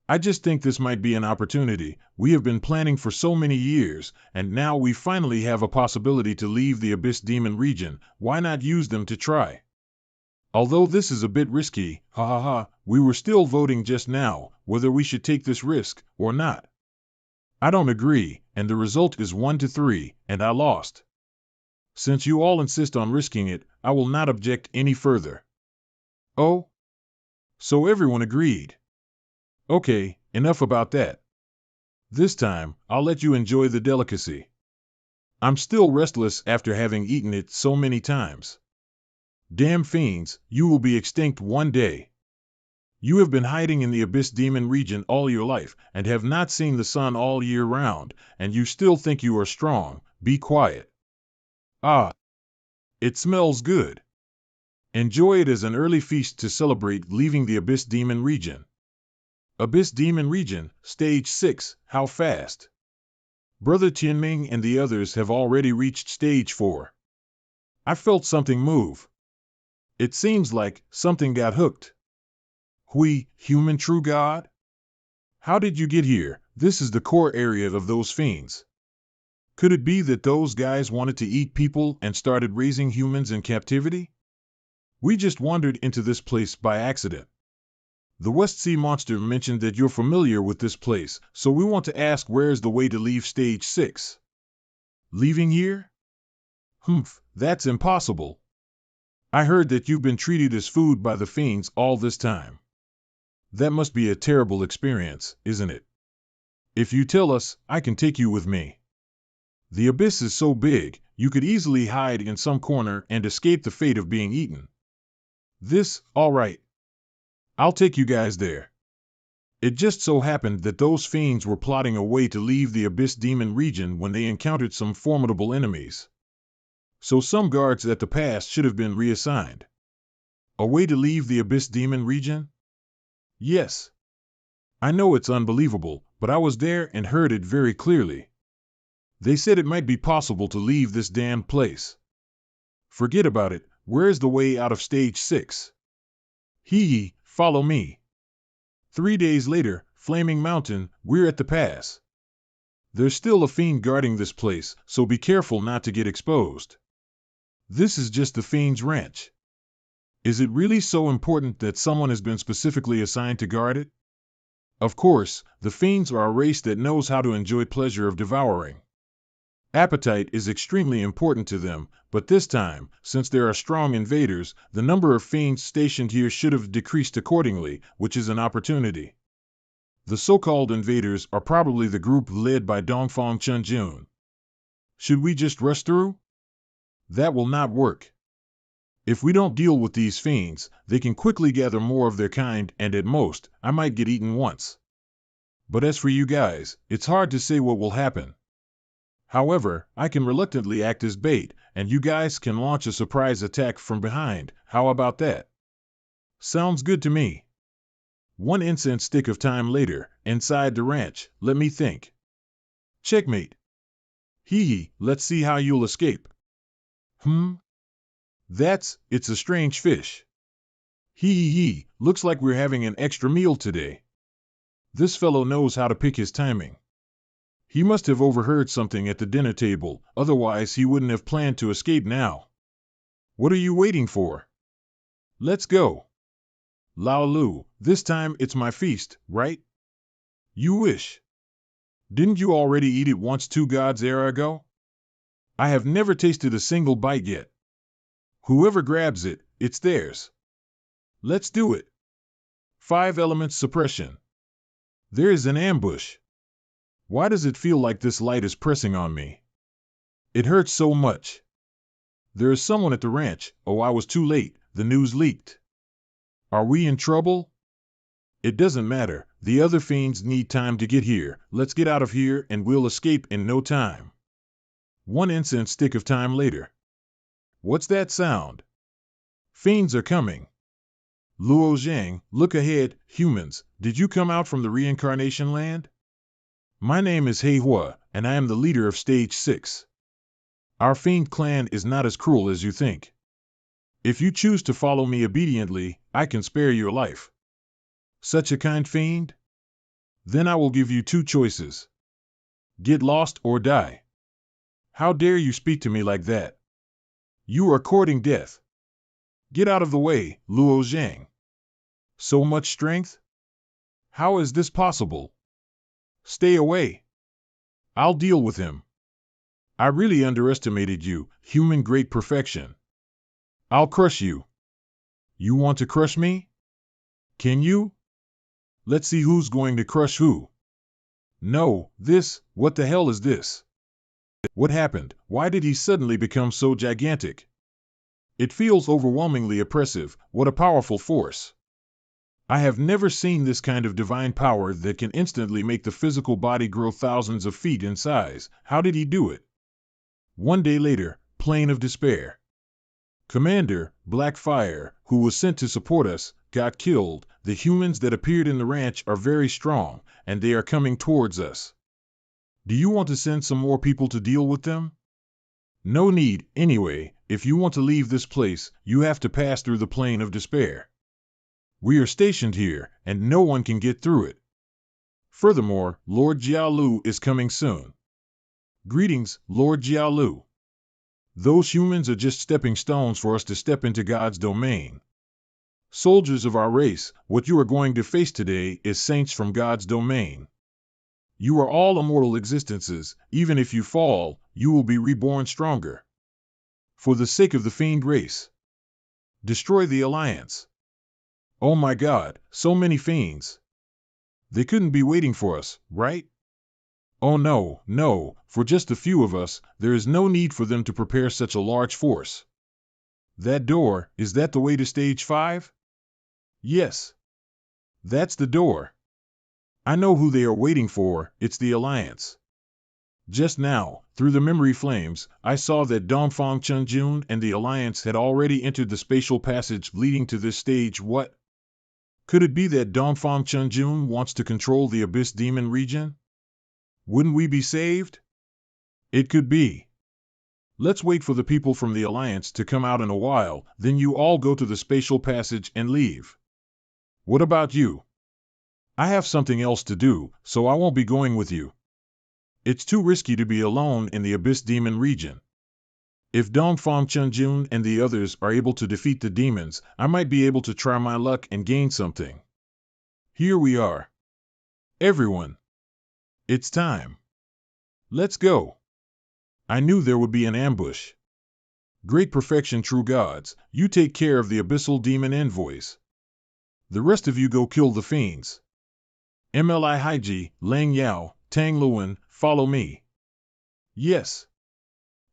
I just think this might be an opportunity. We have been planning for so many years, and now we finally have a possibility to leave the Abyss Demon Region. Why not use them to try? Although this is a bit risky, we were still voting just now whether we should take this risk or not. I don't agree, and the result is 1-3, and I lost. Since you all insist on risking it, I will not object any further. Oh? So everyone agreed. Okay, enough about that. This time, I'll let you enjoy the delicacy. I'm still restless after having eaten it so many times. Damn fiends, you will be extinct one day. You have been hiding in the Abyss Demon Region all your life and have not seen the sun all year round, and you still think you are strong. Be quiet. It smells good. Enjoy it as an early feast to celebrate leaving the Abyss Demon Region. Abyss Demon Region, Stage 6, how fast? Brother Tianming and the others have already reached Stage 4. I felt something move. It seems like something got hooked. Hui, human true god? How did you get here? This is the core area of those fiends. Could it be that those guys wanted to eat people and started raising humans in captivity? We just wandered into this place by accident. The West Sea Monster mentioned that you're familiar with this place, so we want to ask where's the way to leave Stage 6? Leaving here? That's impossible. I heard that you've been treated as food by the fiends all this time. That must be a terrible experience, isn't it? If you tell us, I can take you with me. The abyss is so big, you could easily hide in some corner and escape the fate of being eaten. All right. I'll take you guys there. It just so happened that those fiends were plotting a way to leave the Abyss Demon region when they encountered some formidable enemies. So some guards at the pass should have been reassigned. A way to leave the Abyss Demon region? Yes. I know it's unbelievable, but I was there and heard it very clearly. They said it might be possible to leave this damned place. Forget about it. Where's the way out of stage 6? Hee, follow me. 3 days later, Flaming Mountain, we're at the pass. There's still a fiend guarding this place, so be careful not to get exposed. This is just the fiend's ranch. Is it really so important that someone has been specifically assigned to guard it? Of course, the fiends are a race that knows how to enjoy pleasure of devouring. Appetite is extremely important to them, but this time, since there are strong invaders, the number of fiends stationed here should have decreased accordingly, which is an opportunity. The so-called invaders are probably the group led by Dongfang Chunjun. Should we just rush through? That will not work. If we don't deal with these fiends, they can quickly gather more of their kind, and at most, I might get eaten once. But as for you guys, it's hard to say what will happen. However, I can reluctantly act as bait, and you guys can launch a surprise attack from behind. How about that? Sounds good to me. 1 incense stick of time later, inside the ranch, let me think. Checkmate. Hee, let's see how you'll escape. It's a strange fish. Hee, looks like we're having an extra meal today. This fellow knows how to pick his timing. He must have overheard something at the dinner table, otherwise he wouldn't have planned to escape now. What are you waiting for? Let's go. Lao Lu, this time it's my feast, right? You wish. Didn't you already eat it once 2 gods era ago? I have never tasted a single bite yet. Whoever grabs it, it's theirs. Let's do it. 5 elements suppression. There is an ambush. Why does it feel like this light is pressing on me? It hurts so much. There is someone at the ranch. Oh, I was too late. The news leaked. Are we in trouble? It doesn't matter. The other fiends need time to get here. Let's get out of here and we'll escape in no time. 1 incense stick of time later. What's that sound? Fiends are coming. Luo Zhang, look ahead. Humans, did you come out from the reincarnation land? My name is MANHWA, and I am the leader of Stage 6. Our fiend clan is not as cruel as you think. If you choose to follow me obediently, I can spare your life. Such a kind fiend? Then I will give you 2 choices. Get lost or die. How dare you speak to me like that? You are courting death. Get out of the way, Luo Zhang. So much strength? How is this possible? Stay away. I'll deal with him. I really underestimated you, human great perfection. I'll crush you. You want to crush me? Can you? Let's see who's going to crush who. No, what the hell is this? What happened? Why did he suddenly become so gigantic? It feels overwhelmingly oppressive. What a powerful force. I have never seen this kind of divine power that can instantly make the physical body grow thousands of feet in size. How did he do it? 1 day later, Plain of Despair. Commander, Blackfire, who was sent to support us, got killed. The humans that appeared in the ranch are very strong, and they are coming towards us. Do you want to send some more people to deal with them? No need, anyway. If you want to leave this place, you have to pass through the Plain of Despair. We are stationed here, and no one can get through it. Furthermore, Lord Jiaolu is coming soon. Greetings, Lord Jiaolu. Those humans are just stepping stones for us to step into God's domain. Soldiers of our race, what you are going to face today is saints from God's domain. You are all immortal existences. Even if you fall, you will be reborn stronger. For the sake of the fiend race. Destroy the Alliance. Oh my God, so many fiends. They couldn't be waiting for us, right? Oh no, no, for just a few of us, there is no need for them to prepare such a large force. That door, is that the way to stage 5? Yes. That's the door. I know who they are waiting for, it's the Alliance. Just now, through the memory flames, I saw that Dongfang Chunjun and the Alliance had already entered the spatial passage leading to this stage. What? Could it be that Dongfang Chunjun wants to control the Abyss Demon region? Wouldn't we be saved? It could be. Let's wait for the people from the Alliance to come out in a while, then you all go to the spatial passage and leave. What about you? I have something else to do, so I won't be going with you. It's too risky to be alone in the Abyss Demon region. If Dongfang Chunjun and the others are able to defeat the demons, I might be able to try my luck and gain something. Here we are. Everyone. It's time. Let's go. I knew there would be an ambush. Great perfection, true gods, you take care of the abyssal demon envoys. The rest of you go kill the fiends. Mli Haiji, Lang Yao, Tang Luan, follow me. Yes.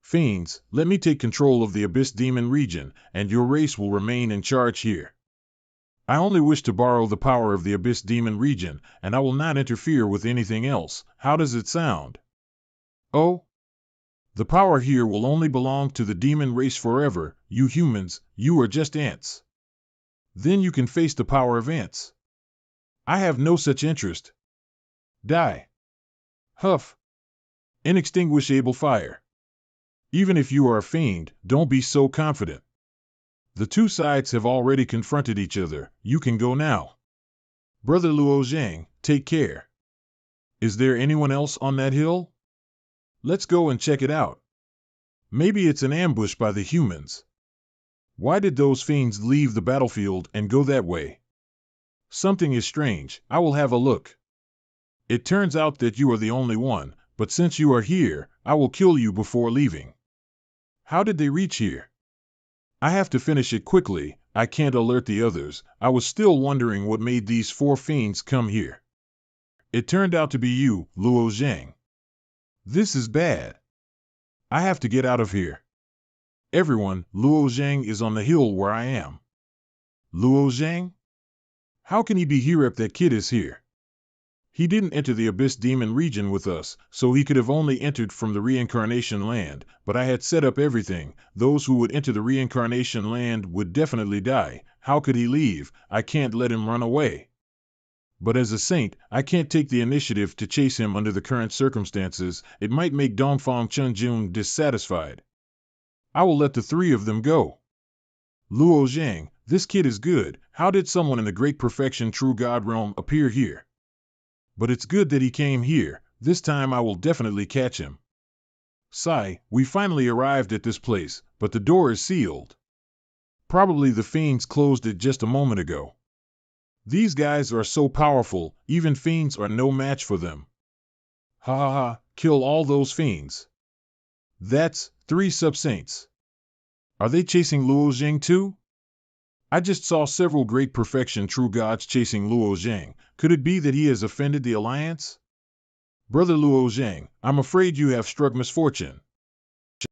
Fiends, let me take control of the Abyss Demon region, and your race will remain in charge here. I only wish to borrow the power of the Abyss Demon region, and I will not interfere with anything else. How does it sound? Oh? The power here will only belong to the demon race forever. You humans, you are just ants. Then you can face the power of ants. I have no such interest. Die. Huff. Inextinguishable fire. Even if you are a fiend, don't be so confident. The two sides have already confronted each other. You can go now. Brother Luo Zhang, take care. Is there anyone else on that hill? Let's go and check it out. Maybe it's an ambush by the humans. Why did those fiends leave the battlefield and go that way? Something is strange. I will have a look. It turns out that you are the only one, but since you are here, I will kill you before leaving. How did they reach here? I have to finish it quickly. I can't alert the others. I was still wondering what made these 4 fiends come here. It turned out to be you, Luo Zhang. This is bad. I have to get out of here. Everyone, Luo Zhang is on the hill where I am. Luo Zhang? How can he be here if that kid is here? He didn't enter the Abyss Demon region with us, so he could have only entered from the reincarnation land, but I had set up everything. Those who would enter the reincarnation land would definitely die. How could he leave? I can't let him run away. But as a saint, I can't take the initiative to chase him under the current circumstances. It might make Dongfang Chunjun dissatisfied. I will let the 3 of them go. Luo Zhang, this kid is good. How did someone in the great perfection true God realm appear here? But it's good that he came here. This time I will definitely catch him. Sigh, we finally arrived at this place, but the door is sealed. Probably the fiends closed it just a moment ago. These guys are so powerful, even fiends are no match for them. Ha ha ha, kill all those fiends. That's 3 sub-saints. Are they chasing Luo Zhang too? I just saw several great perfection true gods chasing Luo Zhang. Could it be that he has offended the Alliance? Brother Luo Zhang, I'm afraid you have struck misfortune.